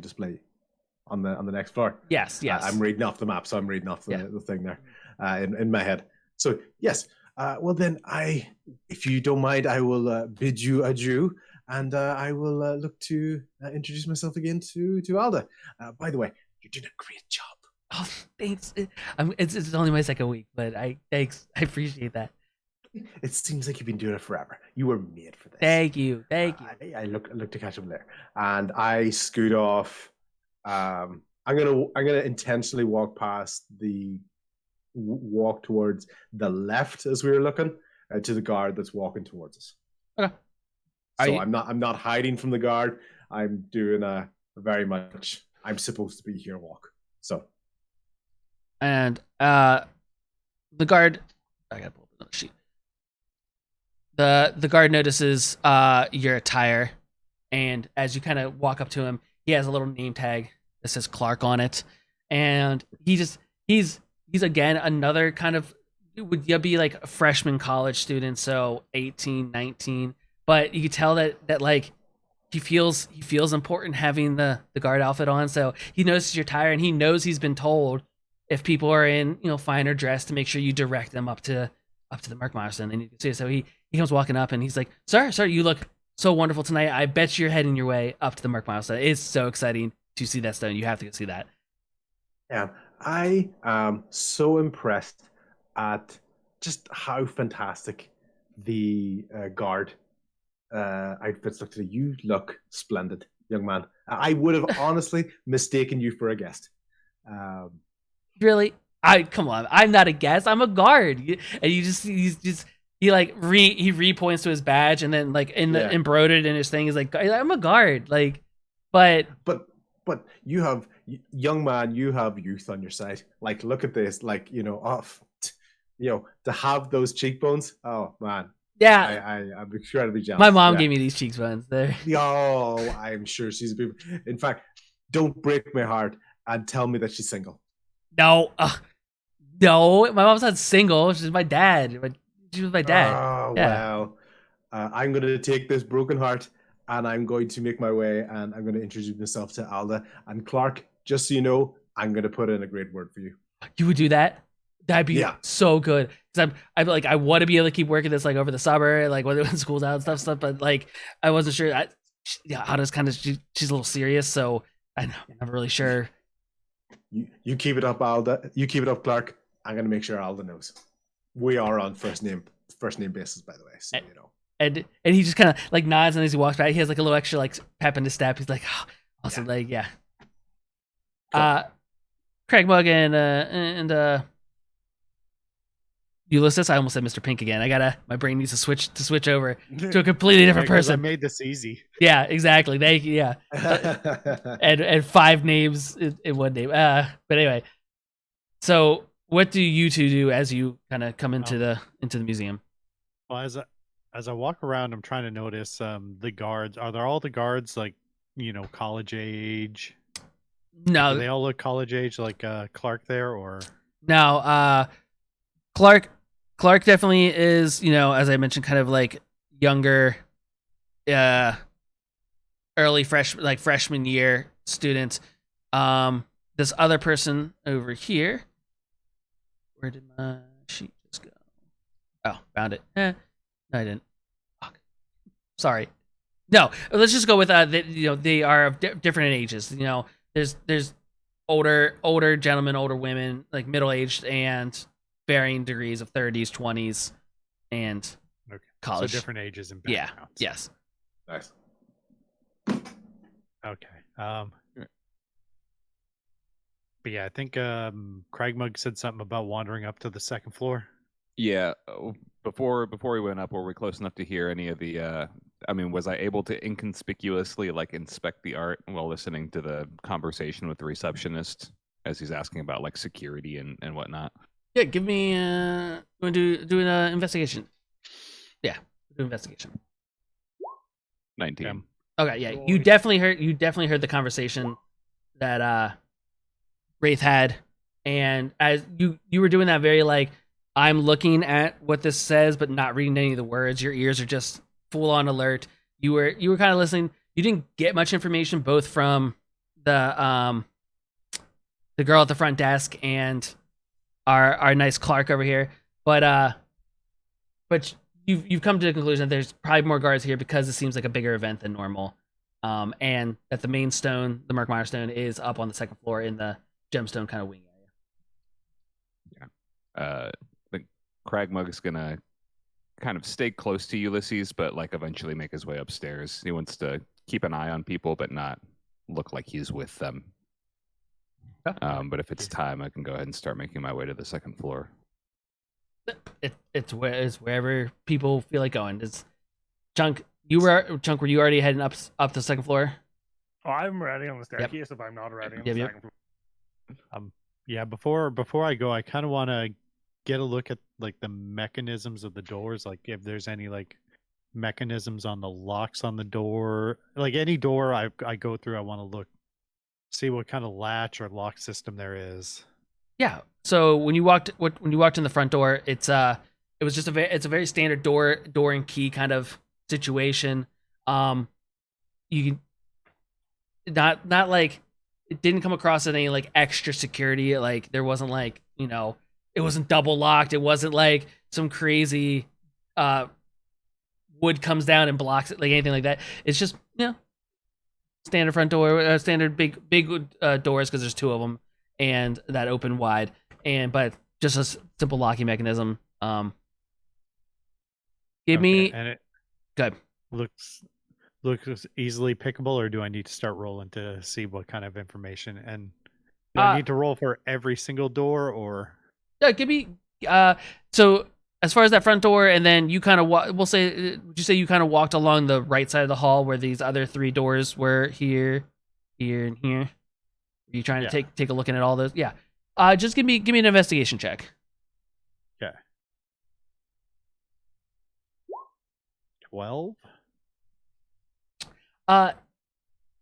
display on the next floor. Yes. I'm reading off the map, so I'm reading off the thing there in my head. So yes, well then, if you don't mind, I will bid you adieu. And I will look to introduce myself again to Alda. By the way, you're doing a great job. Oh, thanks. It's only my second week, but thanks. I appreciate that. It seems like you've been doing it forever. You were made for this. Thank you. I look to catch up there, and I scoot off. I'm gonna intentionally walk towards the left as we were looking to the guard that's walking towards us. Okay. So I'm not hiding from the guard. I'm doing a very much I'm supposed to be here walk. So. And the guard, I gotta pull up another sheet. The guard notices your attire, and as you kind of walk up to him, he has a little name tag that says Clark on it, and he's again another kind of, would be like a freshman college student, so 18, 19. But you can tell that like he feels important having the guard outfit on. So he notices your attire, and he knows he's been told if people are in finer dress to make sure you direct them up to the Murkmire Stone. They need to see it. So he comes walking up, and he's like, "Sir, you look so wonderful tonight. I bet you're heading your way up to the Murkmire Stone. It's so exciting to see that stone. You have to go see that." Yeah, I am so impressed at just how fantastic the guard outfits look today. You look splendid, young man. I would have honestly mistaken you for a guest. Really? Come on. I'm not a guest. I'm a guard. And he repoints to his badge, and then like embroidered in his thing is like, I'm a guard. Like, but you have, young man, you have youth on your side. Like, look at this. Like, to have those cheekbones. Oh man. Yeah, I'm incredibly jealous. My mom gave me these cheekbones. Oh, I'm sure she's a people. In fact, don't break my heart and tell me that she's single. No, my mom's not single. She's my dad. She was my dad. Oh, well. I'm going to take this broken heart, and I'm going to make my way, and I'm going to introduce myself to Alda. And Clark, just so you know, I'm going to put in a great word for you. You would do that? That'd be so good. Because I'm like, I want to be able to keep working this like over the summer, like when school's out and stuff. But like, I wasn't sure. Alda's kind of, she's a little serious, so I'm never really sure. You keep it up, Alda. You keep it up, Clark. I'm gonna make sure Alden knows. We are on first name basis, by the way. So you know. And he just kind of like nods, and as he walks by, he has like a little extra like pep in his step. He's like, oh, also like yeah. Cool. Crag-Mug and Ulysses. I almost said Mr. Pink again. My brain needs to switch over to a completely different Right, 'cause I person. made this easy. Yeah, exactly. And 5 names in one name. But anyway, so what do you two do as you kind of come into the museum? Well, as I walk around, I'm trying to notice the guards. Are there all the guards like college age? No, Do they all look college age like Clark there, or no. Clark definitely is, as I mentioned, kind of like younger, early freshman year student. This other person over here, where did my sheet just go? Oh, found it. No, I didn't. Fuck. Sorry. No, let's just go with they are of different ages. There's older gentlemen, older women, like middle-aged, and varying degrees of 30s, 20s, and college. So different ages and yeah, backgrounds. yes. Nice. Okay. But yeah, I think Crag-Mug said something about wandering up to the second floor. Yeah. Before we went up, were we close enough to hear any of the? Was I able to inconspicuously inspect the art while listening to the conversation with the receptionist as he's asking about security and whatnot? Yeah, give me. Want to do an investigation? Yeah, do investigation. 19. Okay, yeah, you definitely heard the conversation that Raith had, and as you were doing that very I'm looking at what this says, but not reading any of the words. Your ears are just full on alert. You were kind of listening. You didn't get much information, both from the girl at the front desk and our nice Clark over here, but you've come to the conclusion that there's probably more guards here because it seems like a bigger event than normal, and that the main stone, the Murkmire Stone, is up on the second floor in the gemstone kind of wing area. Yeah. The Crag-Mug is gonna kind of stay close to Ulysses, but eventually make his way upstairs. He wants to keep an eye on people, but not look like he's with them. But if it's time, I can go ahead and start making my way to the second floor. It's wherever people feel like going. It's Chunk. Were you already heading up the second floor? Oh, I'm ready on the staircase if I'm not ready on the second floor. Yeah, before I go, I kind of want to get a look at the mechanisms of the doors, if there's any mechanisms on the locks on the door. Any door I go through, I want to see what kind of latch or lock system there is. Yeah. So when you walked in the front door, it was just it's a very standard door and key kind of situation. You not it didn't come across any extra security. There wasn't it wasn't double locked. It wasn't some crazy wood comes down and blocks it, anything like that. It's just standard front door, standard big doors, because there's 2 of them, and that open wide, but just a simple locking mechanism. Give me. And it good. Looks easily pickable, or do I need to start rolling to see what kind of information? And do I need to roll for every single door, or? Yeah, give me. So as far as that front door, and then you kind of would you say you kind of walked along the right side of the hall where these other 3 doors were, here, and here? Are you trying to take a look at all those? Yeah. Just give me an investigation check. Okay. 12.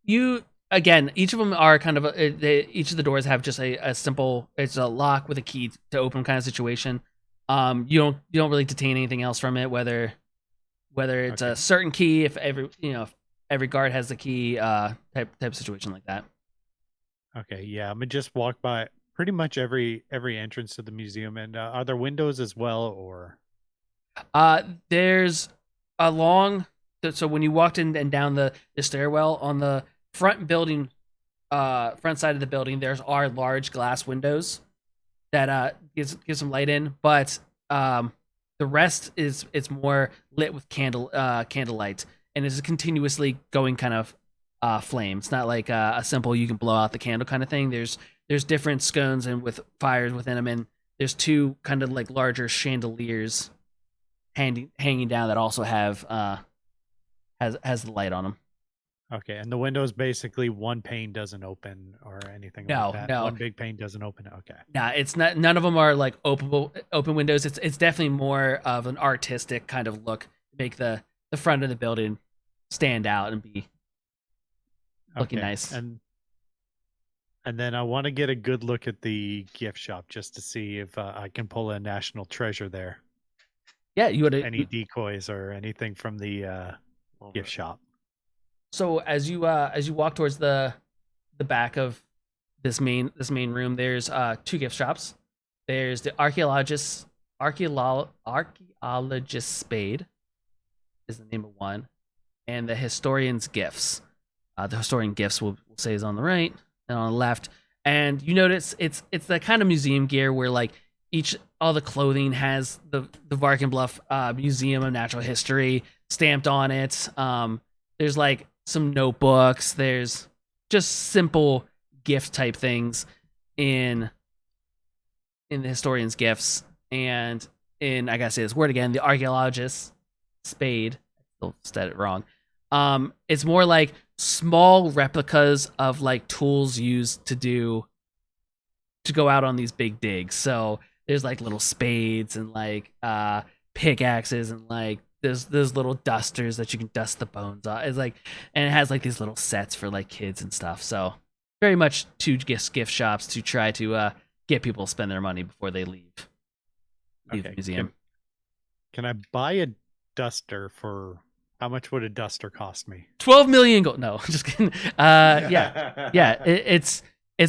You again. Each of them are kind of each of the doors have just a simple. It's a lock with a key to open kind of situation. You don't really detain anything else from it, whether it's a certain key, if every guard has the key, type of situation like that. Okay, yeah, I'm gonna just walk by pretty much every entrance to the museum. And are there windows as well, or? There's so when you walked in and down the stairwell on the front side of the building, there's large glass windows that gives some light in, but the rest it's more lit with candlelight, and is continuously going kind of flame. It's not like a simple you can blow out the candle kind of thing. There's different scones and with fires within them, and there's two kind of like larger chandeliers hanging down that also have has the light on them. Okay, and the windows basically one pane doesn't open or anything No, like that. no. One big pane doesn't open. Okay. Nah, it's not. None of them are like open windows. It's definitely more of an artistic kind of look to make the front of the building stand out and be looking Okay, nice. And then I want to get a good look at the gift shop just to see if I can pull a national treasure there. Yeah, you would Any decoys or anything from the gift shop. So as you walk towards the back of this main room, there's two gift shops. There's the archaeologist spade is the name of one, and the historian's gifts. The historian gifts we'll say is on the right and on the left. And you notice it's the kind of museum gear where like all the clothing has the Varkenbluff Museum of Natural History stamped on it. There's like some notebooks. There's just simple gift type things in the historian's gifts, and in I gotta say this word again, the archaeologist spade. I still said it wrong. It's more like small replicas of like tools used to go out on these big digs. So there's like little spades and like pickaxes and like there's little dusters that you can dust the bones off. It's like, and it has like these little sets for like kids and stuff. So very much two gift shops to try to get people to spend their money before they leave the museum. Can I buy a duster for how much would a duster cost me? 12 million gold. No, just kidding. Yeah. It's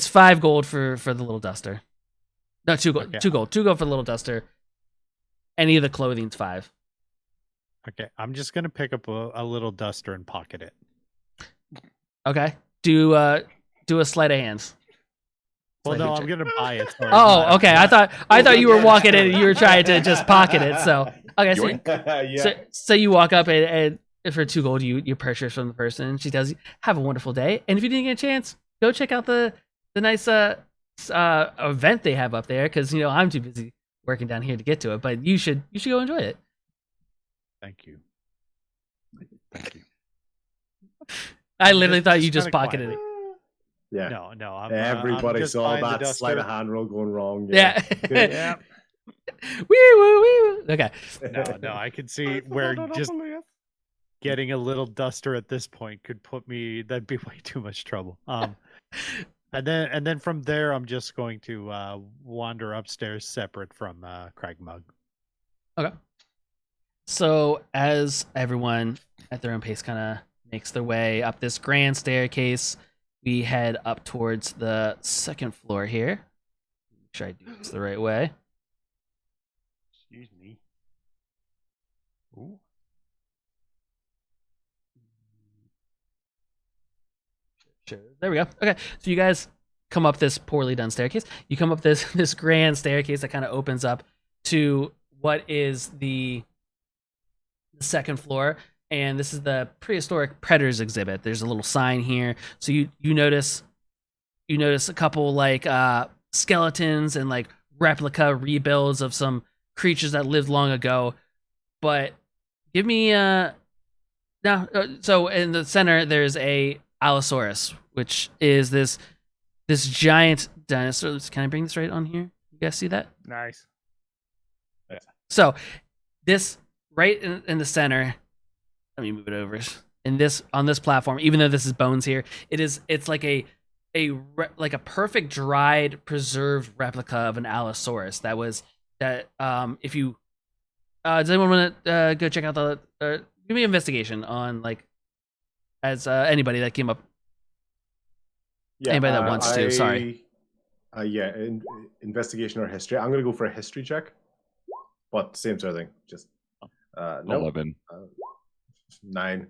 5 gold for the little duster. No, 2 gold. Okay. 2 gold. 2 gold for the little duster. Any of the clothing's 5. Okay, I'm just gonna pick up a little duster and pocket it. Okay. Do a sleight of hands. Well, no, I'm gonna buy it. So oh, okay. I thought you were walking in and you were trying to just pocket it. So okay, so you walk up and for 2 gold you purchase from the person. She tells you, "Have a wonderful day." And if you didn't get a chance, go check out the nice event they have up there, because I'm too busy working down here to get to it. But you should go enjoy it. Thank you. I literally thought you just pocketed it. Yeah. No. Everybody saw that sleight of hand roll going wrong. Yeah. Yeah. Wee. Okay. No. I could see where just getting a little duster at this point could put me. That'd be way too much trouble. And then from there, I'm just going to wander upstairs separate from Crag-Mug. Okay. So as everyone at their own pace kind of makes their way up this grand staircase, we head up towards the second floor here. Make sure I do this the right way. Excuse me. Ooh. Sure. There we go. Okay, so you guys come up this poorly done staircase. You come up this grand staircase that kind of opens up to what is the second floor, and this is the prehistoric predators exhibit. There's a little sign here, so you notice a couple like skeletons and like replica rebuilds of some creatures that lived long ago. But give me so in the center there's a Allosaurus, which is this giant dinosaur. Can I bring this right on here? You guys see that? Nice. Yeah. So this right in the center. Let me move it over. On this platform, even though this is bones here, it's like a perfect dried preserved replica of an Allosaurus if you does anyone want to go check out the give me an investigation on like as anybody that came up. Yeah, anybody that wants to. Sorry. Investigation or history. I'm gonna go for a history check, but same sort of thing. Just no. 11. 9.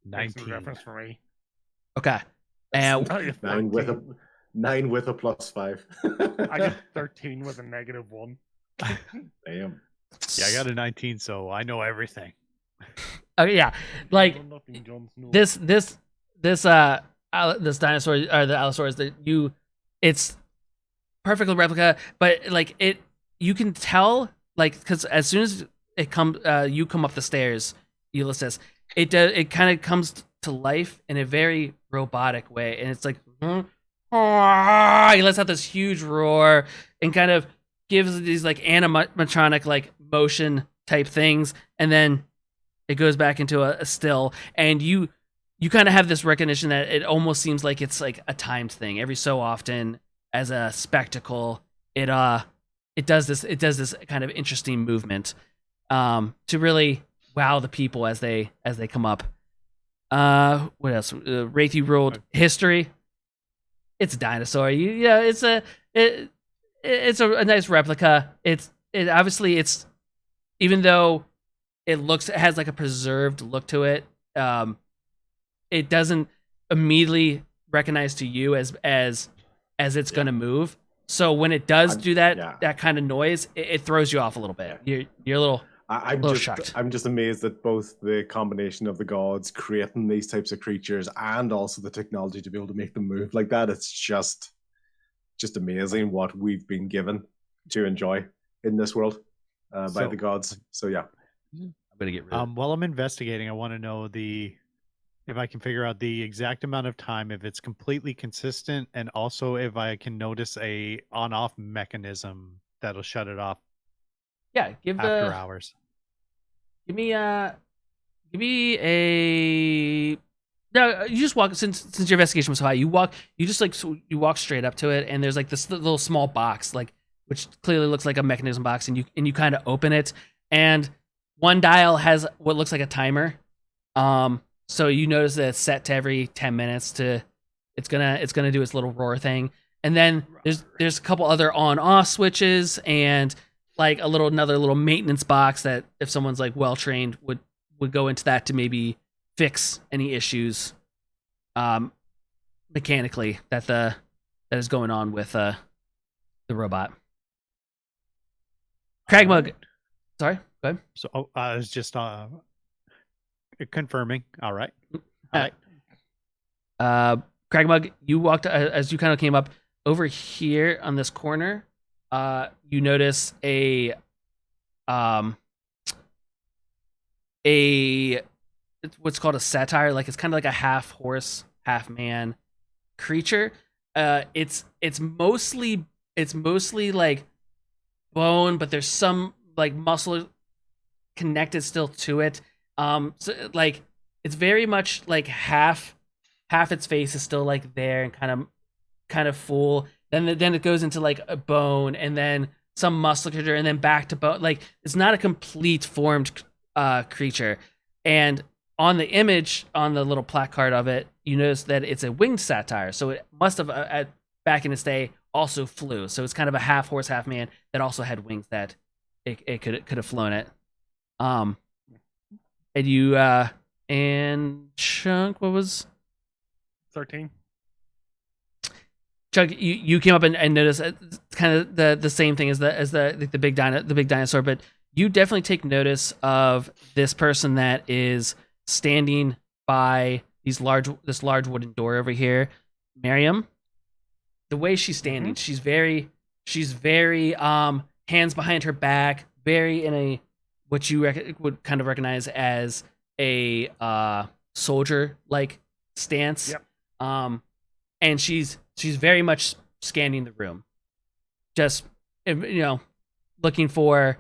19. Reference for me. Okay. And 9 with a 9 with a +5. I get 13 with a -1. Damn. Yeah, I got a 19, so I know everything. Oh yeah, like Know nothing, Jon Snow. this dinosaur or the Allosaurus that it's perfectly replica, but like you can tell like because as soon as it comes you come up the stairs, Ulysses, it kind of comes to life in a very robotic way, and it's like he lets out this huge roar and kind of gives these like animatronic like motion type things, and then it goes back into a still, and you kind of have this recognition that it almost seems like it's like a timed thing. Every so often, as a spectacle, it does this kind of interesting movement to really wow the people as they come up. What else? Raith, you rolled history. It's a dinosaur. It's a nice replica. It obviously it's, even though it has like a preserved look to it, it doesn't immediately recognize to you as it's going to move. So when it does do that kind of noise, it throws you off a little bit. You're a little shocked. I'm just amazed at both the combination of the gods creating these types of creatures and also the technology to be able to make them move like that. It's just amazing what we've been given to enjoy in this world by the gods. So yeah. I'm gonna get rid of it. While I'm investigating, I want to know if I can figure out the exact amount of time, if it's completely consistent, and also if I can notice a on-off mechanism that'll shut it off. Yeah, after hours. Give me a. No, you just walk since your investigation was high. You walk straight up to it, and there's like this little small box, like which clearly looks like a mechanism box, and you kind of open it, and one dial has what looks like a timer. So you notice that it's set to every 10 minutes it's gonna do its little roar thing, and then there's a couple other on-off switches and like another little maintenance box that if someone's like well trained would go into that to maybe fix any issues mechanically that is going on with the robot. Crag-Mug. Sorry, go ahead. So I was just confirming. All right. Crag-Mug, you walked as you kind of came up over here on this corner. You notice a what's called a satyr, like it's kind of like a half horse, half man creature. It's mostly like bone, but there's some like muscle connected still to it. So like it's very much like half its face is still like there and kind of full. Then it goes into like a bone and then some musculature and then back to bone. Like it's not a complete formed creature. And on the image, on the little placard of it, you notice that it's a winged satyr. So it must have back in its day also flew. So it's kind of a half horse, half man that also had wings that it could have flown it. And you and C.H.U.N.K, what was 13? C.H.U.N.K, you came up and noticed kind of the same thing as the big dinosaur, but you definitely take notice of this person that is standing by this large wooden door over here. Miriam, the way she's standing, she's very hands behind her back, very in a what you would kind of recognize as a soldier like stance. Yep. And she's very much scanning the room, just looking for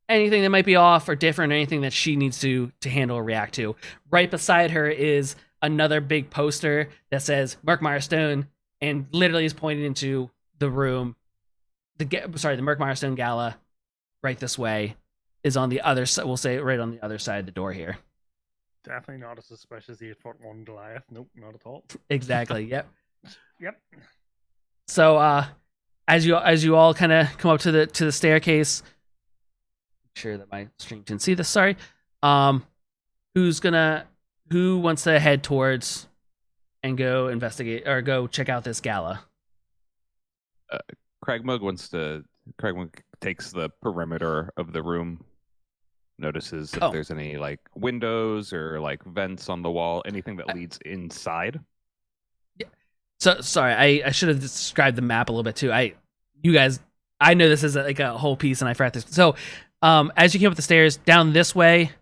anything that might be off or different, or anything that she needs to handle or react to. Right beside her is another big poster that says Murkmire Stone, and literally is pointing into the room. The Murkmire Stone Gala, right this way, is on the other side. We'll say right on the other side of the door here. Definitely not as suspicious 8'1" Goliath. Nope, not at all. Exactly. Yep. Yep. So as you all kind of come up to the staircase, make sure that my stream can see this. Sorry. Who wants to head towards and go investigate or go check out this gala? Crag-Mug takes the perimeter of the room, notices if Oh. there's any like windows or like vents on the wall, anything that leads inside. So sorry, I should have described the map a little bit too. I know this is like a whole piece, and I forgot this. So, as you came up the stairs down this way,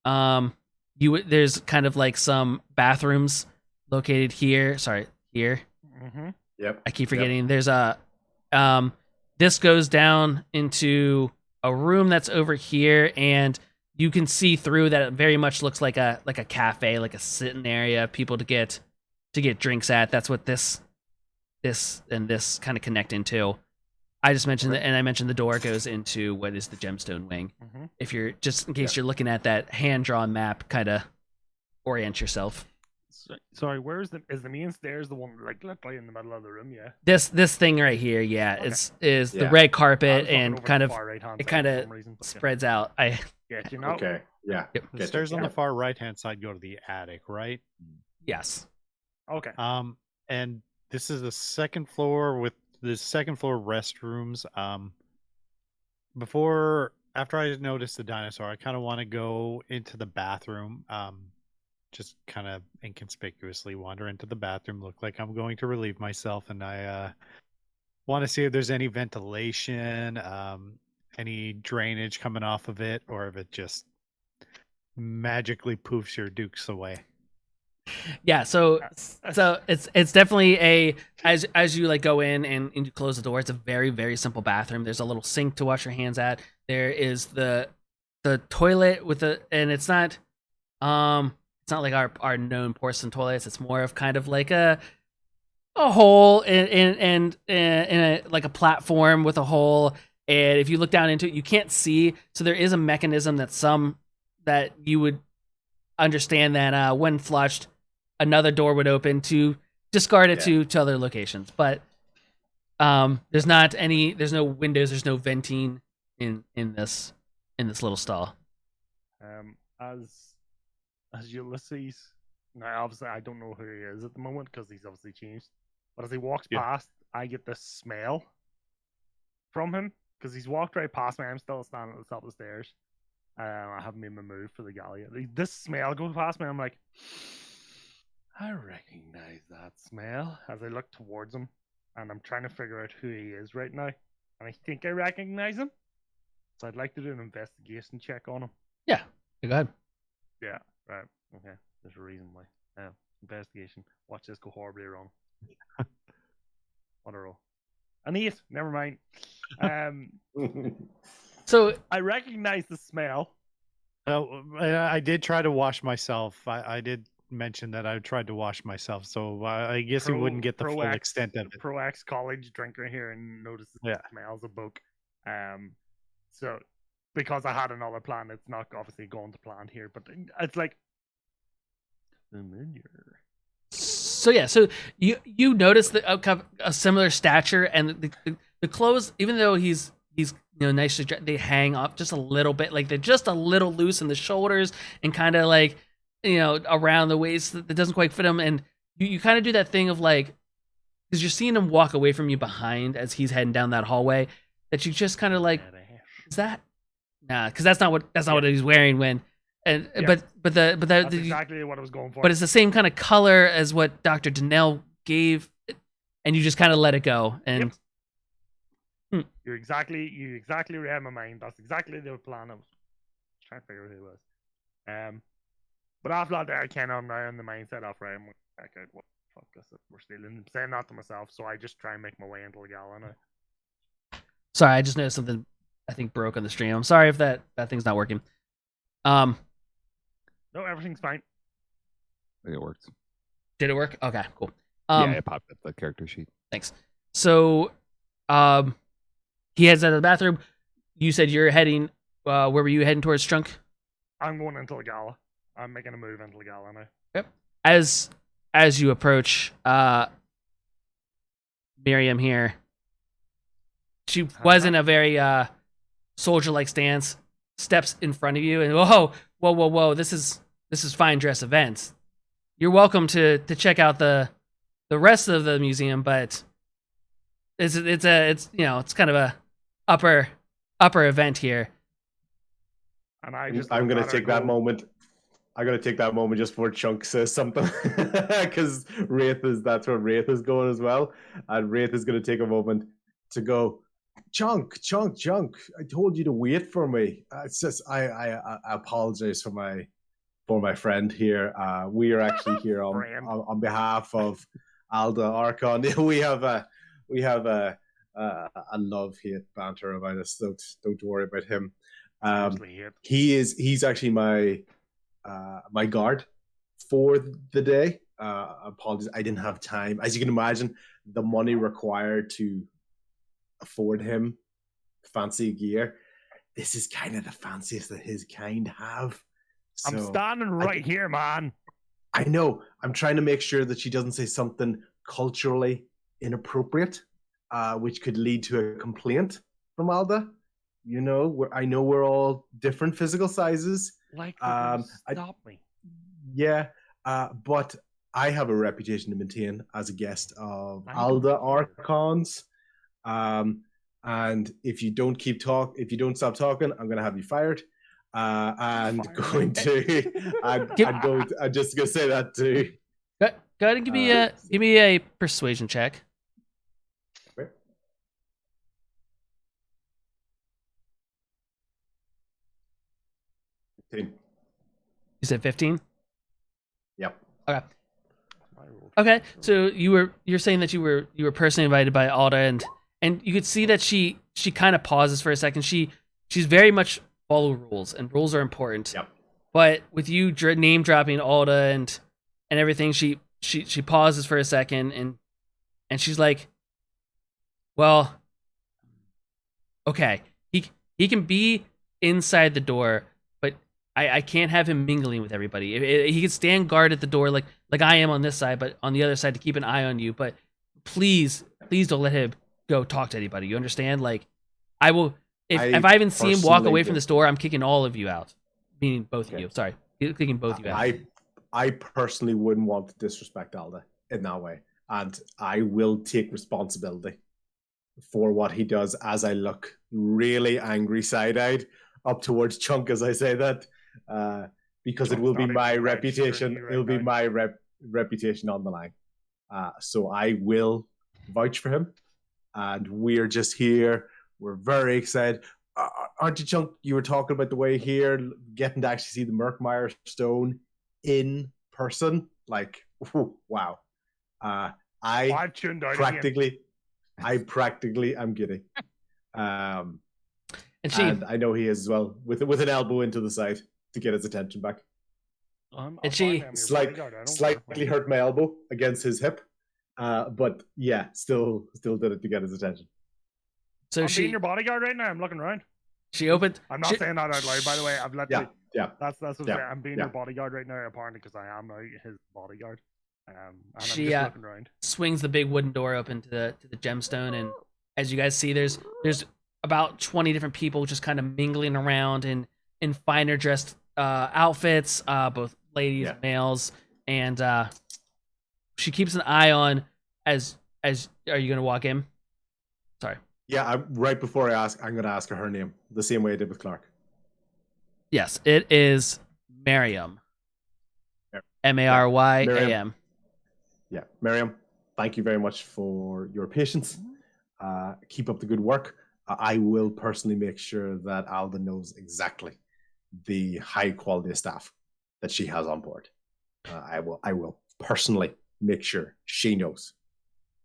there's kind of like some bathrooms located here. Sorry, here. Mm-hmm. Yep. I keep forgetting. There's a this goes down into a room that's over here, and you can see through that. It very much looks like a cafe, like a sitting area, people to get drinks at. That's what this and this kind of connect into. I just mentioned that, and I mentioned the door goes into what is the gemstone wing. Mm-hmm. If you're just in case you're looking at that hand drawn map, kind of orient yourself. Sorry, where's the main stairs the one like literally in the middle of the room? Yeah. This thing right here, yeah, Okay. is the Yeah. red I carpet was looking and over kind the of far right-hand it side kind for of some reason, but spreads out. Yeah, you know. Okay. Yeah. Yep. The Get stairs you. on the far right hand side go to the attic, right? Yes. Okay. And this is the second floor with the second floor restrooms. After I noticed the dinosaur, I kind of want to go into the bathroom. Just kind of inconspicuously wander into the bathroom, look like I'm going to relieve myself, and I want to see if there's any ventilation, any drainage coming off of it, or if it just magically poofs your dukes away. Yeah, so it's definitely as you like go in and you close the door, it's a very, very simple bathroom. There's a little sink to wash your hands at. There is the toilet with and it's not like our known porcelain toilets. It's more of kind of like a hole in a like a platform with a hole, and if you look down into it, you can't see. So there is a mechanism that you would understand that when flushed, another door would open to discard it to other locations. But there's no windows, there's no venting in this little stall. As Ulysses, now obviously I don't know who he is at the moment because he's obviously changed. But as he walks past, I get this smell from him because he's walked right past me. I'm still standing at the top of the stairs. I haven't made my move for the galley. This smell goes past me. I'm like, I recognize that smell as I look towards him, and I'm trying to figure out who he is right now. And I think I recognize him, so I'd like to do an investigation check on him. Yeah, go ahead. Yeah, right. Okay, there's a reason why. Investigation. Watch this go horribly wrong. What a roll. An 8. Never mind. So I recognize the smell. I did try to wash myself. I did mention that I tried to wash myself, so I guess you wouldn't get the full extent of it. Pro ex-college drinker here and notices the smells of book. So because I had another plan, it's not obviously going to plan here, but it's like familiar. So yeah, so you notice a similar stature, and the clothes, even though he's nicely dressed, they hang up just a little bit, like they're just a little loose in the shoulders and kind of like around the waist that doesn't quite fit him, and you kind of do that thing of like, because you're seeing him walk away from you behind as he's heading down that hallway, that you just kind of like, is that because that's not what he's wearing when. And but that's exactly what I was going for. But it's the same kind of color as what Dr. Donnell gave, and you just kind of let it go. And you exactly read my mind. That's exactly the plan. I was trying to figure out who it was. But after that, I kind of now in the mindset of right, I'm like, okay, what fuck this? We're stealing. I'm saying that to myself, so I just try and make my way into the gala now. Sorry, I just noticed something I think broke on the stream. I'm sorry if that thing's not working. No, everything's fine. It worked. Did it work? Okay, cool. Yeah, it popped up the character sheet. Thanks. So, he heads out of the bathroom. You said you're heading. Where were you heading towards, Chunk? I'm going into the gala. I'm making a move into the gala now. Yep. As you approach, Miriam here. She was in a very soldier-like stance. Steps in front of you and whoa! This is fine dress events. You're welcome to check out the rest of the museum, but it's it's kind of a upper event here. And I just I'm look gonna at her take that and go, moment. I'm gonna take that moment just before Chunk says something, because that's where Raith is going as well, and Raith is gonna take a moment to go, Chunk. I told you to wait for me. It's just I apologize for my friend here. We are actually here on behalf of Alda Archon. We have a love-hate banter about us. Don't worry about him. seriously, hate. He's actually my guard for the day. Apologies, I didn't have time. As you can imagine, the money required to afford him fancy gear, this is kind of the fanciest that his kind have. I'm So standing right here, man. I know. I'm trying to make sure that she doesn't say something culturally inappropriate, which could lead to a complaint from Alda. You know, I know we're all different physical sizes. Like, stop me. Yeah, but I have a reputation to maintain as a guest of I Alda don't care. Archons. And if you don't stop talking, I'm gonna have you fired. And Fired. going to, I'm just gonna say that too. Go ahead and give me a persuasion check. Okay. You said 15? Yep. Okay. Okay, so you're saying that you were personally invited by Alda, and you could see that she kind of pauses for a second. She's very much follow rules, and rules are important. Yep. But with you name dropping Alda and everything, she pauses for a second, and she's like, well, okay, he can be inside the door, but I can't have him mingling with everybody. He can stand guard at the door like I am on this side, but on the other side to keep an eye on you. But please don't let him go talk to anybody. You understand? Like, I will. If I even see him walk away from this door, I'm kicking all of you out. Meaning both of you. Sorry, kicking both of you out. I personally wouldn't want to disrespect Alda in that way, and I will take responsibility for what he does as I look really angry, side-eyed up towards Chunk as I say that, because Chunk's it will be not my even reputation. registering you It'll be right my reputation on the line. So I will vouch for him, and we're just here. We're very excited. Aren't you, Chunk? You were talking about the way here, getting to actually see the Murkmire Stone in person. Like, wow. I've tuned out I practically am giddy. And And I know he is as well, with an elbow into the side to get his attention back. And she Slightly hurt my elbow against his hip, but yeah, still did it to get his attention. So I'm being your bodyguard right now. I'm looking around. She opened. I'm not saying that out loud, by the way. I've let Yeah. That's what I'm Yeah. saying. I'm being Yeah. your bodyguard right now, apparently, because I am now his bodyguard. And I'm She, just looking around. swings the big wooden door open to the gemstone, and as you guys see, there's about 20 different people just kind of mingling around in finer dressed outfits, both ladies and males, and she keeps an eye on as are you gonna walk in? Sorry. Yeah, right before I ask, I'm going to ask her name, the same way I did with Clark. Yes, it is Miriam. Maryam. Yeah, Miriam, thank you very much for your patience. Keep up the good work. I will personally make sure that Alda knows exactly the high quality of staff that she has on board. I will personally make sure she knows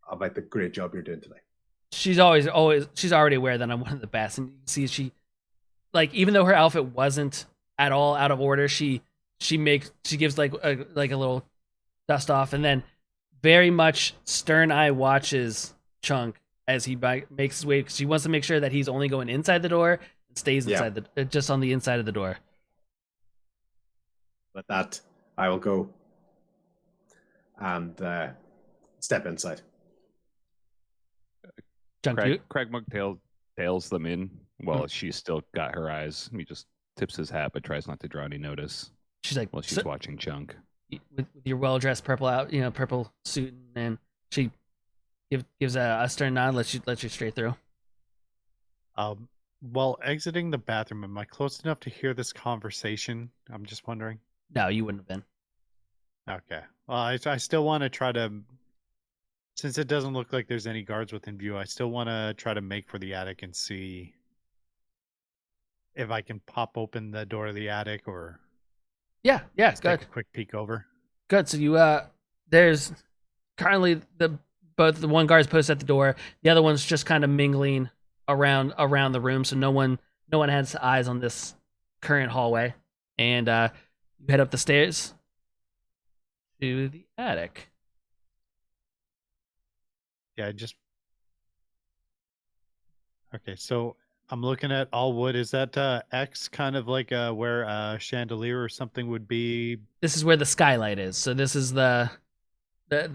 about the great job you're doing today. She's already aware that I'm one of the best, and you see she, like, even though her outfit wasn't at all out of order, she gives like a little dust off, and then very much stern eye watches Chunk as he makes his way, because she wants to make sure that he's only going inside the door and stays inside just on the inside of the door. With that, I will go and step inside. Chunk, Crag-Mug tails them in while she's still got her eyes. He just tips his hat but tries not to draw any notice. She's like, while she's watching Chunk. With your well-dressed purple suit, and she gives a stern nod, lets you straight through. While exiting the bathroom, am I close enough to hear this conversation? I'm just wondering. No, you wouldn't have been. Okay. Well, I still want to try to, since it doesn't look like there's any guards within view, I still want to try to make for the attic and see if I can pop open the door of the attic or Yeah, just good. take a quick peek over. Good. So you there's currently both the one guard's posted at the door, the other one's just kind of mingling around the room, so no one has eyes on this current hallway. And you head up the stairs to the attic. Yeah, okay, so I'm looking at all wood. Is that X kind of like where a chandelier or something would be? This is where the skylight is. So this is the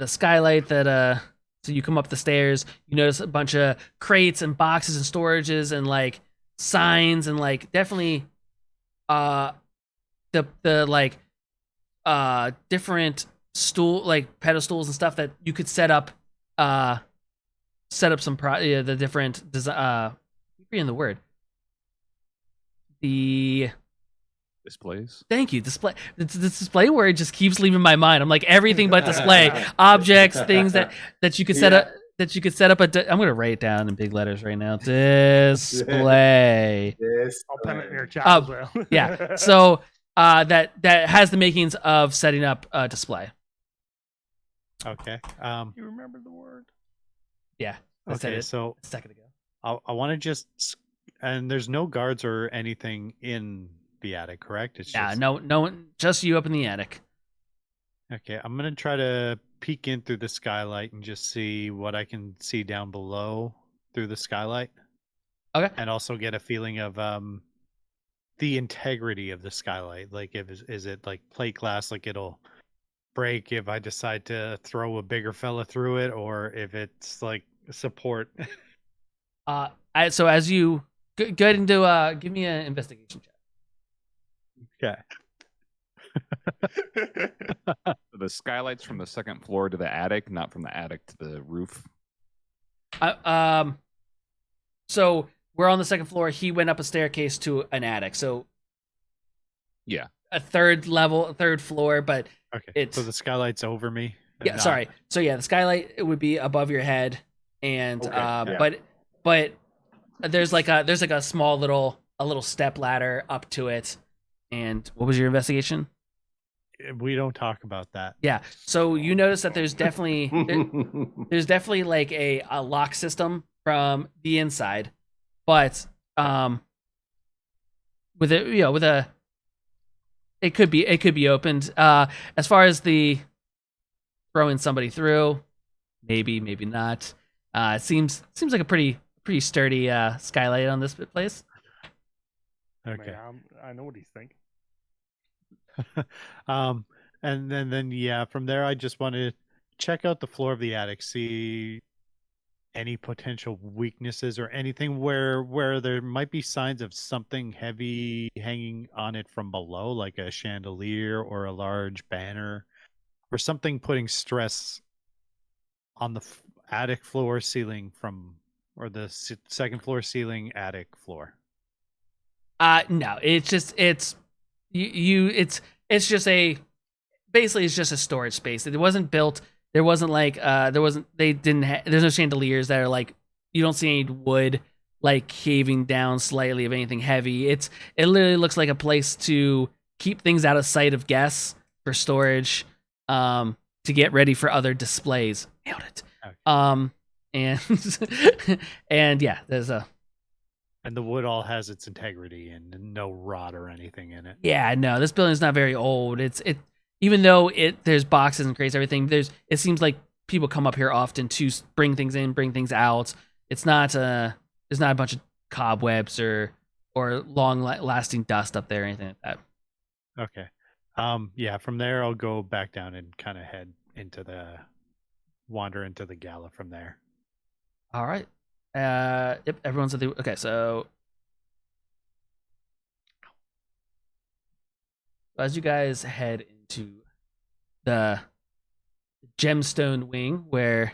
skylight that so you come up the stairs, you notice a bunch of crates and boxes and storages and like signs and like definitely the like different pedestals and stuff that you could set up some the different reading the word. The Displays. Thank you. Display. The display word just keeps leaving my mind. I'm like everything but display. Objects, things that you could set up. That you could set up I'm gonna write it down in big letters right now. Display. Yes. I'll pen it in your chat as well. Yeah. So that has the makings of setting up a display. Okay. You remember the word? Yeah. I said Okay, it so a second ago. I want to just, and there's no guards or anything in the attic, correct? It's Yeah. just, No one. Just you up in the attic. Okay, I'm gonna try to peek in through the skylight and just see what I can see down below through the skylight. Okay. And also get a feeling of the integrity of the skylight. Like, is it like plate glass, like it'll break if I decide to throw a bigger fella through it, or if it's like support. So as you go ahead and do give me an investigation check. Okay. The skylights from the second floor to the attic, not from the attic to the roof. So we're on the second floor. He went up a staircase to an attic. So Yeah. a third floor, but Okay. So the skylight's over me. yeah. Sorry. So yeah, the skylight it would be above your head, and Okay, yeah. but there's like a small little step ladder up to it. And what was your investigation? We don't talk about that. Yeah. So you notice that there's definitely like a lock system from the inside, but with a it could be opened. As far as the throwing somebody through, maybe not. It seems like a pretty sturdy skylight on this place. Okay. Man, I know what he's thinking. And then yeah, from there I just want to check out the floor of the attic, see any potential weaknesses or anything where there might be signs of something heavy hanging on it from below, like a chandelier or a large banner or something putting stress on the attic floor ceiling or the second floor ceiling attic floor. No, it's just it's just a storage space. It wasn't built. There wasn't like there's no chandeliers that are like, you don't see any wood like caving down slightly of anything heavy. It literally looks like a place to keep things out of sight of guests for storage, to get ready for other displays. Nailed it. Okay. And yeah, And the wood all has its integrity and no rot or anything in it. Yeah, no, this building's not very old. Even though there's boxes and crates, everything, it seems like people come up here often to bring things in, bring things out. It's not there's not a bunch of cobwebs or long lasting dust up there or anything like that. Okay. Yeah, from there I'll go back down and kind of wander into the gala from there. All right. Yep, everyone's at the okay, so as you guys head into the gemstone wing where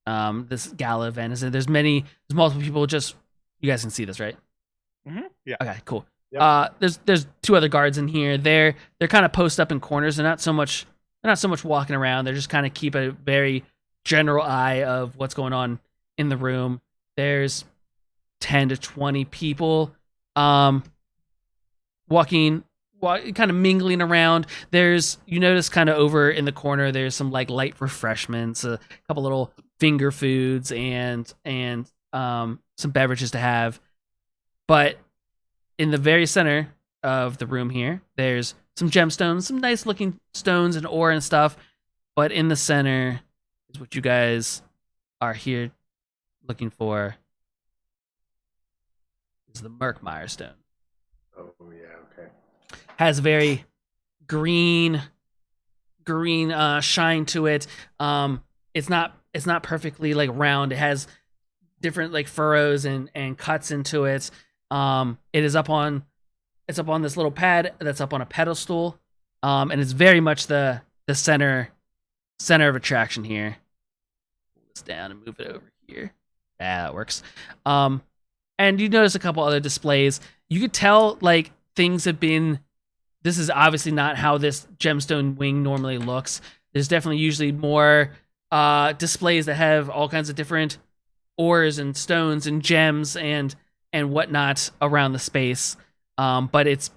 this gala event. Is that there's multiple people. Just you guys can see this, right? Mhm. Yeah. Okay, cool. Yep. There's two other guards in here. They're kind of posted up in corners. They're not so much walking around. They're just kind of keep a very general eye of what's going on in the room. There's 10 to 20 people walking, kind of mingling around. You notice kind of over in the corner, there's some like light refreshments, a couple little finger foods, and some beverages to have. But in the very center of the room here, there's some gemstones, some nice looking stones and ore and stuff. But in the center is what you guys are here looking for. Is the Murkmire Stone. Oh yeah, okay. Has very green shine to it. It's not perfectly like round. It has different like furrows and cuts into it. It is up on this little pad that's up on a pedestal. And it's very much the center of attraction here. Pull this down and move it over here. Yeah, that works. And you notice a couple other displays. You could tell like things have been. This is obviously not how this gemstone wing normally looks. There's definitely usually more displays that have all kinds of different ores and stones and gems and whatnot around the space. But it's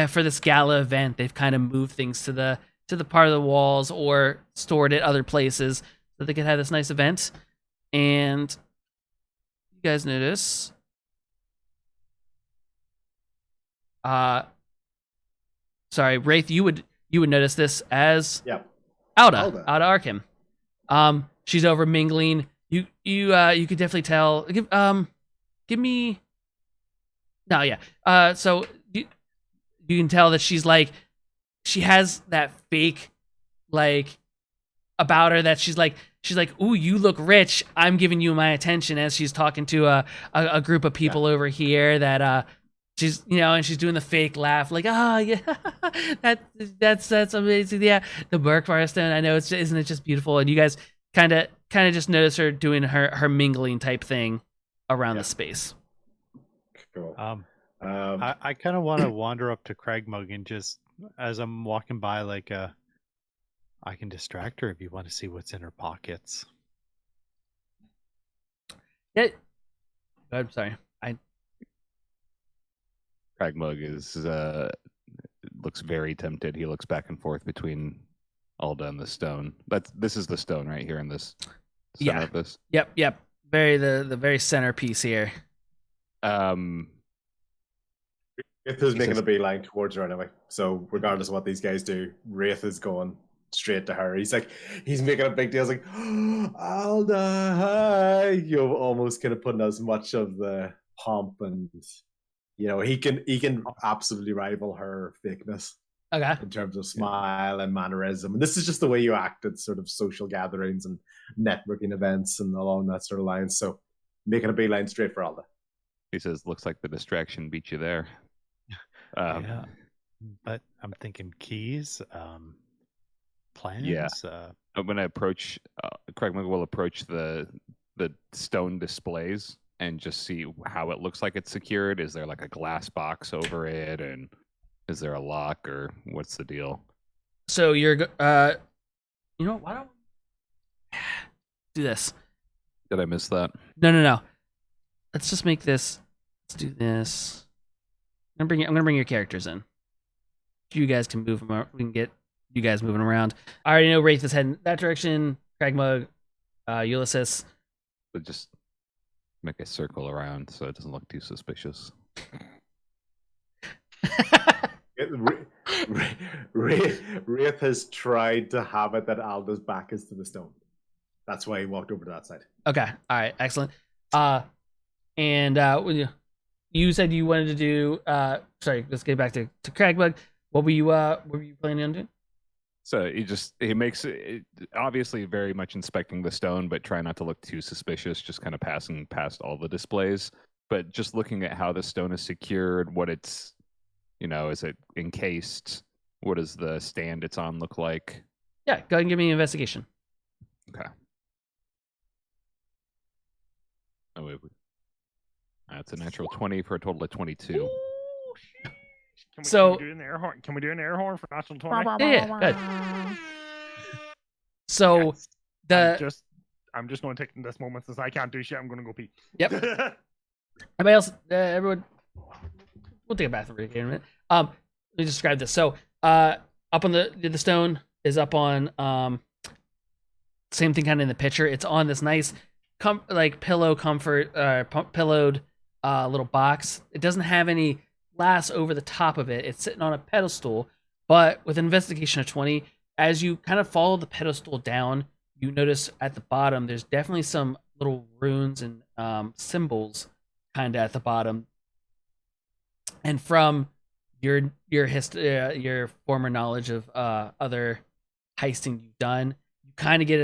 for this gala event, they've kind of moved things to the part of the walls or stored it other places so that they could have this nice event. And you guys notice. Sorry, Raith, you would notice this as Yep. Alda Arkham. She's over mingling. You could definitely tell. Give me. No, yeah. So you can tell that she's like, she has that fake, like, about her that she's like, ooh, you look rich. I'm giving you my attention as she's talking to a group of people over here that she's, and she's doing the fake laugh, like, yeah, that's amazing. Yeah, the Murkmire Stone. I know isn't it just beautiful? And you guys kind of just notice her doing her mingling type thing around the space. Cool. I kind of want to wander up to Crag-Mug and just, as I'm walking by, like, I can distract her if you want to see what's in her pockets. Yeah. I'm sorry. Crag-Mug looks very tempted. He looks back and forth between Alda and the stone. This is the stone right here in this center of this. Yep. The very centerpiece here. Raith is making a beeline towards her anyway. So regardless of what these guys do, Raith is going straight to her. He's making a big deal. He's like, Alda, hi. Almost kind of putting as much of the pomp and he can absolutely rival her fakeness. Okay. In terms of smile and mannerism. And this is just the way you act at sort of social gatherings and networking events and along that sort of line. So making a beeline straight for Alda. He says, looks like the distraction beat you there. Yeah, but I'm thinking keys, plans. Yeah. When I approach, Crag-Mug will approach the stone displays and just see how it looks like it's secured. Is there like a glass box over it, and is there a lock, or what's the deal? So you're, why don't do this? Did I miss that? No. Let's just make this. Let's do this. I'm gonna bring your characters in. You guys can move them. We can get you guys moving around. I already know Raith is heading that direction. Crag-Mug, Ulysses. But just make a circle around so it doesn't look too suspicious. Raith has tried to have it that Alda's back is to the stone. That's why he walked over to that side. Okay. All right. Excellent. And you said you wanted to do. Sorry. Let's get back to Crag-Mug. What were you planning on doing? So he makes it obviously very much inspecting the stone, but try not to look too suspicious. Just kind of passing past all the displays, but just looking at how the stone is secured, what it's, is it encased? What does the stand it's on look like? Yeah, go ahead and give me an investigation. Okay. Oh, wait. That's a natural 20 for a total of 22. So- can we do an air horn? Can we do an air horn for natural 20? Yeah, good. So Yes. the I'm just going to take this moment since I can't do shit. I'm going to go pee. Yep. Everybody else, everyone, we'll take a bathroom break in a minute. Let me describe this. So, up on the stone is up on same thing kind of in the picture. It's on this nice, pillow comfort, pillowed little box. It doesn't have any glass over the top of it. It's sitting on a pedestal, but with an investigation of 20, as you kind of follow the pedestal down, you notice at the bottom there's definitely some little runes and symbols kind of at the bottom. And from your former knowledge of other heisting you've done, you kind of get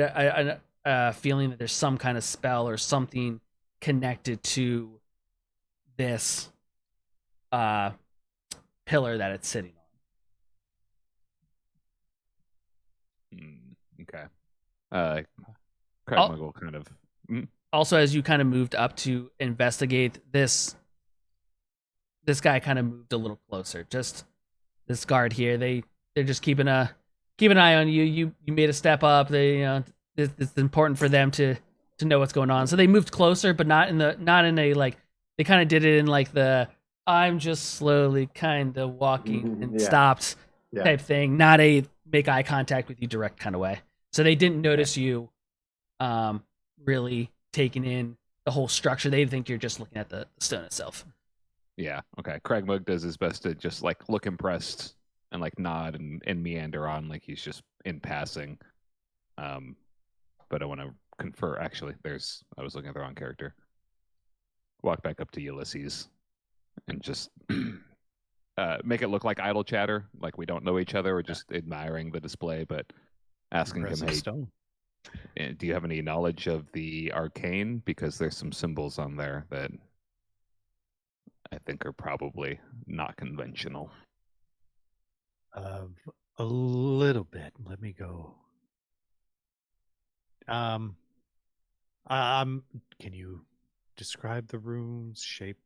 a feeling that there's some kind of spell or something connected to this pillar that it's sitting on. Okay. Crag-Mug will kind of. Also, as you kind of moved up to investigate this guy kind of moved a little closer. Just this guard here, they're just keep an eye on you. You made a step up. They it's important for them to know what's going on. So they moved closer, but not in a like, they kind of did it in like the I'm just slowly kind of walking and stopped type thing, not a make eye contact with you direct kind of way. So they didn't notice you really taking in the whole structure. They think you're just looking at the stone itself. Yeah, okay. Crag-Mug does his best to just like look impressed and like nod and meander on like he's just in passing. But I want to confer. Actually, I was looking at the wrong character. Walk back up to Ulysses and just make it look like idle chatter, like we don't know each other. We're just admiring the display, but asking him, hey, Stone. do you have any knowledge of the arcane? Because there's some symbols on there that I think are probably not conventional. A little bit. Let me go. Can you describe the runes, shape,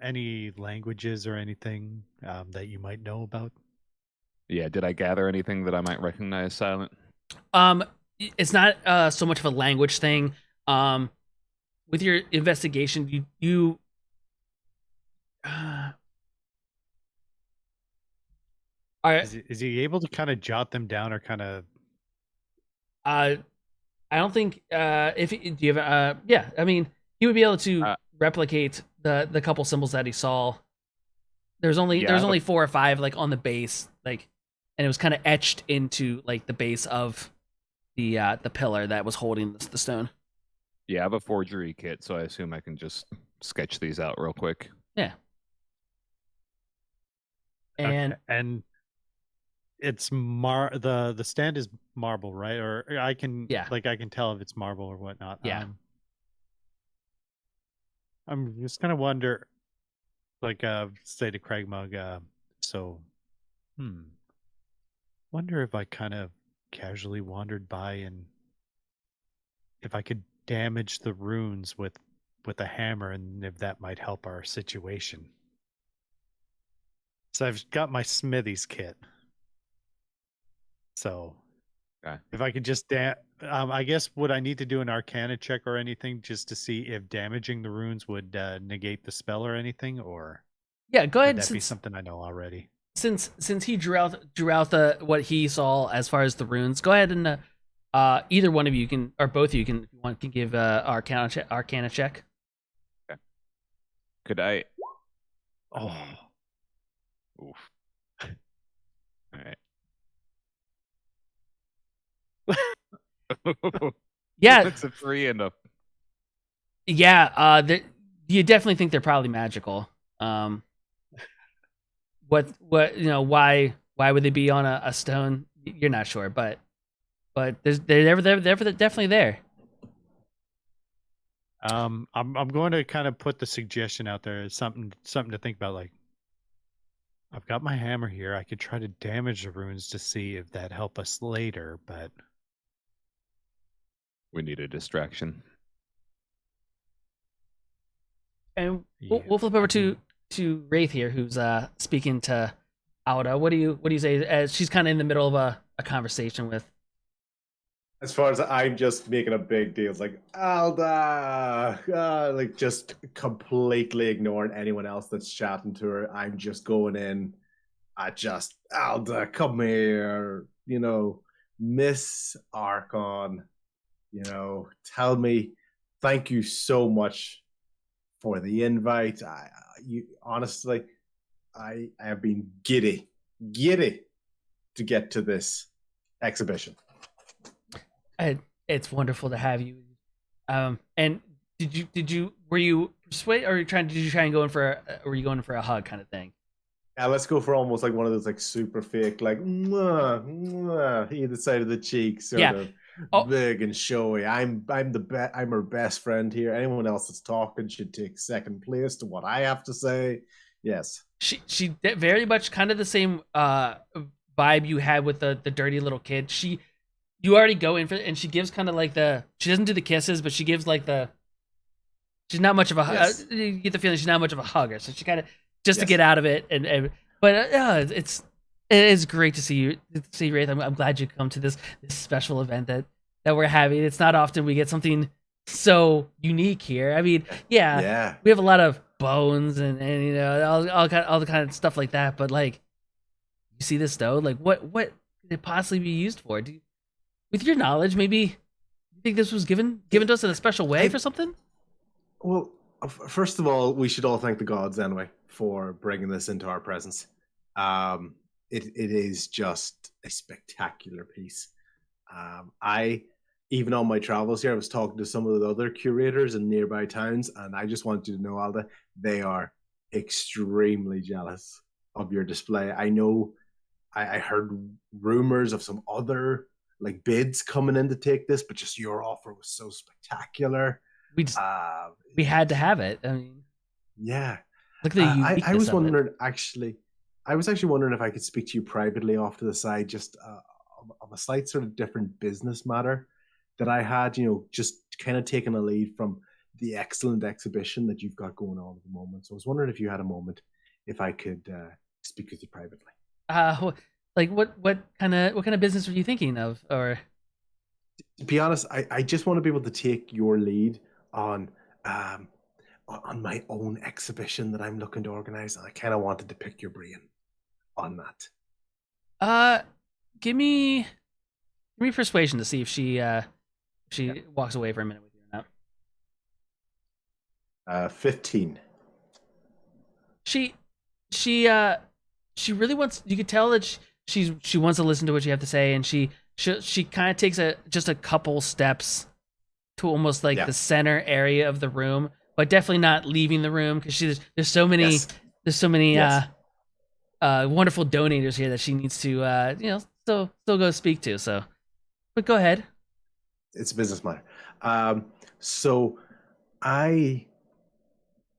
any languages or anything that you might know about? Yeah, did I gather anything that I might recognize, Silent? It's not so much of a language thing. With your investigation, you is he able to kind of jot them down or kind of? I don't think do you have yeah, I mean, he would be able to replicate the couple symbols that he saw. There's only 4 or 5 like on the base, like, and it was kind of etched into like the base of the pillar that was holding the stone. Yeah, I have a forgery kit, so I assume I can just sketch these out real quick. Yeah. And it's the stand is marble, right? Or I can I can tell if it's marble or whatnot. Yeah. I'm just gonna wonder, like say to Crag-Mug, wonder if I kind of casually wandered by and if I could damage the runes with a hammer and if that might help our situation. So I've got my Smithy's kit. So if I could just I guess would I need to do an Arcana check or anything just to see if damaging the runes would negate the spell or anything, or yeah, go ahead. Would that be something I know already? Since he drew out the what he saw as far as the runes, go ahead and either one of you can, or both of you can, if you want, can give Arcana check. Okay. Could I? Oh. Oof. All right. Yeah, it's a 3 and a. Yeah, you definitely think they're probably magical. What why would they be on a stone? You're not sure, but they're definitely there. I'm going to kind of put the suggestion out there as something to think about. Like, I've got my hammer here. I could try to damage the runes to see if that help us later, but we need a distraction. And Yeah, we'll flip over I mean- to Raith here, who's speaking to Alda. What do you say as she's kind of in the middle of a conversation with? As far as I'm just making a big deal, it's like Alda, like just completely ignoring anyone else that's chatting to her. I'm just going in. I just Alda, come here. Miss Archon. Tell me. Thank you so much for the invite. You honestly, I have been giddy to get to this exhibition. It's wonderful to have you. And were you persuade or did you try and go in for were you going for a hug kind of thing? Yeah, let's go for almost like one of those like super fake, like mwah, mwah, either side of the cheek, sort of big and showy. I'm her best friend here. Anyone else that's talking should take second place to what I have to say. Yes. She very much kind of the same vibe you had with the dirty little kid. You already go in for it, and she gives kind of like she doesn't do the kisses, but she gives like she's not much of a Yes. you get the feeling she's not much of a hugger, so she kind of just to Yes. get out of it, but it is great to see you, Raith. I'm glad you come to this special event that we're having. It's not often we get something so unique here. I mean, Yeah. we have a lot of bones and all the kind of stuff like that, but like you see this stone, like what could it possibly be used for? With your knowledge, maybe you think this was given to us in a special way for something? Well, first of all, we should all thank the gods anyway for bringing this into our presence. It is just a spectacular piece. Even on my travels here, I was talking to some of the other curators in nearby towns, and I just want you to know, Alda, they are extremely jealous of your display. I know I heard rumors of some other like bids coming in to take this, but just your offer was so spectacular. We had to have it. I mean, yeah. look at the uniqueness I was of it. wondering I was actually wondering if I could speak to you privately off to the side, just of a slight sort of different business matter that I had, just kind of taking a lead from the excellent exhibition that you've got going on at the moment. So I was wondering if you had a moment, if I could speak with you privately. Like what kind of business were you thinking of? Or to be honest, I just want to be able to take your lead on my own exhibition that I'm looking to organize, and I kind of wanted to pick your brain on that. Give me persuasion to see if she walks away for a minute with you or not. 15. She really wants. You could tell that she wants to listen to what you have to say, and she kind of takes just a couple steps to almost like the center area of the room, but definitely not leaving the room because there's so many wonderful donators here that she needs to still go speak to. So, but go ahead. It's a business matter. So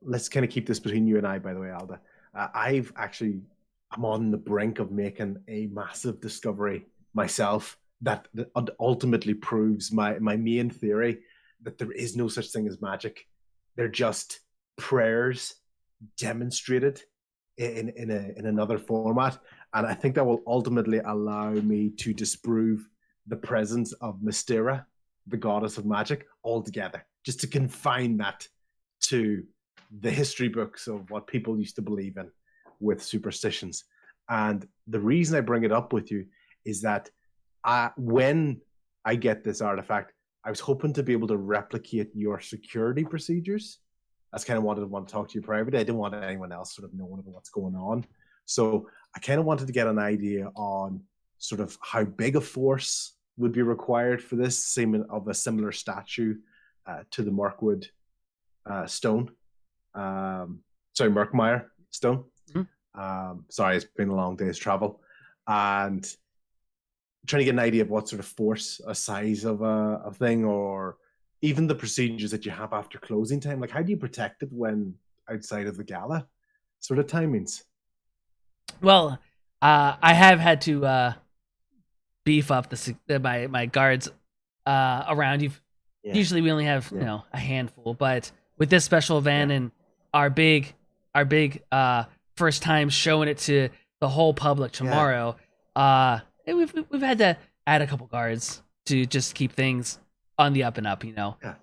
let's kind of keep this between you and I, by the way, Alda. I'm on the brink of making a massive discovery myself that ultimately proves my main theory that there is no such thing as magic. They're just prayers demonstrated in another format. And I think that will ultimately allow me to disprove the presence of Mystera, the goddess of magic, altogether. Just to confine that to the history books of what people used to believe in with superstitions. And the reason I bring it up with you is that when I get this artifact, I was hoping to be able to replicate your security procedures. That's kind of what I want to talk to you privately. I didn't want anyone else sort of knowing about what's going on. So I kind of wanted to get an idea on sort of how big a force would be required for this, same of a similar statue to the Murkwood Stone. Murkmire Stone. Mm-hmm. Sorry, it's been a long day's travel. And trying to get an idea of what sort of force, a size of a thing, or even the procedures that you have after closing time. Like, how do you protect it when outside of the gala sort of timings? Well, I have had to beef up my guards around you. Yeah. Usually we only have a handful, but with this special event and our big first time showing it to the whole public tomorrow. And we've had to add a couple guards to just keep things on the up and up, Yeah.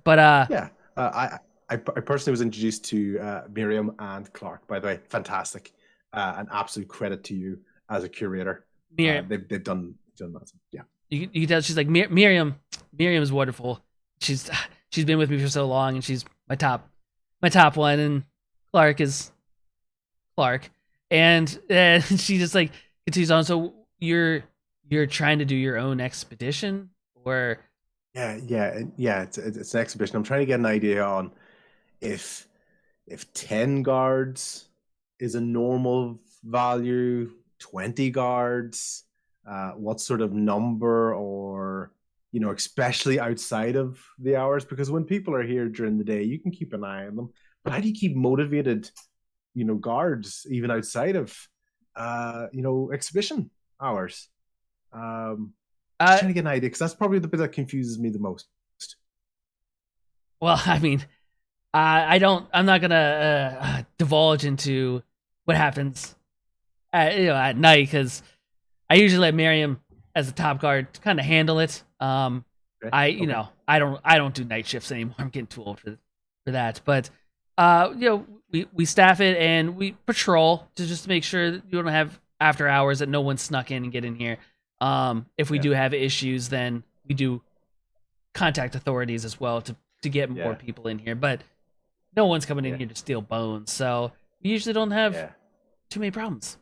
But I personally was introduced to Miriam and Clark, by the way. Fantastic. An absolute credit to you as a curator. Miriam, they've done that. Yeah. you can tell she's like Miriam's wonderful. She's been with me for so long, and she's my top one, and Clark is Clark, and she just like continues on. So you're trying to do your own expedition, or Yeah. It's an exhibition. I'm trying to get an idea on if 10 guards is a normal value, 20 guards, what sort of number, or especially outside of the hours, because when people are here during the day, you can keep an eye on them. But how do you keep motivated, guards even outside of exhibition hours? Just trying to get an idea, because that's probably the bit that confuses me the most. Well, I mean, I'm not gonna divulge into what happens at night, because I usually let Miriam as the top guard kind of handle it. Okay. I don't do night shifts anymore. I'm getting too old for that. But we staff it and we patrol to just make sure that you don't have after hours, that no one snuck in and get in here. If we do have issues, then we do contact authorities as well to get more people in here. But no one's coming in here to steal bones, so we usually don't have too many problems.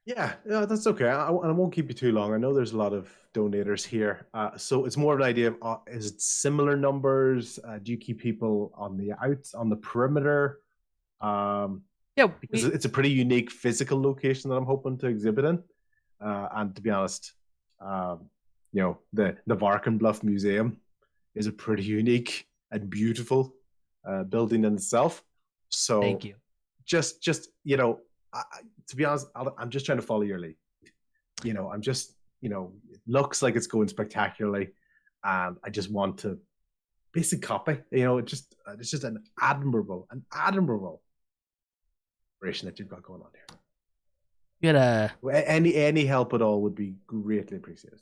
Yeah, that's okay. I won't keep you too long. I know there's a lot of donators here, so it's more of an idea of is it similar numbers? Do you keep people on the perimeter? Because it's a pretty unique physical location that I'm hoping to exhibit in. And to be honest, the Varkenbluff Museum is a pretty unique and beautiful building in itself. So thank you. Just to be honest, I'm just trying to follow your lead. I'm just it looks like it's going spectacularly, and I just want to basically copy. It's just an admirable operation that you've got going on here. You gotta any help at all would be greatly appreciated.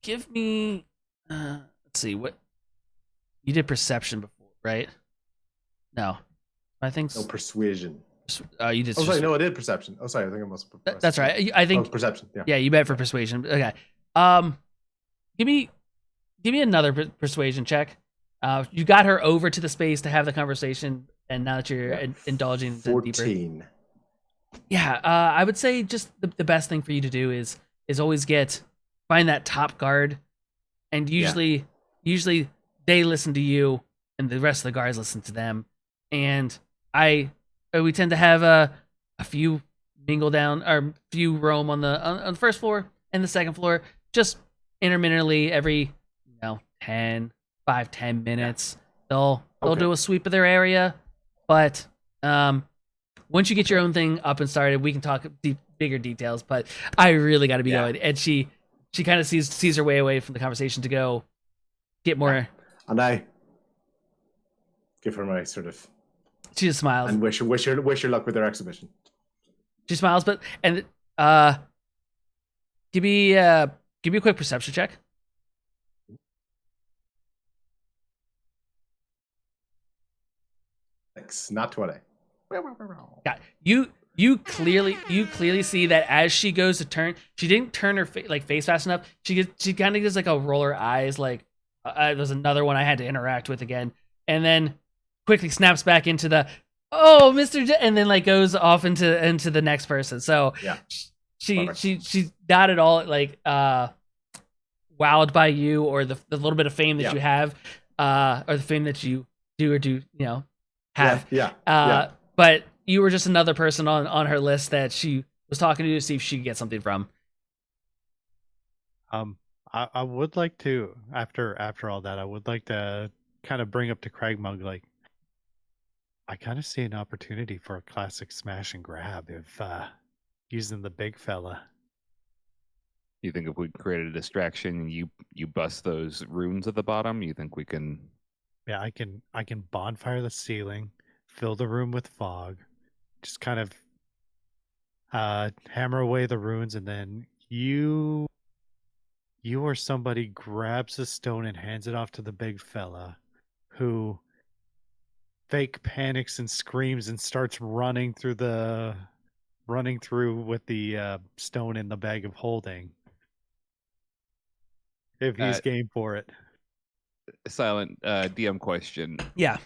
Give me let's see, what you did perception before, right? No, I think no persuasion. You did. Oh, sorry, no, I did perception. Oh, sorry, I think I must have. That's right. I think perception. Yeah, you bet for persuasion. Okay. Give me another persuasion check. You got her over to the space to have the conversation, and now that you're indulging 14. Deeper. Yeah, I would say just the best thing for you to do is always find that top guard, and usually they listen to you, and the rest of the guards listen to them, and we tend to have a few mingle down, or few roam on the first floor and the second floor, just intermittently every 10 minutes. They'll do a sweep of their area, but once you get your own thing up and started, we can talk bigger details. But I really got to be going, and she kind of sees her way away from the conversation to go get more. And I give her my sort of. She just smiles and wish her luck with their exhibition. She smiles, give me a quick perception check. Not 20. Yeah, you clearly see that as she goes to turn, she didn't turn her face fast enough. She kind of does like a roll her eyes, like there's another one I had to interact with again, and then quickly snaps back into the Mr. and then like goes off into the next person. So she's not at all like wowed by you or the little bit of fame that you have, or the fame that you do have. But you were just another person on her list that she was talking to see if she could get something from. I would like to, after all that, I would like to kind of bring up to Crag-Mug, like, I kind of see an opportunity for a classic smash and grab if using the big fella. You think if we create a distraction and you bust those runes at the bottom, you think we can Yeah, I can bonfire the ceiling, fill the room with fog, just kind of hammer away the runes, and then you or somebody grabs the stone and hands it off to the big fella, who fake panics and screams and starts running through with the stone in the bag of holding. If he's game for it. Silent DM question. Yeah.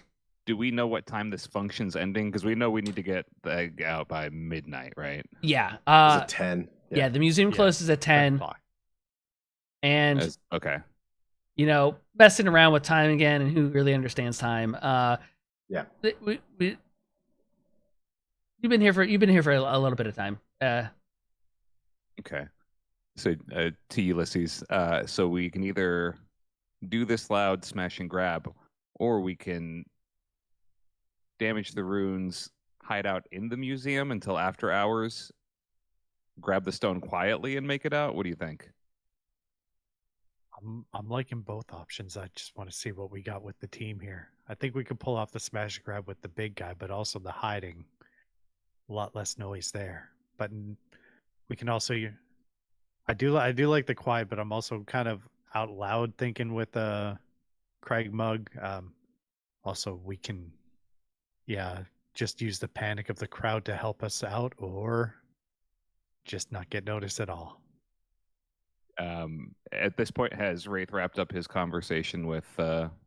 Do we know what time this function's ending? Because we know we need to get the egg out by midnight, right? Yeah. Is it 10? Yeah, the museum Yeah. closes at 10. And Okay. you know, messing around with time again, and who really understands time? Yeah. You've been here for a little bit of time. Okay. So to Ulysses, so we can either do this loud smash and grab, or we can damage the runes, hide out in the museum until after hours, grab the stone quietly and make it out. What do you think? I'm liking both options. I just want to see what we got with the team here. I think we could pull off the smash and grab with the big guy, but also the hiding. A lot less noise there. But we can also. I do like the quiet, but I'm also kind of out loud thinking with Crag-Mug. Also, we can, just use the panic of the crowd to help us out, or just not get noticed at all. At this point, has Raith wrapped up his conversation with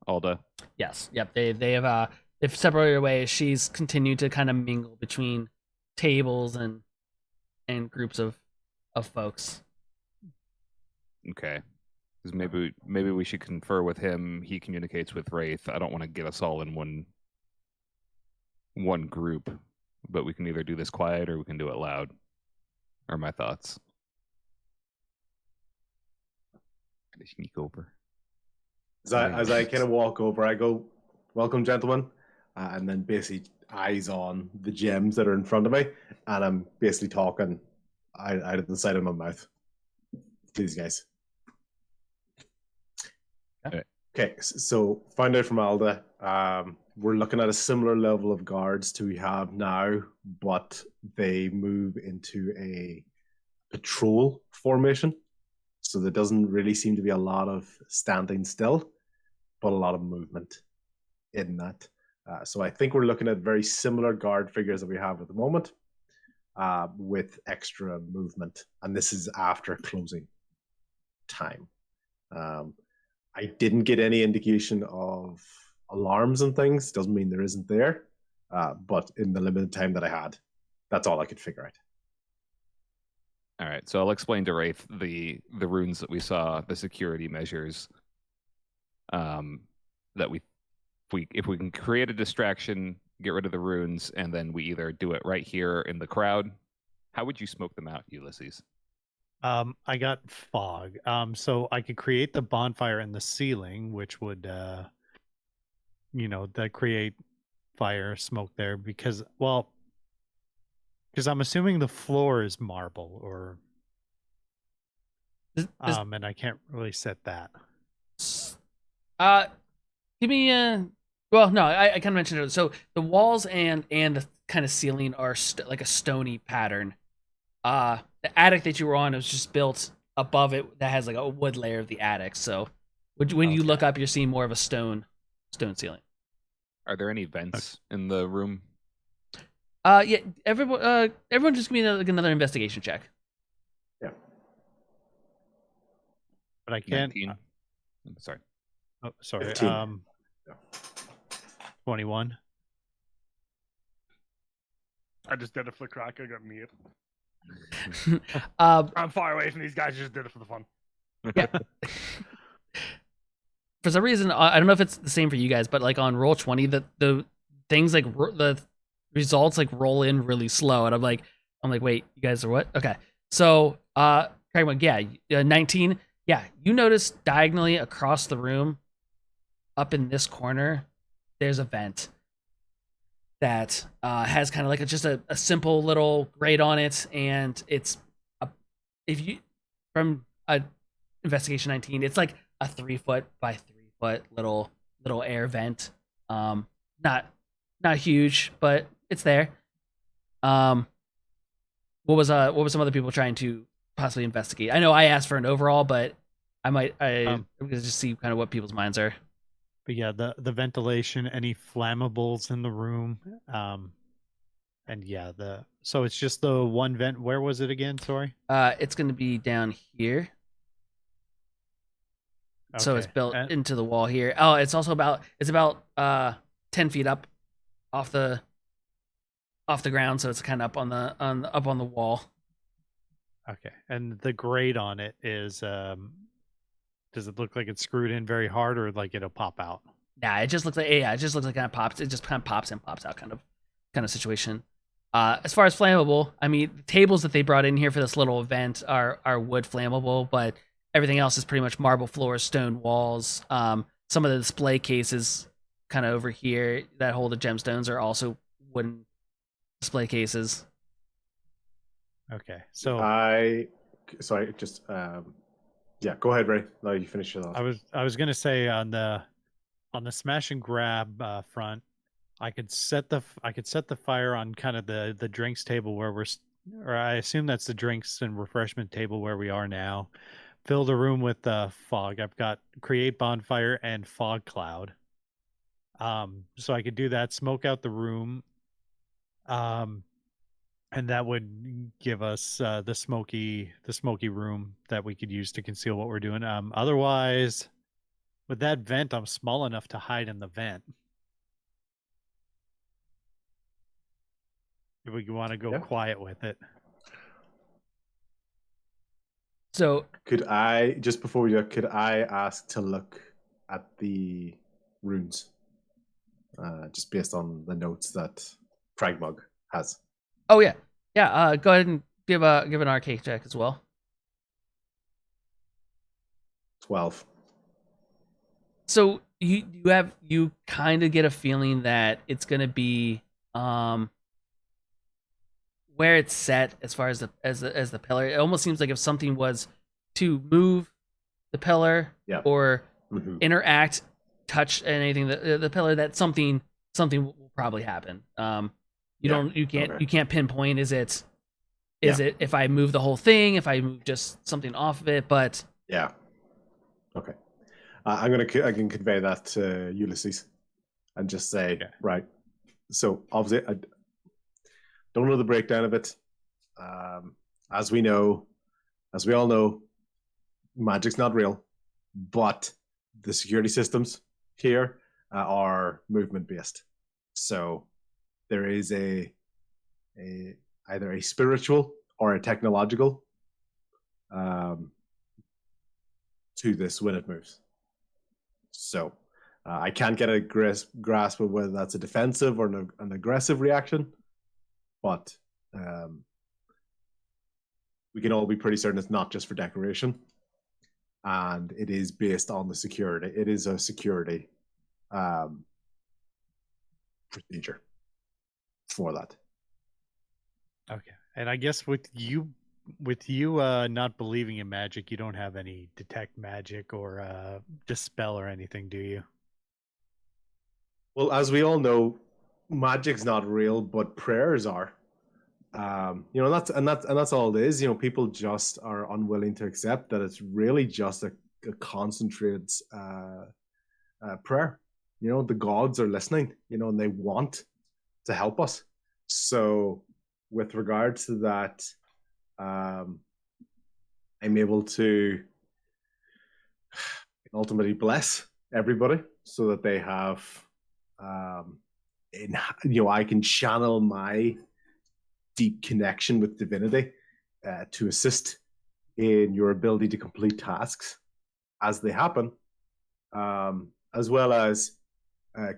Alda? Yes. Yep. They've separated ways. She's continued to kind of mingle between tables and groups of folks. Okay. Because maybe we should confer with him. He communicates with Raith. I don't want to get us all in one group, but we can either do this quiet or we can do it loud. Are my thoughts. Gonna sneak over. As I kind of walk over, I go, "Welcome, gentlemen," and then basically eyes on the gems that are in front of me, and I'm basically talking out of the side of my mouth to these guys. Okay, so found out from Alda, we're looking at a similar level of guards to we have now, but they move into a patrol formation. So there doesn't really seem to be a lot of standing still, but a lot of movement in that. So I think we're looking at very similar guard figures that we have at the moment, with extra movement. And this is after closing time. I didn't get any indication of alarms and things. Doesn't mean there isn't there. But in the limited time that I had, that's all I could figure out. All right, so I'll explain to Raith the runes that we saw, the security measures. That if we can create a distraction, get rid of the runes, and then we either do it right here in the crowd. How would you smoke them out, Ulysses? I got fog. So I could create the bonfire in the ceiling, which would, that create fire smoke there because I'm assuming the floor is marble or, and I can't really set that. Give me well, no, I kind of mentioned it. So the walls and the kind of ceiling are like a stony pattern. The attic that you were on was just built above it that has like a wood layer of the attic. So when you look up, you're seeing more of a stone ceiling. Are there any vents in the room? Yeah, everyone just give me like another investigation check. Yeah. But I can't. 19. Sorry. Oh, sorry. 15. 21. I just did it for the crack. I got mute. I'm far away from these guys. Just did it for the fun. Yeah. For some reason, I don't know if it's the same for you guys, but like on Roll20, the things like the results like roll in really slow, and I'm like, wait, you guys are what? Okay, so Crag-Mug, 19. Yeah, you notice diagonally across the room, up in this corner, there's a vent that has kind of like just a simple little grate on it, and it's from investigation 19, it's like a 3 foot by 3 foot little little air vent. Not huge, but it's there. What was some other people trying to possibly investigate? I know I asked for an overall, but I'm gonna just see kind of what people's minds are. But yeah, the ventilation, any flammables in the room, and yeah, so it's just the one vent. Where was it again? Sorry. It's gonna be down here. So it's built into the wall here. Oh, it's also about 10 feet up off the ground, so it's kind of up on the wall. Okay, and the grade on it is does it look like it's screwed in very hard, or like it'll pop out? Nah, it just looks like it just looks like kind of pops. It just kind of pops in, pops out, kind of situation. As far as flammable, I mean, the tables that they brought in here for this little event are wood flammable, but everything else is pretty much marble floors, stone walls. Some of the display cases kind of over here that hold the gemstones are also wooden display cases. Okay, so yeah, go ahead, Ray. No, you finish your thought. I was gonna say on the smash and grab front, I could set the fire on kind of the drinks table where or I assume that's the drinks and refreshment table where we are now. Fill the room with fog. I've got create bonfire and fog cloud. So I could do that, smoke out the room, and that would give us the smoky room that we could use to conceal what we're doing. Otherwise, with that vent, I'm small enough to hide in the vent. If we want to go quiet with it. So could I, just before we do that, could I ask to look at the runes? Just based on the notes that Crag-Mug has. Oh yeah. Go ahead and give an arcane check as well. 12. So you kind of get a feeling that it's gonna be where it's set as far as the pillar. It almost seems like if something was to move the pillar or interact, touch anything the pillar, that something will probably happen. You can't pinpoint is it if I move the whole thing, if I move just something off of it, but okay. I can convey that to Ulysses and just say, right. So obviously, I don't know the breakdown of it. As we all know, magic's not real, but the security systems here are movement based. So there is either a spiritual or a technological to this when it moves. So I can't get a grasp of whether that's a defensive or an aggressive reaction, but we can all be pretty certain it's not just for decoration, and it is based on the security. It is a security procedure for that. Okay, and I guess with you not believing in magic, you don't have any detect magic or dispel or anything, do you? Well, as we all know, magic's not real, but prayers are. That's all it is. People just are unwilling to accept that it's really just a concentrated prayer. The gods are listening, and they want to help us. So with regards to that, I'm able to ultimately bless everybody so that they have, I can channel my deep connection with divinity to assist in your ability to complete tasks as they happen, as well as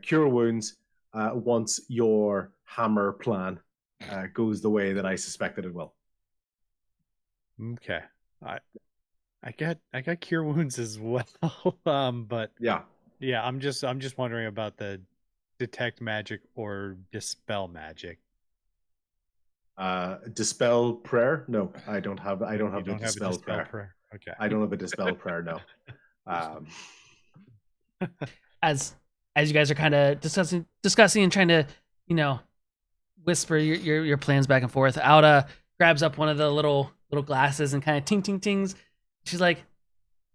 cure wounds once your hammer plan goes the way that I suspected it will. Okay, I got cure wounds as well, but yeah, I'm just wondering about the detect magic or dispel magic. Dispel prayer? No, I don't have a dispel prayer. Okay, I don't have a dispel prayer. No. As as you guys are kind of discussing and trying to, whisper your plans back and forth, Alda grabs up one of the little glasses and kind of ting ting tings. She's like,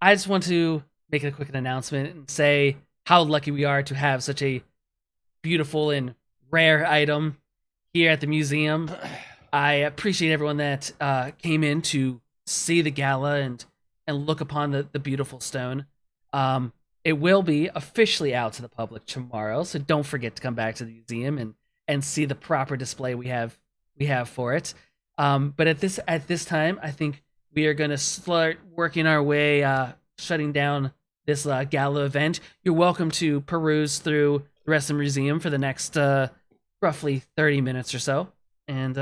I just want to make a quick announcement and say how lucky we are to have such a beautiful and rare item here at the museum. I appreciate everyone that came in to see the gala and look upon the beautiful stone. It will be officially out to the public tomorrow, so don't forget to come back to the museum and see the proper display we have for it. But at this time, I think we are going to start working our way, shutting down this gala event. You're welcome to peruse through the rest of the museum for the next roughly 30 minutes or so. And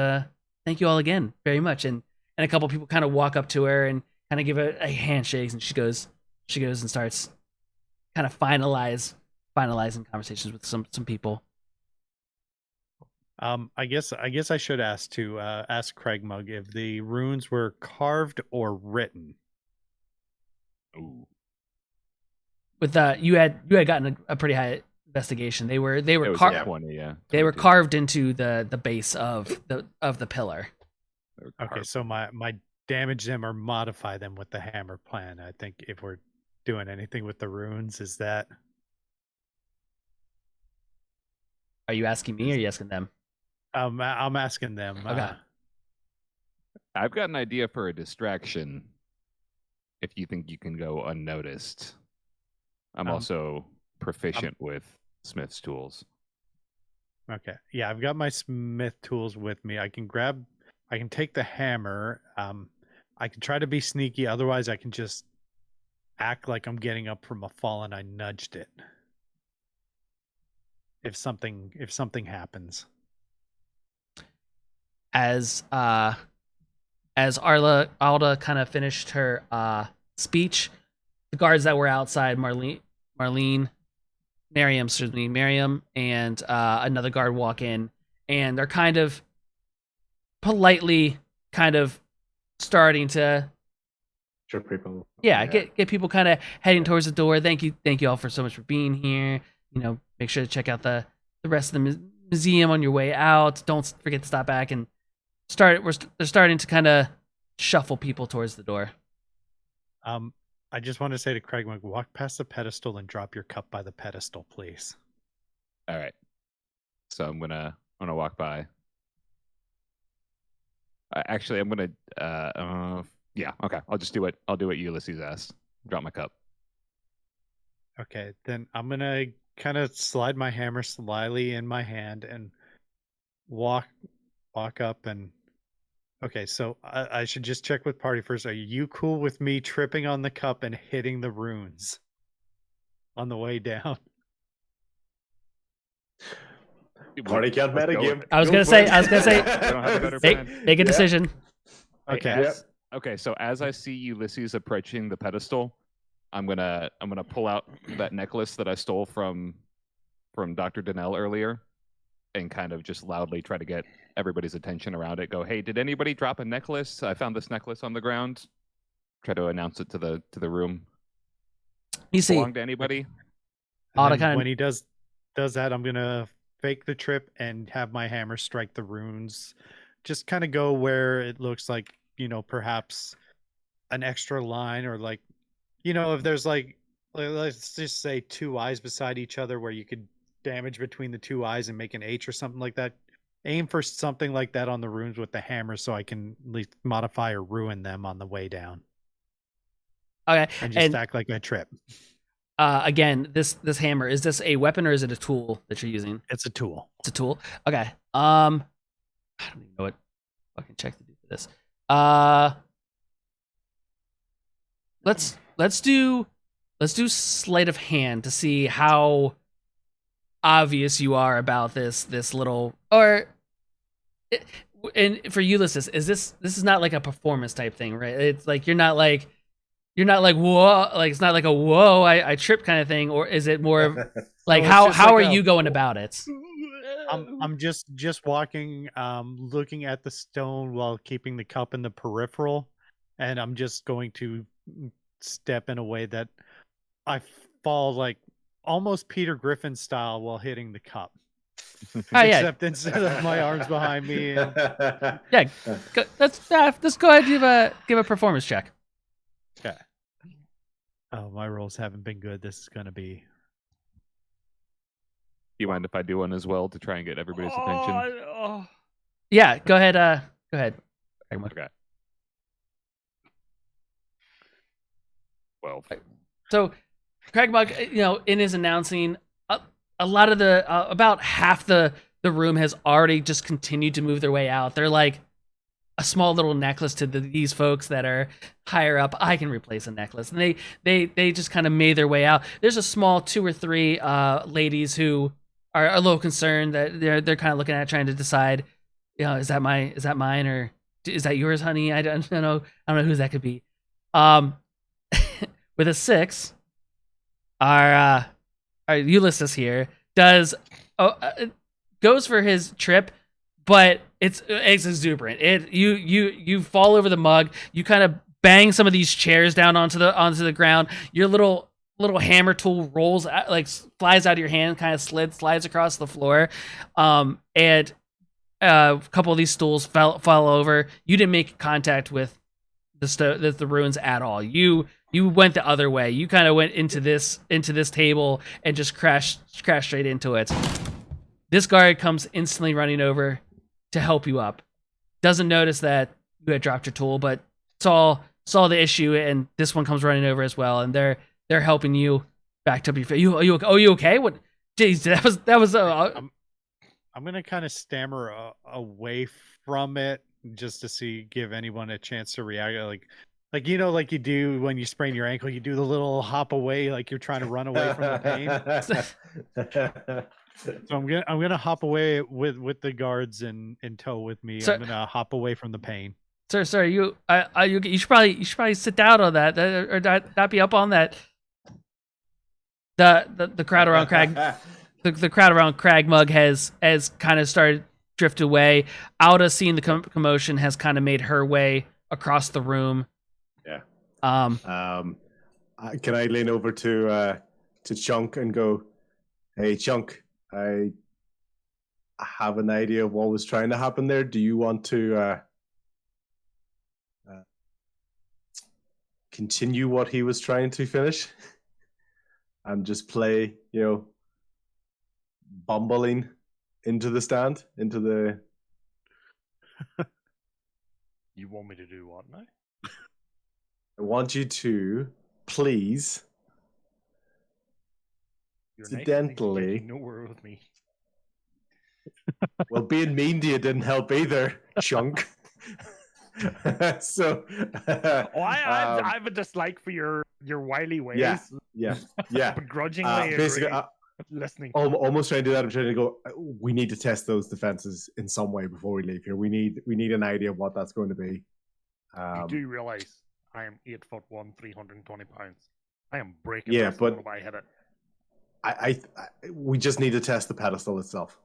thank you all again very much. And a couple people kind of walk up to her and kind of give a handshake, and she goes and starts kind of finalizing conversations with some people. I guess I should ask Crag-Mug if the runes were carved or written. Ooh. With you had gotten a pretty high investigation. They were It was carved. a 20, yeah. They were 22. carved into the base of the pillar. They were Okay, carved. so my damage them or modify them with the hammer plan. I think if we're doing anything with the runes, is that Are you asking me or are you asking them? I'm asking them. Okay. I've got an idea for a distraction if you think you can go unnoticed. I'm also proficient with Smith's tools. Okay. Yeah, I've got my smith tools with me. I can take the hammer. I can try to be sneaky, otherwise I can just act like I'm getting up from a fall and I nudged it. If something happens. As Alda kind of finished her speech, the guards that were outside, Miriam, and another guard walk in and are kind of politely starting to Sure, people. get people kind of heading towards the door. Thank you all for so much for being here. Make sure to check out the rest of the museum on your way out. Don't forget to stop back and they're starting to kind of shuffle people towards the door. I just want to say to Crag-Mug, walk past the pedestal and drop your cup by the pedestal, please. All right. So I'm gonna walk by. Actually, I'm gonna. Yeah. Okay. I'll do what Ulysses asked. Drop my cup. Okay, then I'm gonna kind of slide my hammer slyly in my hand and walk up and. Okay, so I should just check with party first. Are you cool with me tripping on the cup and hitting the runes on the way down? Party can't Let's go metagame. with it. I was gonna say, We don't have a better plan. make a decision. Okay. Okay. So as I see Ulysses approaching the pedestal, I'm gonna pull out that necklace that I stole from Dr. Donnell earlier, and kind of just loudly try to get everybody's attention around it. Go, hey, did anybody drop a necklace? I found this necklace on the ground. Try to announce it to the room. You see, Belong to anybody? Alda And then kinda- when he does that, I'm gonna fake the trip and have my hammer strike the runes. Just kind of go where it looks like, perhaps an extra line, or like, if there's like let's just say two eyes beside each other where you could damage between the two eyes and make an H or something like that. Aim for something like that on the runes with the hammer so I can at least modify or ruin them on the way down. okay. And just act like I trip. Again, this hammer, is this a weapon or is it a tool that you're using? It's a tool. It's a tool. Okay. I don't even know what fucking check to do for this. Let's do sleight of hand to see how obvious you are about this little, or and for Ulysses, this is not like a performance type thing, right? It's like you're not like whoa, like it's not like a whoa I tripped kind of thing, or is it more of like it's how just like are a- you going about it? I'm just walking, looking at the stone while keeping the cup in the peripheral, and I'm just going to step in a way that I fall like almost Peter Griffin style while hitting the cup. Oh, yeah. Except instead of my arms behind me. And... Yeah. Let's go ahead and give a performance check. Okay. Oh, my rolls haven't been good. This is gonna be. Do you mind if I do one as well to try and get everybody's attention? Yeah, go ahead. Go ahead. Okay. 12. So, Crag-Mug, in his announcing, a lot of the about half the room has already just continued to move their way out. They're like a small little necklace to these folks that are higher up. I can replace a necklace, and they just kind of made their way out. There's a small 2 or 3 ladies who are a little concerned that they're kind of looking at trying to decide, is that mine or is that yours, honey? I don't know who that could be. With a 6, our Ulysses here goes for his trip, but it's exuberant. You fall over the mug. You kind of bang some of these chairs down onto the ground. Your little hammer tool rolls out, like flies out of your hand, kind of slides across the floor, and a couple of these stools fell over. You didn't make contact with the ruins at all. You went the other way. You kind of went into this table and just crashed straight into it. This guard comes instantly running over to help you up. Doesn't notice that you had dropped your tool, but saw the issue, and this one comes running over as well, and they're helping you back up your feet. You okay? What? Jeez, that was. I'm gonna kind of stammer away from it just to give anyone a chance to react. Like like you do when you sprain your ankle, you do the little hop away, like you're trying to run away from the pain. So I'm gonna hop away with the guards in tow with me. I'm gonna hop away from the pain. Sir, you should probably sit down on that, or not be up on that. The crowd around Crag, the crowd around Crag-Mug has kind of started drift away. Alda, seeing the commotion, has kind of made her way across the room. Yeah. Can I lean over to C.H.U.N.K and go, "Hey, C.H.U.N.K, I have an idea of what was trying to happen there. Do you want to continue what he was trying to finish and just play, bumbling into the stand, into the..." You want me to do what now? I want you to please Your incidentally nowhere with me. Well, being mean to you didn't help either, C.H.U.N.K. So I have a dislike for your wily ways. Yeah. Begrudgingly basically, listening. Almost trying to do that. I'm trying to go, we need to test those defenses in some way before we leave here. We need an idea of what that's going to be. You do realize I am 8'1", 320 pounds. I am breaking. Yeah, but if I hit it. I we just need to test the pedestal itself.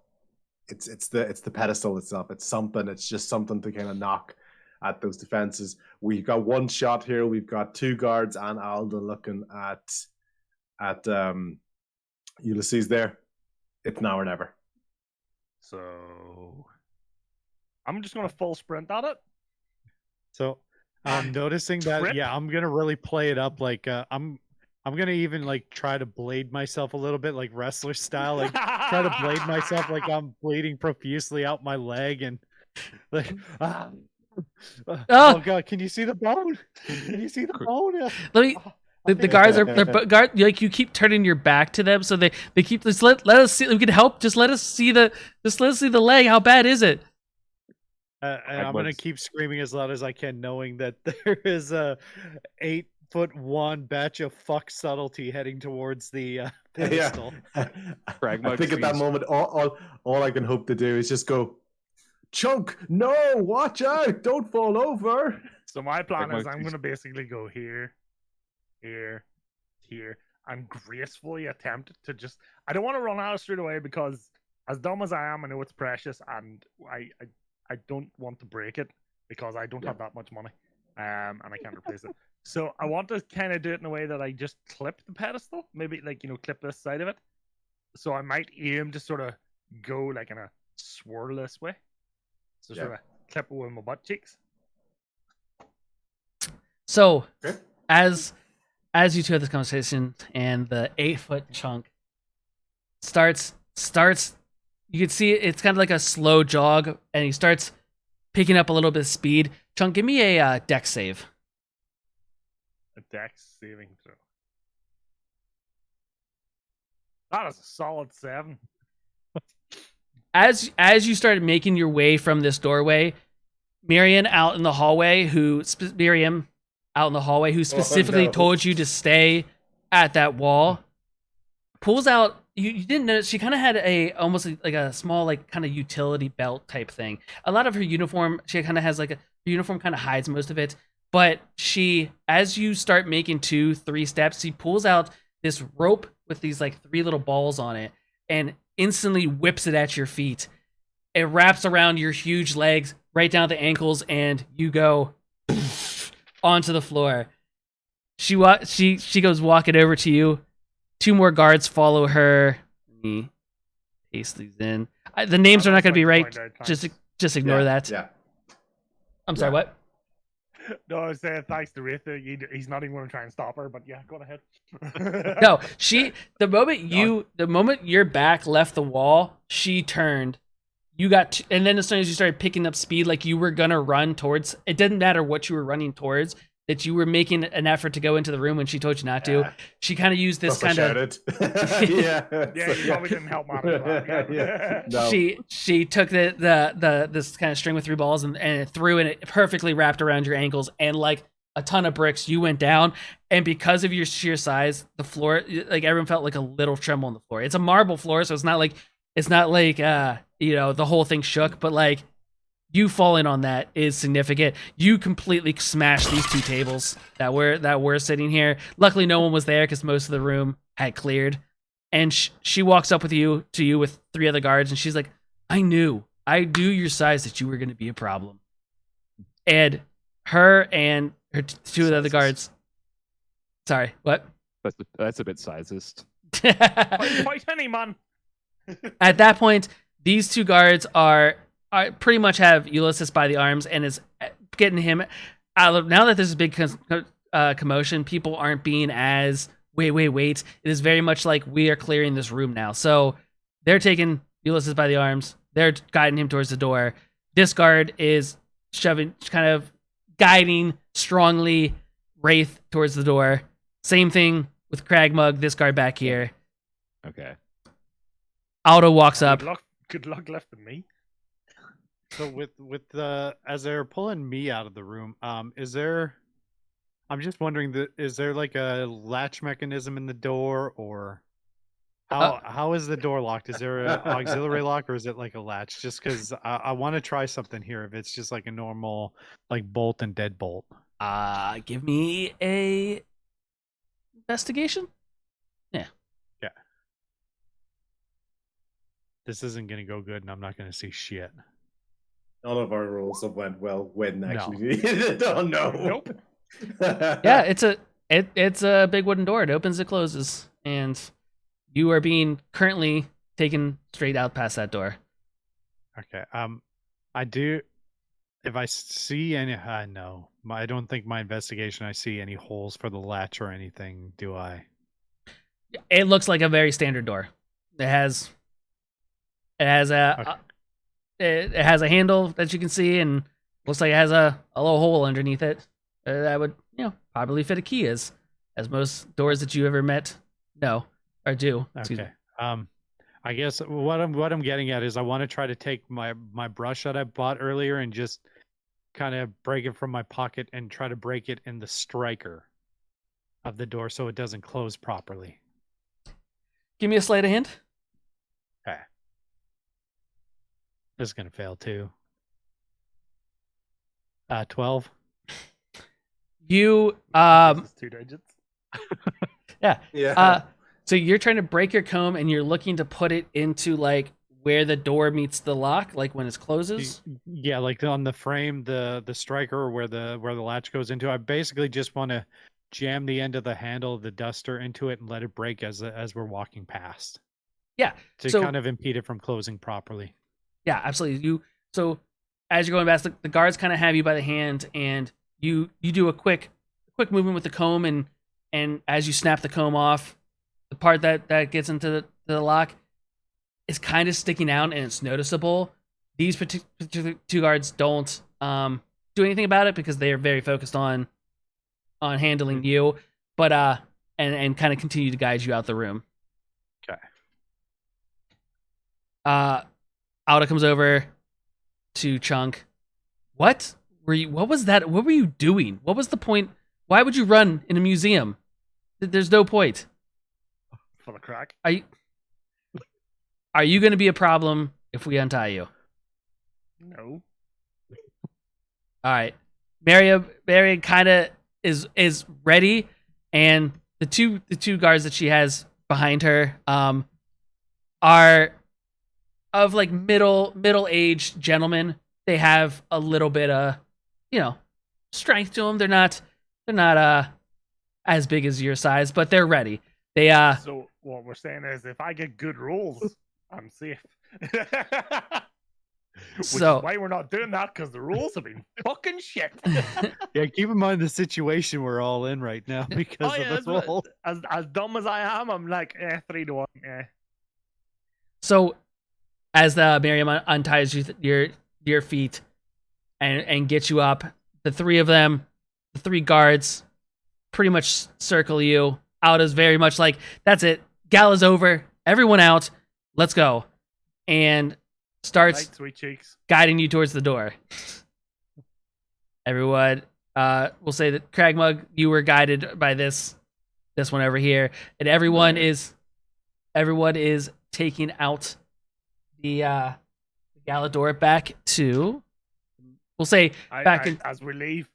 It's the pedestal itself. It's something. It's just something to kind of knock at those defenses. We've got one shot here. We've got 2 guards and Alda looking at Ulysses there. It's now or never. So I'm just gonna full sprint at it. So I'm noticing that. Trip? Yeah, I'm gonna really play it up. Like I'm gonna even like try to blade myself a little bit, like wrestler style. Like try to blade myself like I'm bleeding profusely out my leg and like. Oh god! Can you see the bone? Can you see the bone? Let me. The guards like you keep turning your back to them, so they keep just let us see. We can help. Just let us see the leg. How bad is it? And I'm gonna keep screaming as loud as I can, knowing that there is a 8'1" batch of fuck subtlety heading towards the pedestal. I think at that moment, all I can hope to do is just go, "C.H.U.N.K, no, watch out, don't fall over." So my plan is I'm going to basically go here, and gracefully attempt to just... I don't want to run out straight away because as dumb as I am, I know it's precious and I don't want to break it because I don't have that much money. and I can't replace it. So I want to kind of do it in a way that I just clip the pedestal, maybe like clip this side of it. So I might aim to sort of go like in a swirl this way. So sort of clip it with my butt cheeks. So Okay. as you two have this conversation, and the 8-foot chunk starts, you can see it's kind of like a slow jog, and he starts picking up a little bit of speed. Chunk, give me a dex save. A dex saving throw. That is a solid 7. As you started making your way from this doorway, Miriam out in the hallway, who specifically told you to stay at that wall, pulls out. You didn't notice she kind of had almost like a small like kind of utility belt type thing. A lot of her uniform, she kind of has like her uniform kind of hides most of it. But she, as you start making 2-3 steps, she pulls out this rope with these like 3 little balls on it, and instantly whips it at your feet. It wraps around your huge legs right down the ankles, and you go onto the floor. She goes walking over to you. 2 more guards follow her. Let me paste these in. The names are not going to be right. Just ignore that. Yeah. I'm sorry, what? No, I was saying thanks to Raith. He's not even going to try and stop her, but yeah, go ahead. No, the moment your back left the wall, she turned. You got, and then as soon as you started picking up speed, like you were gonna run towards. It didn't matter what you were running towards. That you were making an effort to go into the room when she told you not to. She kind of used this kind of. Yeah, you probably didn't help matters. No. She took the this kind of string with 3 balls and threw, and it perfectly wrapped around your ankles, and like a ton of bricks, you went down. And because of your sheer size, the floor, like everyone felt like a little tremble on the floor. It's a marble floor, so it's not like the whole thing shook, but like you falling on that is significant. You completely smashed these 2 tables that were sitting here. Luckily, no one was there because most of the room had cleared. And she walks up to you with 3 other guards, and she's like, I knew your size that you were going to be a problem. And her and her 2 of the other guards. Sorry, what? That's a bit sizist. Fight any man. At that point, these 2 guards are pretty much have Ulysses by the arms and is getting him out of. Now that there's a big commotion, people aren't being as wait. It is very much like we are clearing this room now. So they're taking Ulysses by the arms. They're guiding him towards the door. This guard is kind of guiding strongly Raith towards the door. Same thing with Crag-Mug. This guard back here. Okay. Aldo walks up. Good luck left in me. So with the as they're pulling me out of the room, is there? I'm just wondering, is there like a latch mechanism in the door, or how is the door locked? Is there an auxiliary lock, or is it like a latch? Just because I want to try something here. If it's just like a normal like bolt and deadbolt. Give me a investigation. Yeah. This isn't gonna go good, and I'm not gonna see shit. None of our rolls have went well when actually needed. Oh no. Nope. Yeah, it's a big wooden door. It opens, it closes, and you are being currently taken straight out past that door. Okay. I do. If I see any, no, I don't think my investigation. I see any holes for the latch or anything. Do I? It looks like a very standard door. It has a handle that you can see, and looks like it has a little hole underneath it that would probably fit a key, as most doors that you ever met do. Excuse me. Okay. I guess what I'm getting at is I want to try to take my brush that I bought earlier and just kind of break it from my pocket and try to break it in the striker of the door so it doesn't close properly. Give me a sleight of hand. Okay. This is gonna fail too. 12. You It's 2 digits. yeah. Yeah. So you're trying to break your comb, and you're looking to put it into like where the door meets the lock, like when it closes? Yeah, like on the frame, the striker where the latch goes into. I basically just want to jam the end of the handle of the duster into it and let it break as we're walking past. Yeah. To So kind of impede it from closing properly. yeah, absolutely. So as you're going past, the guards kind of have you by the hand, and you do a quick movement with the comb, and as you snap the comb off, the part that gets into the lock is kind of sticking out, and it's noticeable. These particular two guards don't do anything about it because they are very focused on handling you, but and kind of continue to guide you out the room. Okay. Alda comes over to C.H.U.N.K. What was that? What were you doing? What was the point? Why would you run in a museum? There's no point. For the crack. Are you going to be a problem if we untie you? No. All right. Mariam kind of is ready, and the two guards that she has behind her are of like middle-aged gentlemen. They have a little bit of, strength to them. They're not as big as your size, but they're ready. They So what we're saying is, if I get good rolls, I'm safe. Which So- is why we're not doing that, because the rules have been fucking shit. Yeah, keep in mind the situation we're all in right now because of the roll. As dumb as I am, I'm like, 3-1. So, as the Miriam unties your feet and gets you up, the three of them, the three guards, pretty much circle you. Alda's very much like, that's it. Gala's over. Everyone out. Let's go. And starts Right, sweet cheeks. guiding you towards the door. Everyone, we'll say that Crag-Mug, you were guided by this one over here, and everyone is taking out the gala door back to. We'll say back in. As we leave,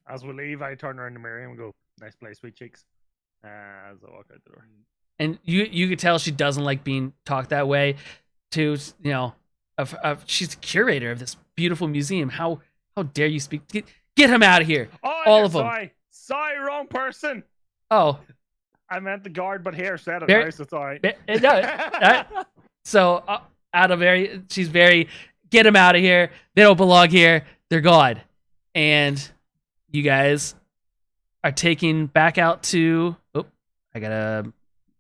I turn around to Miriam and go, "Nice place, sweet cheeks." As I walk out the door. And you could tell she doesn't like being talked that way. To she's the curator of this beautiful museum. How dare you speak? Get him out of here! Oh, All yeah, of them. Sorry, wrong person. Oh, I meant the guard, but here said it. Very- Nice, it's all right. no, so she's very, get him out of here. They don't belong here. They're gone. And you guys are taking back out to. Oh, I gotta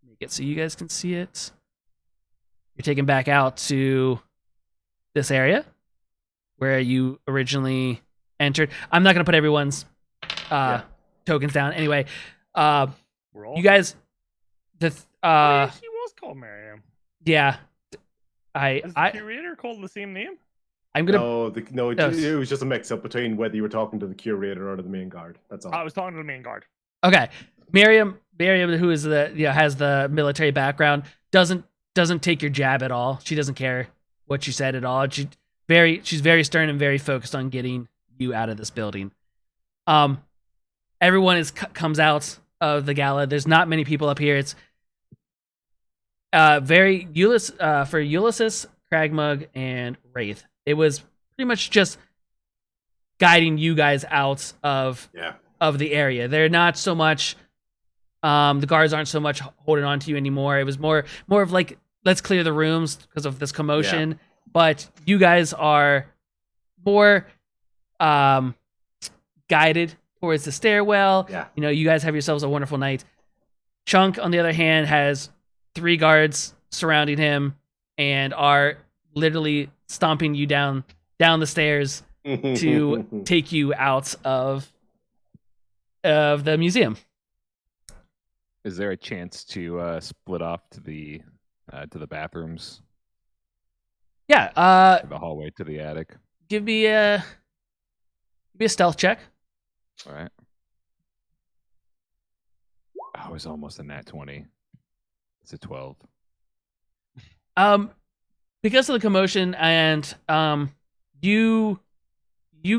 make it so you guys can see it. You're taking back out to this area where you originally entered. I'm not gonna put everyone's tokens down anyway. We're all. You guys, she was called Miriam. yeah. Is the curator called the same name? I'm gonna. It was just a mix-up between whether you were talking to the curator or to the main guard. That's all. I was talking to the main guard. Okay, Miriam, who is has the military background, doesn't take your jab at all. She doesn't care what you said at all. She's very stern and very focused on getting you out of this building. Everyone comes out of the gala. There's not many people up here. It's for Ulysses, Crag-Mug, and Raith. It was pretty much just guiding you guys out of the area. They're not so much. The guards aren't so much holding on to you anymore. It was more of like, let's clear the rooms because of this commotion. Yeah. But you guys are more guided towards the stairwell. Yeah. You guys have yourselves a wonderful night. C.H.U.N.K, on the other hand, has 3 guards surrounding him and are literally stomping you down the stairs to take you out of the museum. Is there a chance to split off to the bathrooms? Yeah. The hallway to the attic. Give me a stealth check. All right. I was almost a nat 20. It's a 12. Because of the commotion and you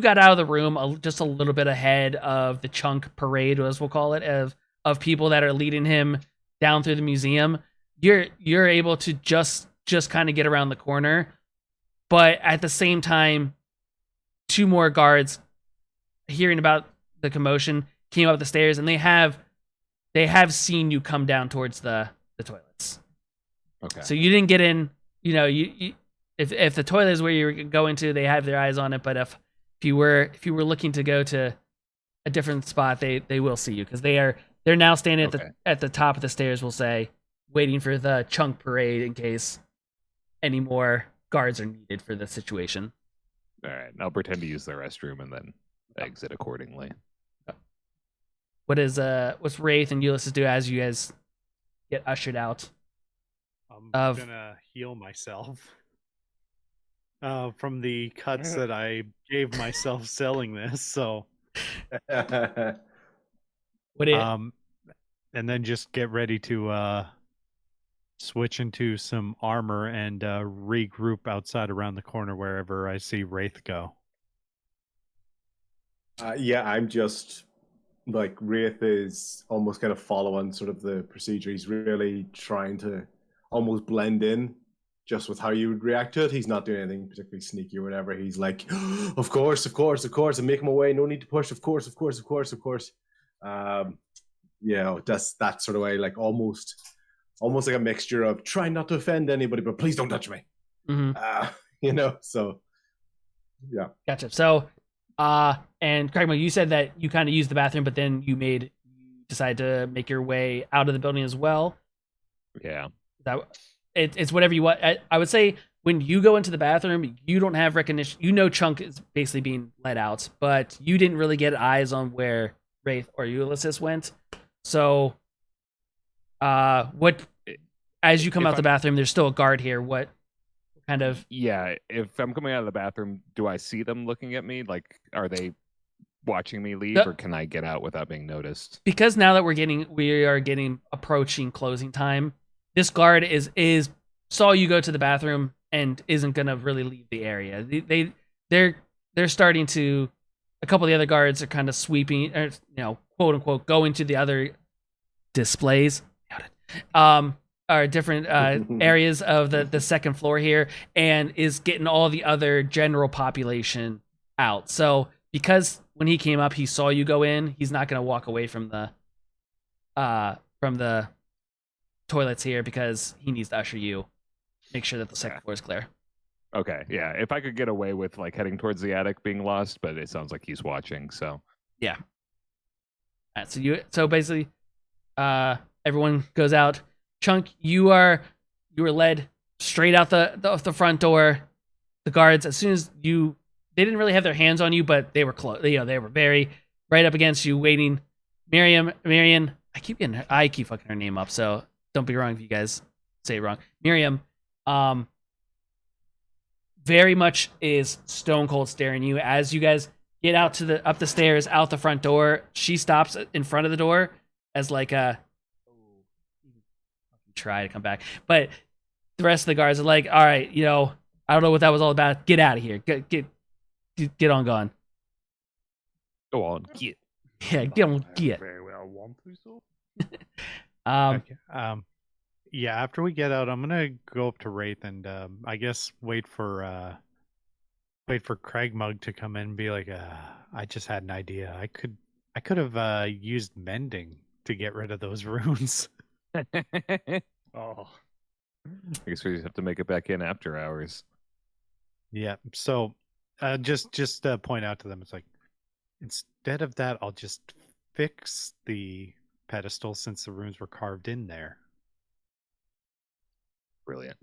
got out of the room just a little bit ahead of the C.H.U.N.K parade, as we'll call it, of people that are leading him down through the museum. You're able to just kind of get around the corner but at the same time, 2 more guards, hearing about the commotion, came up the stairs, and they have seen you come down towards the toilets. Okay. So you didn't get in. You know, if the toilet is where you're going to, they have their eyes on it. But if you were looking to go to a different spot, they will see you because they're now standing at the top of the stairs. We'll say, waiting for the C.H.U.N.K parade in case any more guards are needed for the situation. All right. I'll pretend to use the restroom and then exit accordingly. What's Raith and Ulysses do as you guys get ushered out? I'm gonna heal myself from the cuts that I gave myself selling this. So, What and then just get ready to switch into some armor and regroup outside around the corner wherever I see Raith go. Yeah, I'm just like Raith is almost kind of following sort of the procedure. He's really trying to almost blend in just with how you would react to it. He's not doing anything particularly sneaky or whatever. He's like, of course, I'm making my way. No need to push. Of course. Yeah, that's that sort of way, like almost like a mixture of trying not to offend anybody, but please don't touch me. Mm-hmm. So yeah. Gotcha. So, and Crag-Mug, you said that you kind of used the bathroom, but then you decided to make your way out of the building as well. Yeah. It's whatever you want. I would say when you go into the bathroom, you don't have recognition. You know C.H.U.N.K is basically being let out, but you didn't really get eyes on where Raith or Ulysses went. So, as you come out the bathroom, there's still a guard here. What kind of? Yeah, if I'm coming out of the bathroom, do I see them looking at me? Like, are they watching me leave, or can I get out without being noticed? Because now that we are getting approaching closing time, this guard is saw you go to the bathroom and isn't gonna really leave the area. They're starting to. A couple of the other guards are kind of sweeping, or quote unquote, going to the other displays. Are different areas of the second floor here, and is getting all the other general population out. So because when he came up, he saw you go in, he's not going to walk away from the toilets here because he needs to usher you, make sure that the second floor is clear. Okay, yeah. If I could get away with like heading towards the attic being lost, but it sounds like he's watching, so yeah. All right, so basically, everyone goes out. C.H.U.N.K, you were led straight out the front door. The guards, as soon as they didn't really have their hands on you, but they were close. They were very right up against you, waiting. Marion, I keep fucking her name up, so don't be wrong if you guys say it wrong. Miriam, very much is stone cold staring you as you guys get out up the stairs, out the front door. She stops in front of the door as like a try to come back, but the rest of the guards are like, all right, I don't know what that was all about. Get out of here. Get on gone. Go on, get. Yeah, get on, get. Very well, want to so. Okay. Yeah, after we get out, I'm gonna go up to Raith and I guess wait for Crag-Mug to come in and be like, I just had an idea. I could have used mending to get rid of those runes. Oh, I guess we just have to make it back in after hours. Yeah. So, just point out to them, it's like, instead of that, I'll just fix the pedestal since the runes were carved in there. Brilliant.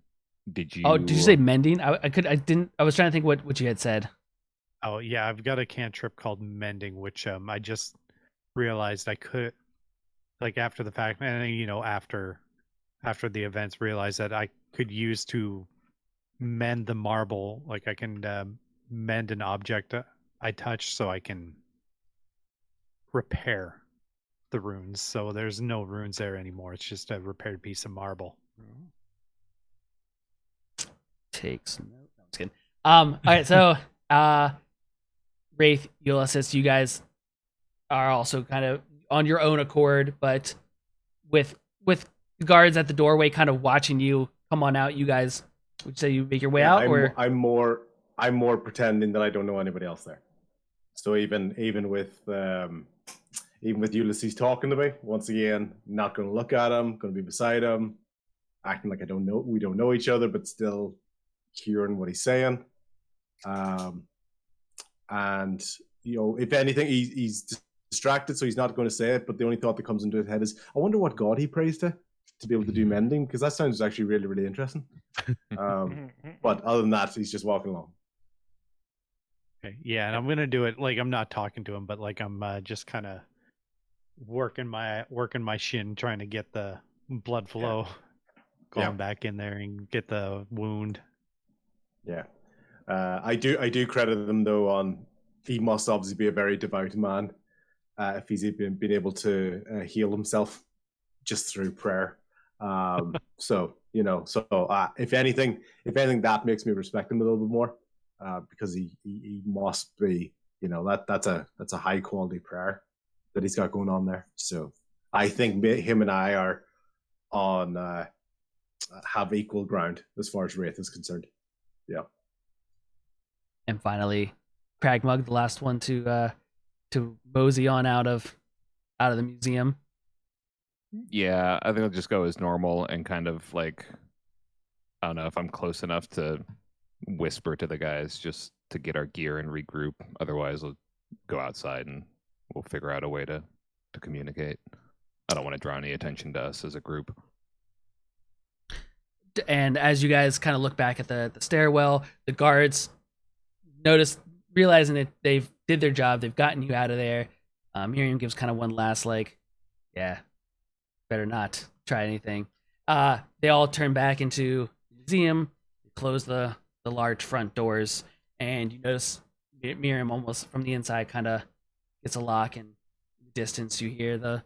Did you? Oh, did you say mending? I was trying to think what you had said. Oh yeah, I've got a cantrip called mending, which I just realized I could, like after the fact, and after the events, realized that I could use to mend the marble. Like I can mend an object I touch, so I can repair the runes. So there's no runes there anymore. It's just a repaired piece of marble. Take some note. No, I'm just kidding. All right, so Raith, Ulysses, you guys are also kind of on your own accord, but with guards at the doorway kind of watching you come on out, you guys Would you say you make your way Yeah, out, or I'm more pretending that I don't know anybody else there. So even with Ulysses talking to me, once again, not going to look at him, going to be beside him, acting like we don't know each other, but still hearing what he's saying. And if anything, he's distracted, so he's not going to say it. But the only thought that comes into his head is, I wonder what god he prays to be able to do mending, because that sounds actually really, really interesting. But other than that, he's just walking along. Okay, yeah, and I'm gonna do it like I'm not talking to him, but like I'm just kind of working my shin, trying to get the blood flow going back in there and get the wound. Yeah, I do credit him though on he must obviously be a very devout man if he's been able to heal himself just through prayer. So if anything, that makes me respect him a little bit more. Because he must be, that's a high quality prayer that he's got going on there. So I think him and I are on have equal ground as far as Raith is concerned. Yeah. and finally, Crag-Mug, the last one to mosey on out of the museum. Yeah, I think I'll just go as normal and kind of like, I don't know if I'm close enough to whisper to the guys just to get our gear and regroup. Otherwise, we'll go outside and we'll figure out a way to communicate. I don't want to draw any attention to us as a group. And as you guys kind of look back at the stairwell, the guards realizing that they've did their job, they've gotten you out of there. Miriam gives kind of one last better not try anything. They all turn back into the museum, close the large front doors, and you notice Miriam almost from the inside kind of gets a lock, and in the distance you hear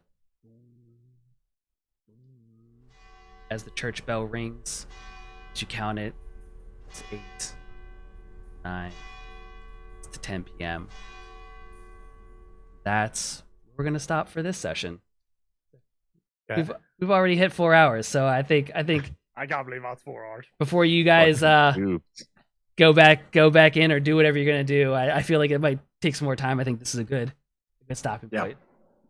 as the church bell rings. As you count it, it's 8, 9, to 10 p.m. That's where we're gonna stop for this session. Okay. We've already hit 4 hours, so I think I can't believe that's 4 hours. before you guys go back in or do whatever you're gonna do, I feel like it might take some more time. I think this is a good stopping point.